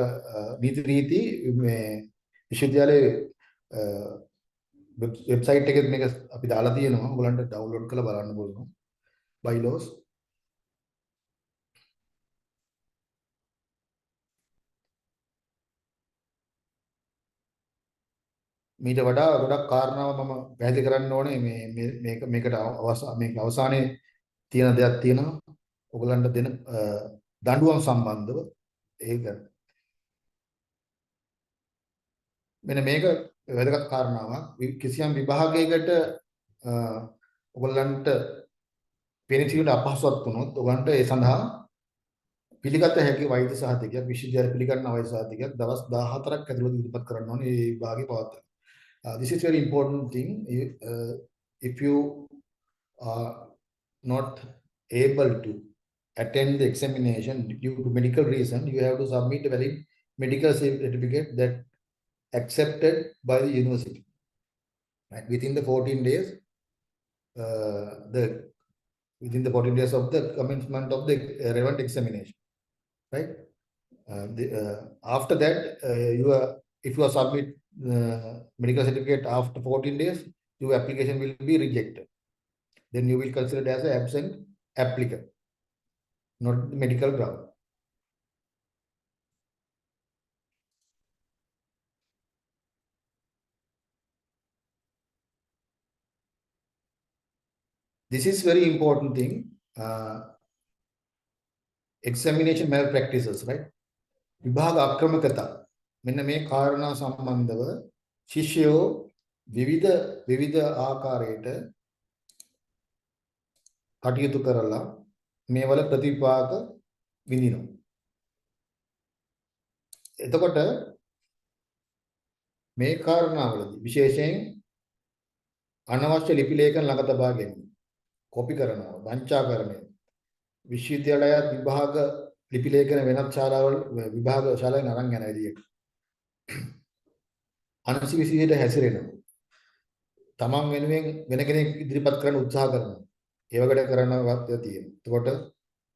නීති රීති මේ විශ්වවිද්‍යාලයේ website එකේ මේක අපි දාලා තියෙනවා. ඔයගලන්ට ඩවුන්ලෝඩ් කරලා බලන්න පුළුවන්. bylaws. මීට වඩා ගොඩක් කාරණා මම පැහැදිලි කරන්න ඕනේ මේකට අවසානයේ තියෙන දෙයක් තියෙනවා. ඔයගලන්ට දෙන දඬුවම් සම්බන්ධව ඒක මෙන්න මේක වැදගත් කාරණාවක්. කිසියම් විභාගයකට ඔයගලන්ට පෙනීමට අපහසුතාවක් වුණොත් ඔයගලන්ට ඒ සඳහා පිළිගත හැකි වෛද්‍ය සහතිකයක් විශ්වවිද්‍යාල පිළිගන්නා වෛද්‍ය සහතිකයක් දවස් 14ක් ඇතුළත ඉදිරිපත් කරන්න ඕනේ මේ විභාගේ පවත්වන්න. This is very important thing. If you are not able to attend the examination due to medical reason, you have to submit a valid medical certificate that accepted by the university. Right? Within the 14 days, within the 14 days of the commencement of the relevant examination. Right? After that, if you are submit medical certificate after 14 days, your application will be rejected. Then you will consider it as an absent applicant, not the medical ground. This is very important thing. Examination malpractices, right? විභාග අක්‍රමකතා. මෙන්න මේ කාරණා සම්බන්ධව ශිෂ්‍යයෝ විවිධ ආකාරයට කටයුතු කරලා මේවල ප්‍රතිපාක විඳිනවා. එතකොට මේ කාරණාවලදී විශේෂයෙන් අනවශ්‍ය ලිපි ලේඛන ළඟ තබා ගැනීම, කොපි කරනවා, වංචාකරණය, විශ්වවිද්‍යාලය විභාග ලිපි ලේඛන වෙනත් ශාලාවල විභාග ශාලාවෙන් අරන් යන විදියට අනවශ්‍ය විදියට හැසිරෙනවා. තමන් වෙනුවෙන් වෙන කෙනෙක් ඉදිරිපත් කරන්න උත්සාහ කරනවා. ඒ වගේ කරනවත් තියෙනවා. එතකොට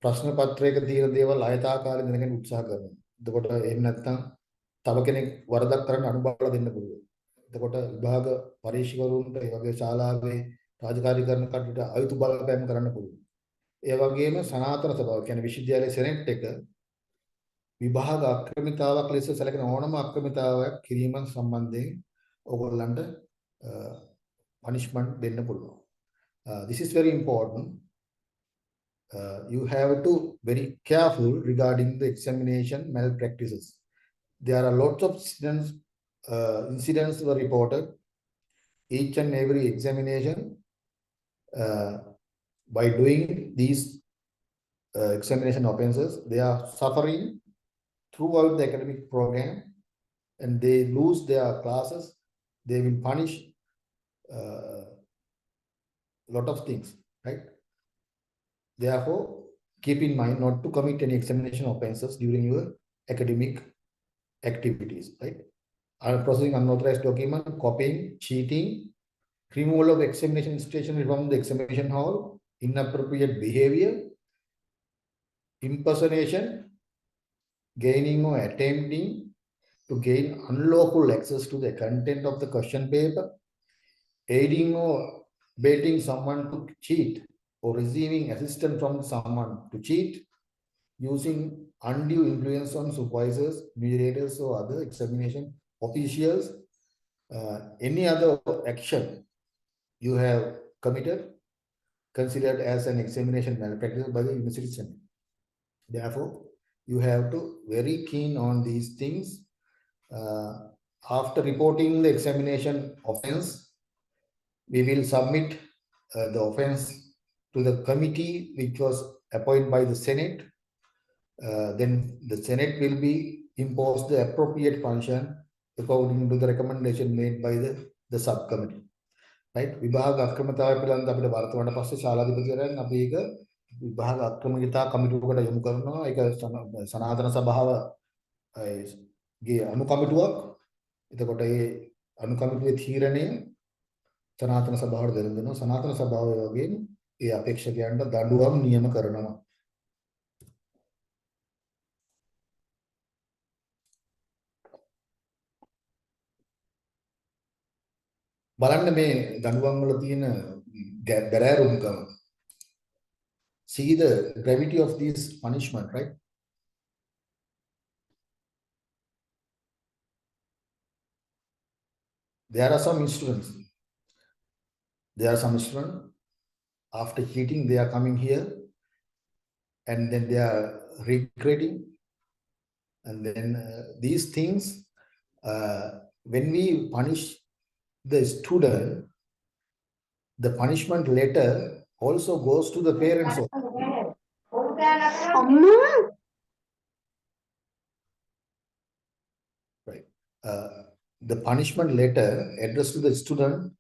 ප්‍රශ්න පත්‍රයක තියෙන දේවල් ආයතාකාරයෙන් දැනගෙන උත්සාහ කරනවා. එතකොට එහෙම නැත්නම් තව කෙනෙක් වරදක් කරන්න අනුබල දෙන්න පුළුවන්. එතකොට විභාග පරීක්ෂකවරුන්ට ඒ වගේ ශාලාවේ රාජකාරී කරන කටට අයුතු බලපෑම් කරන්න පුළුවන්. ඒ වගේම සනාතන සභාව කියන්නේ විශ්වවිද්‍යාලයේ සෙනෙට් එක විභාග අක්‍රමිතාවක් ලෙස සැලකෙන ඕනම අක්‍රමිතාවක් කිරීම සම්බන්ධයෙන් ඕගොල්ලන්ට punishment දෙන්න පුළුවන්. This is very important. you have to very careful regarding the examination malpractices. There are lots of incidents were reported. Each and every examination, by doing these examination offenses, they are suffering throughout the academic program, and they lose their classes. They will punish lot of things, right? Therefore, keep in mind not to commit any examination offenses during your academic activities, right? Processing unauthorized document, copying, cheating, removal of examination stationery from the examination hall, inappropriate behavior, impersonation, gaining or attempting to gain unlawful access to the content of the question paper, aiding or baiting someone to cheat, or receiving assistance from someone to cheat, using undue influence on supervisors, mediators, or other examination officials, any other action you have committed, considered as an examination malpractice by the University Senate. Therefore, you have to very keen on these things. After reporting the examination offense, we will submit the offense to the committee which was appointed by the Senate. Then the Senate will be impose the appropriate punishment according to the recommendation made by the subcommittee. Right? විභාග අක්‍රමතාවය පිළිබඳ අපිට වර්තමාන පස්සේ ශාලාධිපතිවරයන් අපි ඒක විභාග අක්‍රමිකතා කමිටුවකට යොමු කරනවා. ඒක සනාතන සභාව ගේ අනුකමිටුවක්. එතකොට ඒ අනුකමිටුවේ තීරණය සනාතන සභාවට දෙන්න දෙනවා. සනාතන සභාව වගේම ඒ අපේක්ෂකයන්ට දඬුවම් නියම කරනවා. බලන්න මේ දඬුවම් වල තියෙන බැරෑරුම්කම. See the gravity of this punishment, right? There are some students. After cheating, they are coming here, and then they are regretting. And then these things, when we punish the student, the punishment letter also goes to the parents. Right. The punishment letter addressed to the student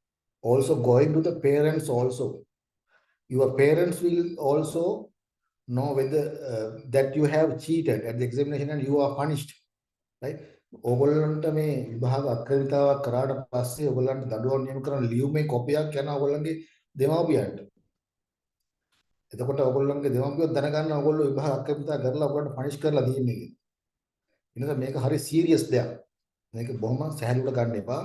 also going to the parents also. Your parents will also know whether that you have cheated at the examination and you are punished. Right? ඕගොල්ලන්ට මේ විභාග අක්‍රමිතාවක් කරාට පස්සේ ඕගොල්ලන්ට දඬුවම් නියම කරන ලියුමේ කොපියක් යන ඕගොල්ලන්ගේ දෙමාපියන්ට. එතකොට ඕගොල්ලන්ගේ දෙමාපියෝ දැනගන්න ඕගොල්ලෝ විභාග අක්‍රමිතා කරලා ඕගොල්ලන්ට පනිෂ් කරලා තියෙන්නේ කියලා. එනිසා මේක හරි සීරියස් දෙයක්. මේක බොහොම සැහැල්ලුවට ගන්න එපා.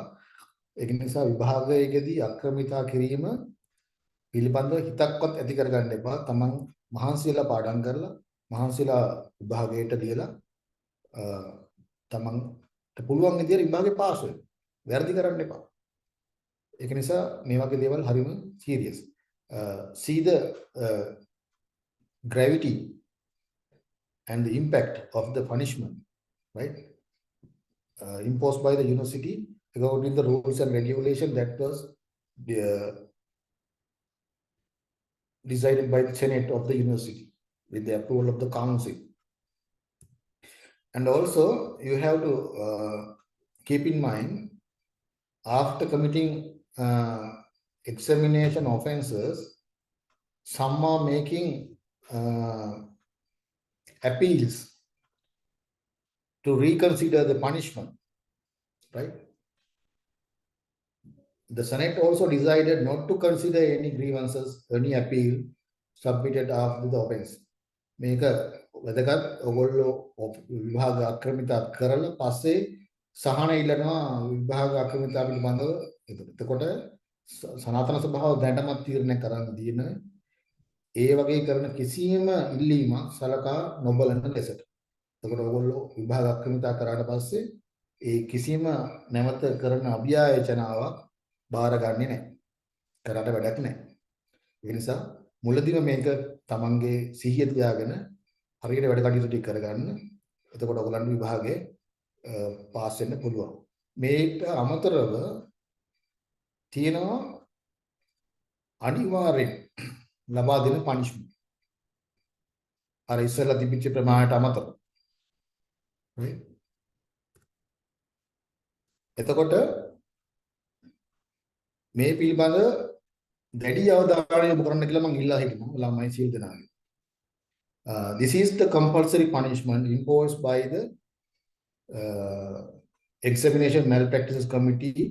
ඒක නිසා විභාගයේදී අක්‍රමිතා කිරීම පිළිබඳව හිතක්වත් ඇති කරගන්න එපා. තමන් මහන්සියලා පාඩම් කරලා මහන්සියලා විභාගයට ලියලා තමන්ට පුළුවන් විදියට විභාගේ පාස් වෙන්න. වැරදි කරන්න එපා. ඒක නිසා මේ වගේ දේවල් හරිම serious. See the gravity and the impact of the punishment, right? Imposed by the university according to the rules and regulation that was decided by the Senate of the university with the approval of the council. And also, you have to keep in mind, after committing examination offenses, some are making appeals to reconsider the punishment, right? The Senate also decided not to consider any grievances, any appeal submitted after the offense. මේක වැදගත්. ඔයගොල්ලෝ විභාග අක්‍රමිතා කරලා පස්සේ සහන ඉල්ලනවා විභාග අක්‍රමිතා පිළිබඳව. එතකොට සනාතන සභාව දැනටමත් තීරණය කරන්න දින ඒ වගේ කරන කිසියම් ඉල්ලීමක් සලකා නොබලන ලෙසට. එතකොට ඔයගොල්ලෝ විභාග අක්‍රමිතා කරාට පස්සේ ඒ කිසියම් නැවත කරන අභියාචනාවක් බාරගන්නේ නැහැ. කරාට වැඩක් නැහැ. ඒ නිසා මුලදීම මේක තමන්ගේ සිහිය තියාගෙන හරියට වැඩ කටයුතු ටික කරගන්න. එතකොට ඔයගලන්ට විභාගේ පාස් වෙන්න පුළුවන්. මේකට අමතරව තියෙනවා අනිවාර්යෙන් ලබා දෙන පනිෂ්මන්ට්. අර ඉස්සෙල්ලා තිබිච්ච ප්‍රමාණයට අමතරව. එතකොට මේ පිළිබඳ දැඩි අවධානය යොමු කරන්න කියලා මම ඉල්ලා හිටිනවා ළමයි සියලු දෙනාගෙන්. This is the compulsory punishment imposed by the Examination Malpractices Committee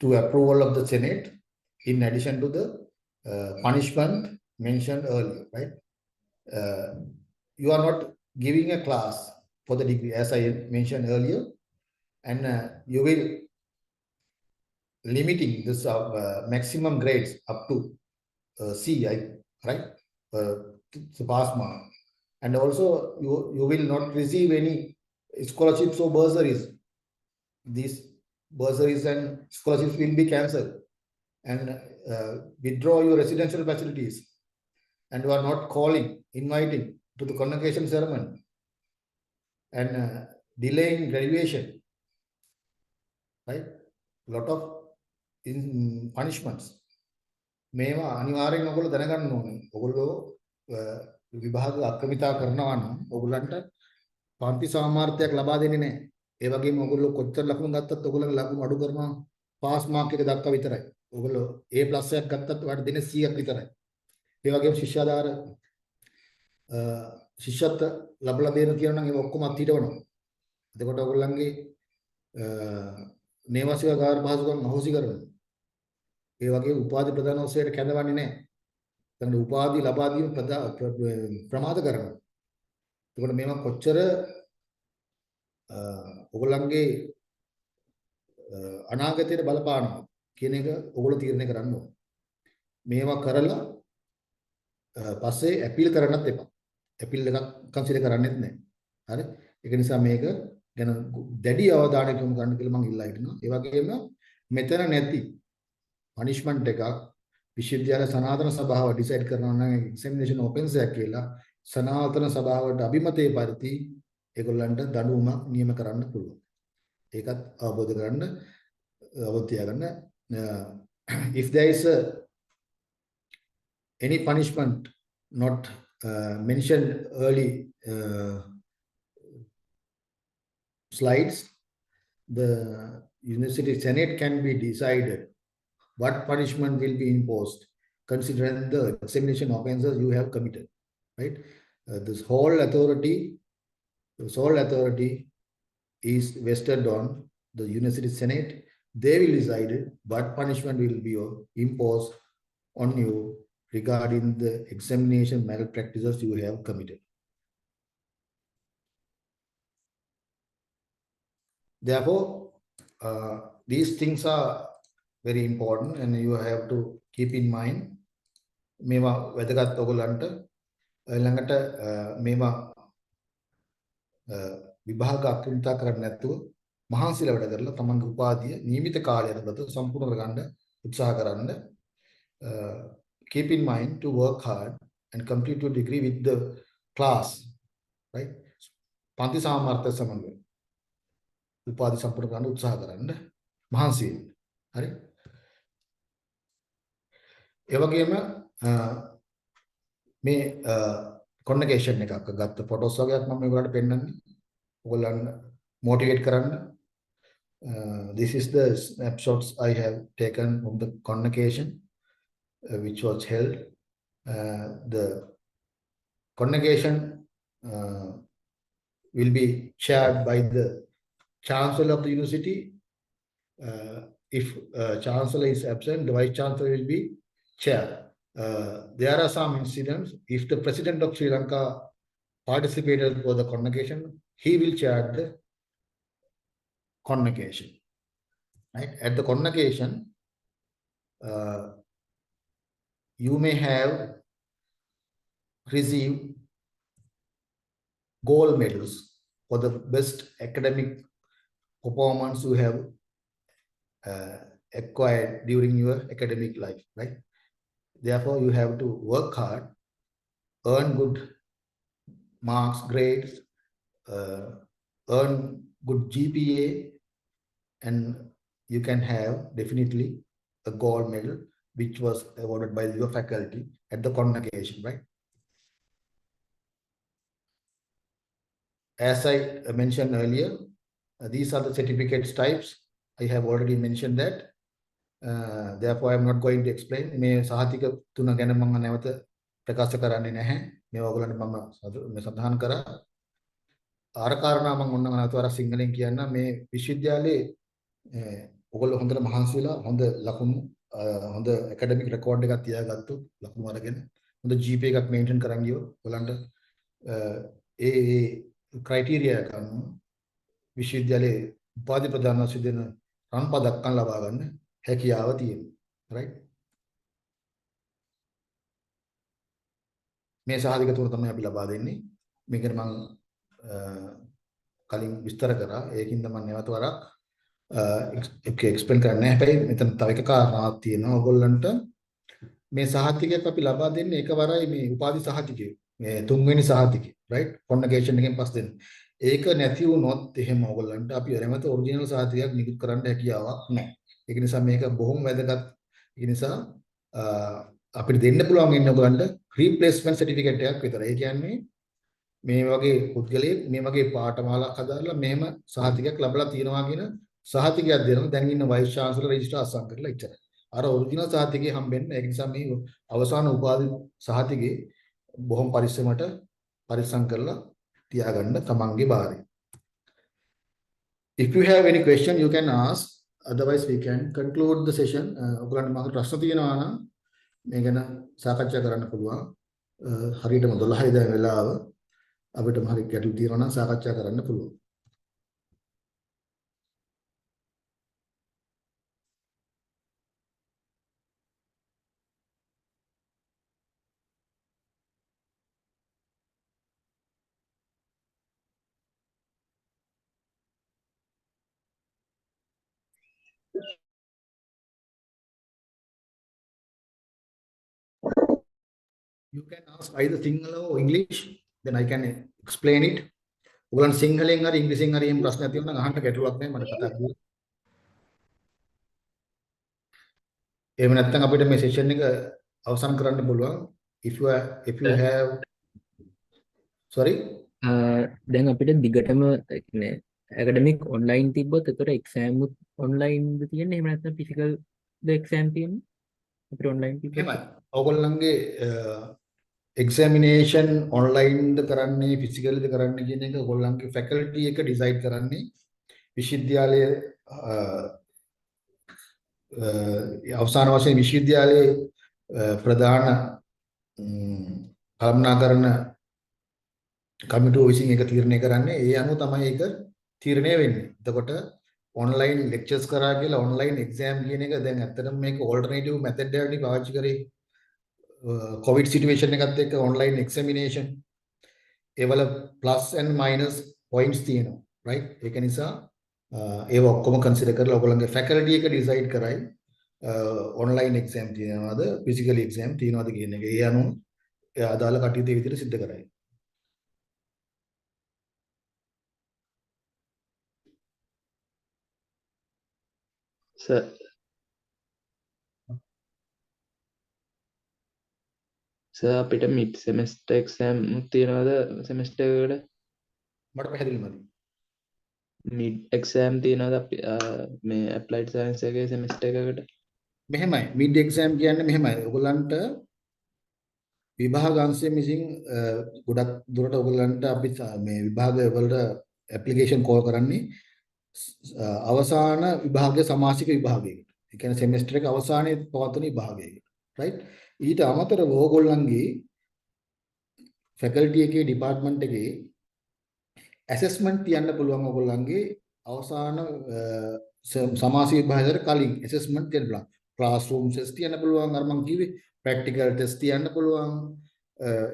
to approval of the Senate, in addition to the punishment mentioned earlier, right? You are not giving a class for the degree, as I mentioned earlier, and you will limiting this maximum grades up to C, right? The pass mark, and also you will not receive any scholarships or bursaries. These bursaries and scholarships will be cancelled, and withdraw your residential facilities, and you are not calling, inviting to the convocation ceremony, and delaying graduation, right? Lot of punishments. මේවා අනිවාර්යෙන් ඔයගොල්ලෝ දැනගන්න ඕනේ. ඔයගොල්ලෝ විභාග අක්‍රමිතා කරනවා නම් ඔයගොල්ලන්ට පන්ති සාමාර්ථයක් ලබා දෙන්නේ නැහැ. ඒ වගේම ඔයගොල්ලෝ කොච්චර ලකුණු ගත්තත් ඔයගොල්ලන්ගේ ලකුණු අඩු කරනවා පාස් මාක් එක දක්වා විතරයි. ඔයගොල්ලෝ A+ එකක් ගත්තත් ඔයාලට දෙන්නේ 100ක් විතරයි. ඒ වගේම ශිෂ්‍යාධාර ශිෂ්‍යත්ව ලැබලා දෙන්න කියනවා නම් ඒක ඔක්කොම අත්හිටවනවා. එතකොට ඔයගොල්ලන්ගේ නේවාසිකාගාර පහසුකම් අහෝසි කරනවා. ඒ වගේ උපාධි ප්‍රදාන ඔස්සේට කැඳවන්නේ නැහැ. එතන උපාධි ලබා දීම ප්‍රමාද කරනවා. එතකොට මේවා කොච්චර ඔයගොල්ලන්ගේ අනාගතයට බලපානවා කියන එක ඔයගොල්ලෝ තීරණය කරන්න ඕනේ. මේවා කරලා පස්සේ අපීල් කරන්නත් එපා. අපීල් එකක් කන්සිඩර් කරන්නෙත් නැහැ. හරි? ඒක නිසා මේක ගැන දැඩි අවධානයක් යොමු කරන්න කියලා මම ඉල්ලා හිටිනවා. ඒ වගේම මෙතන නැති punishment එකක් විශ්වවිද්‍යාල සනාතන සභාව ඩිසයිඩ් කරනවා නම් එක්සැමිනේෂන් ඕපන්ස් එකක් කියලා සනාතන සභාවට අභිමතයේ පරිදි ඒගොල්ලන්ට දඬුවමක් නියම කරන්න පුළුවන්. ඒකත් අවබෝධ කරගන්න අවබෝධ තියාගන්න. If there is any punishment not mentioned early slides, the University Senate can be decided what punishment will be imposed considering the examination offences you have committed, right? This whole authority is vested on the University Senate. They will decide what punishment will be imposed on you regarding the examination malpractices you have committed. Therefore, these things are very important and you have to keep in mind. මේවා වැදගත් ඔයගොල්ලන්ට ළඟට මේවා විභාග අක්‍රමිතා කරන්නේ නැතුව මහන්සිලා වැඩ කරලා තමන්ගේ උපාධිය නියමිත කාලය ඇතුළත සම්පූර්ණ කරගන්න උත්සාහ කරන්න. Keep in mind to work hard and complete your degree with the class, right? පන්ති සාමාර්ථය සමග උපාධි සම්පූර්ණ කරන්න උත්සාහ කරන්න මහන්සි වෙන්න. හරි? ඒ වගේම මේ convocation එකක් ගත්ත ෆොටෝස් වගේක් මම මේගොල්ලන්ට පෙන්නන්නේ. ඔයගොල්ලන් motivate කරන්න. This is the snapshots I have taken from the convocation which was held. The convocation will be chaired by the Chancellor of the University. If Chancellor is absent, the Vice Chancellor will be chair. There are some incidents. If the President of Sri Lanka participated for the convocation, he will chair the convocation. Right? At the convocation, you may have received gold medals for the best academic performance you have acquired during your academic life, right? Therefore, you have to work hard, earn good marks, grades, earn good GPA, and you can have definitely a gold medal, which was awarded by your faculty at the convocation, right? As I mentioned earlier, these are the certificates types. I have already mentioned that. Therefore, I'm not going to explain. මේ සහතික තුන ගැන මම නැවත ප්‍රකාශ කරන්නේ නැහැ. මේ ඔයගොල්ලන්ට මම සඳහන් කරා. ආර කාරණා මම ඔන්න නැවත වරක් සිංහලෙන් කියන්න. මේ විශ්වවිද්‍යාලයේ ඔයගොල්ලෝ හොඳට මහන්සි වෙලා හොඳ ලකුණු හොඳ ඇකඩමික් රෙකෝඩ් එකක් තියාගත්තොත් ලකුණු අරගෙන හොඳ GPA එකක් මේන්ටේන් කරන් ගියොත් ඔයගොල්ලන්ට ඒ ක්‍රයිටීරියා එක අනුව විශ්වවිද්‍යාලයේ උපාධි ප්‍රදාන වශයෙන් දෙන රන් පදක්කම් ලබා ගන්න හැකියාව තියෙනවා. right? මේ සහතික තුන තමයි අපි ලබා දෙන්නේ. මේකට මම කලින් විස්තර කරා. ඒකින්ද මම නැවත වරක් එක්ස්ප්ලেইন කරන්නේ. හැබැයි මෙතන තව එක කාරණාවක් තියෙනවා. ඔයගොල්ලන්ට මේ සහතිකයක් අපි ලබා දෙන්නේ එකවරයි මේ උපාධි සහතිකය. මේ තුන්වෙනි සහතිකය. right? කොන්වොකේෂන් එකෙන් පස්සේ දෙන්න. ඒක නැති වුණොත් එහෙම ඔයගොල්ලන්ට අපි නැවත ඔරිජිනල් සහතිකයක් නිකුත් කරන්න හැකියාවක් නැහැ. ඒක නිසා මේක බොහොම වැදගත්. ඒ නිසා අපිට දෙන්න පුළුවන් ඉන්න ඔයගොල්ලන්ට රීප්ලේස්මන්ට් සර්ටිෆිකේට් එකක් විතරයි. ඒ කියන්නේ මේ වගේ පුද්ගලයෙක් මේ වගේ පාඨමාලාවක් හදාලා මෙහෙම සහතිකයක් ලැබලා තියෙනවා කියන සහතිකයක් දෙනවා. දැන් ඉන්න වයිස් චාන්සලර් රෙජිස්ටර් අසම් කරලා ඉච්චරයි. අර ඔරිජිනල් සහතිකේ හම්බෙන්න. ඒ නිසා මේ අවසාන උපාධි සහතිකේ බොහොම පරිස්සමට පරිස්සම් කරලා තියාගන්න තමන්ගේ බාරේ. If you have any question, you can ask. Otherwise, we can conclude the session. ඔයගොල්ලන්ට මම ප්‍රශ්න තියෙනවා නම් මේ ගැන සාකච්ඡා කරන්න පුළුවන්. හරියටම 12යි දැන් වෙලාව. අපිට හරි ගැටලු තියෙනවා නම් සාකච්ඡා කරන්න පුළුවන්. You can ask either Sinhala or English, then I can explain it. ඔයගොල්ලන් සිංහලෙන් හරි ඉංග්‍රීසියෙන් හරි එහෙම ප්‍රශ්නයක් තියෙනවා නම් අහන්න ගැටලුවක් නැහැ මට කතා කරන්න. එහෙම නැත්නම් අපිට මේ සෙෂන් එක අවසන් කරන්න පුළුවන්. If you have sorry දැන් අපිට දිගටම කියන්නේ ඇකඩමික් ඔන්ලයින් තිබ්බොත් ඒතර එක්සෑම් උත් ඔන්ලයින් ද තියෙන්නේ එහෙම නැත්නම් ෆිසිකල් ද එක්සෑම් තියෙන්නේ අපිට ඔන්ලයින් තිබ්බොත් එහෙමයි. ඔයගොල්ලන්ගේ එක්සැමිනේෂන් ඔන්ලයින්ද කරන්නේ ෆිසිකල්ද කරන්නේ කියන එක ඔයගොල්ලන්ගේ ෆැකල්ටි එක ඩිසයිඩ් කරන්නේ. විශ්වවිද්‍යාලයේ අවසාන වශයෙන් විශ්වවිද්‍යාලයේ ප්‍රධාන කළමනාකරණ කමිටුව විසින් ඒක තීරණය කරන්නේ. ඒ අනුව තමයි ඒක තීරණය වෙන්නේ. එතකොට ඔන්ලයින් ලෙක්චර්ස් කරා කියලා ඔන්ලයින් එක්සෑම් කියන එක දැන් ඇත්තටම මේක ඕල්ටර්නේටිව් මෙතඩ් එකක් පාවිච්චි කරේ. COVID situation එකත් එක්ක online examination ඒවල plus and minus points තියෙනවා right ඒක නිසා ඒව ඔක්කොම consider කරලා ඔයගොල්ලන්ගේ faculty එක decide කරයි online exam තියෙනවද physical exam තියෙනවද කියන එක ඒ අනුව අදාළ කටයුතු ඒ විදිහට සිද්ධ කරයි. සර් අපිට මිඩ් සෙමෙස්ටර් එක්සෑම් තියනවාද සෙමෙස්ටර් එකට? මට පැහැදිලි මදි. මිඩ් එක්සෑම් තියනවාද අපි මේ ඇප්ලයිඩ් සයන්ස් එකේ සෙමෙස්ටර් එකකට? මෙහෙමයි මිඩ් එක්සෑම් කියන්නේ මෙහෙමයි. ඔයගොල්ලන්ට විභාග අංශයෙන් විසින් ගොඩක් දුරට ඔයගොල්ලන්ට අපි මේ විභාග වලට ඇප්ලිකේෂන් කෝල් කරන්නේ අවසාන විභාගයේ සමාසික විභාගයකට. ඒ කියන්නේ සෙමෙස්ටර් එක අවසානයේ පවත්වන විභාගයකට. right? ඊට අමතරව ඕගොල්ලන්ගේ ෆැකල්ටි එකේ ඩිපාර්ට්මන්ට් එකේ ඇසෙස්මන්ට් තියන්න පුළුවන් ඕගොල්ලන්ගේ අවසාන සමාසික විභාගයට කලින් ඇසෙස්මන්ට් තියන්න පුළුවන්. ක්ලාස්රූම් ටෙස්ට් තියන්න පුළුවන්. අර මම කිව්වේ ප්‍රැක්ටිකල් ටෙස්ට් තියන්න පුළුවන්.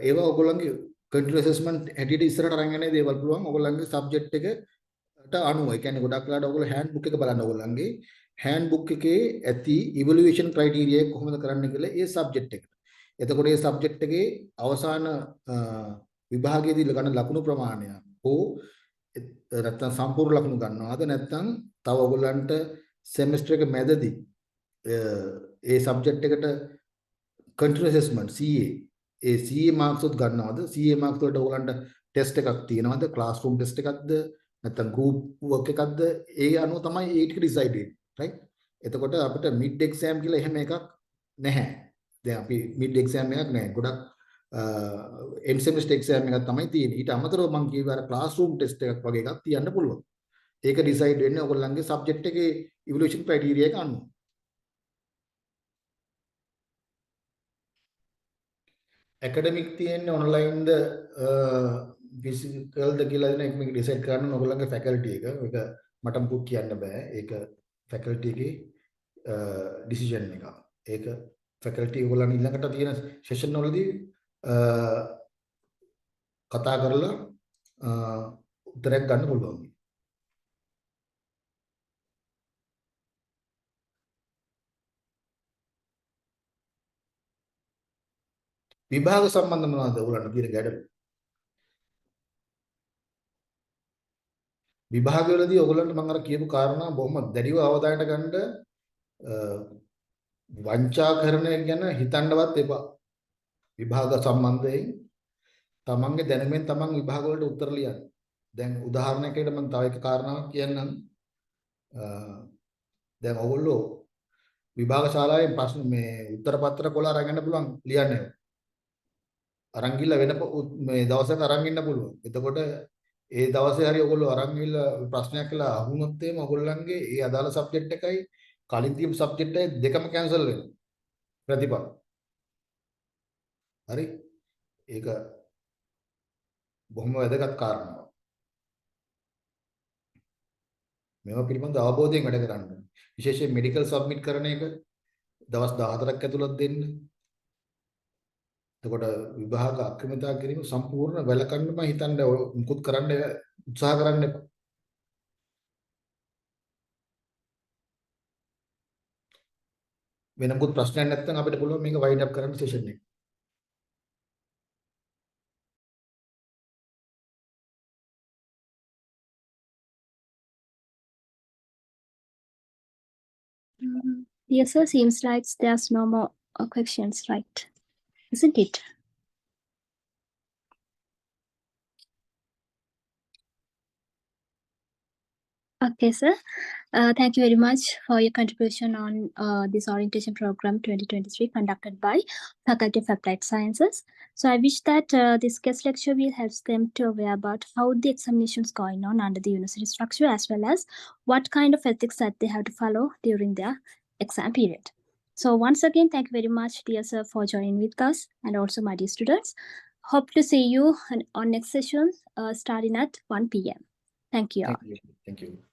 ඒවා ඕගොල්ලන්ගේ කන්ටිනියස් ඇසෙස්මන්ට් හැටියට ඉස්සරහට අරන් යන්නේ දේවල් පුළුවන්. ඕගොල්ලන්ගේ සබ්ජෙක්ට් එකට අනුව. ඒ කියන්නේ ගොඩක් වෙලාවට ඕගොල්ලෝ හෑන්ඩ් බුක් එක බලන්න ඕගොල්ලන්ගේ හෑන්ඩ් බුක් එකේ ඇති ඉවලුවේෂන් ක්‍රයිටීරියා කොහොමද කරන්න කියලා ඒ සබ්ජෙක්ට් එකට. එතකොට මේ සබ්ජෙක්ට් එකේ අවසාන විභාගයේදී ගන්න ලකුණු ප්‍රමාණය හෝ නැත්නම් සම්පූර්ණ ලකුණු ගන්නවාද නැත්නම් තව ඔයගොල්ලන්ට සෙමිස්ටර් එක මැදදී ඒ සබ්ජෙක්ට් එකට continuous assessment CA ඒ CA marks උත් ගන්නවද CA marks වලට ඔයගොල්ලන්ට ටෙස්ට් එකක් තියෙනවද classroom ටෙස්ට් එකක්ද නැත්නම් group work එකක්ද ඒ අනුව තමයි ඒ ටික decide වෙන්නේ right එතකොට අපිට mid exam කියලා එහෙම එකක් නැහැ දැන් අපි mid exam එකක් නැහැ ගොඩක් end semester exam එකක් තමයි තියෙන්නේ ඊට අමතරව මම කියුවා අර classroom test එකක් වගේ එකක් තියන්න පුළුවන් ඒක decide වෙන්නේ ඔයගොල්ලන්ගේ subject එකේ evaluation criteria එක අනුව academic තියෙන්නේ online ද physical ද කියලා දෙන එක මේක decide කරන්න ඔයගොල්ලන්ගේ faculty එක ඒක මට මුකුත් කියන්න බෑ ඒක faculty එකේ decision එක ඒක faculty ඔයගොල්ලන් ඊළඟට තියෙන session වලදී කතා කරලා උත්තරයක් ගන්න පුළුවන් විභාග සම්බන්ධ මොනවද ඔයගොල්ලන්ට තියෙන ගැටලු විභාගවලදී ඔයගොල්ලන්ට මම අර කියපු කාරණා බොහොම දැඩිව අවධානයට ගන්න වංචාකරණය ගැන හිතන්නවත් එපා විභාග සම්බන්ධයෙන් තමන්ගේ දැනුමෙන් තමන් විභාග වලට උත්තර ලියන්න දැන් උදාහරණයකට මම තව එක කාරණාවක් කියන්නම් දැන් ඔයගොල්ලෝ විභාග ශාලාවේ ප්‍රශ්න මේ උත්තර පත්‍ර කොළ අරන් යන්න පුළුවන් ලියන්න අරන් ගිහලා වෙන මේ දවසක අරන් ඉන්න පුළුවන්. එතකොට ඒ දවසේ හරි ඔයගොල්ලෝ අරන් ගිහලා ප්‍රශ්නයක් කියලා අහුනොත් එහෙම ඔයගොල්ලන්ගේ ඒ අදාළ සබ්ජෙක්ට් එකයි කලින් තියපු සබ්ජෙක්ට් එකයි දෙකම කැන්සල් වෙනවා. ප්‍රතිඵල. හරි. ඒක බොහොම වැදගත් කාරණාවක්. මේවා පිළිබඳව අවබෝධයෙන් වැඩ කරන්න. විශේෂයෙන් මෙඩිකල් සබ්මිට් කරන එක දවස් 14ක් ඇතුළත දෙන්න. එතකොට විභාග අක්‍රමිතා කිරීම සම්පූර්ණ වැළකන්න මම හිතන්නේ මුකුත් කරන්න උත්සාහ කරන්න එපා. වෙන මුකුත් ප්‍රශ්නයක් නැත්නම් අපිට පුළුවන් මේක වයින්ඩ් අප් කරන්න සෙෂන් එක. Yes, sir. Seems like there's no more questions, right? Isn't it? Okay, sir. Thank you very much for your contribution on this orientation program 2023 conducted by Faculty of Applied Sciences. So I wish that this guest lecture will help them to aware about how the examination is going on under the university structure, as well as what kind of ethics that they have to follow during their exam period. So once again, thank you very much, dear sir, for joining with us, and also my dear students. Hope to see you on next session starting at 1 p.m. Thank you all. Thank you.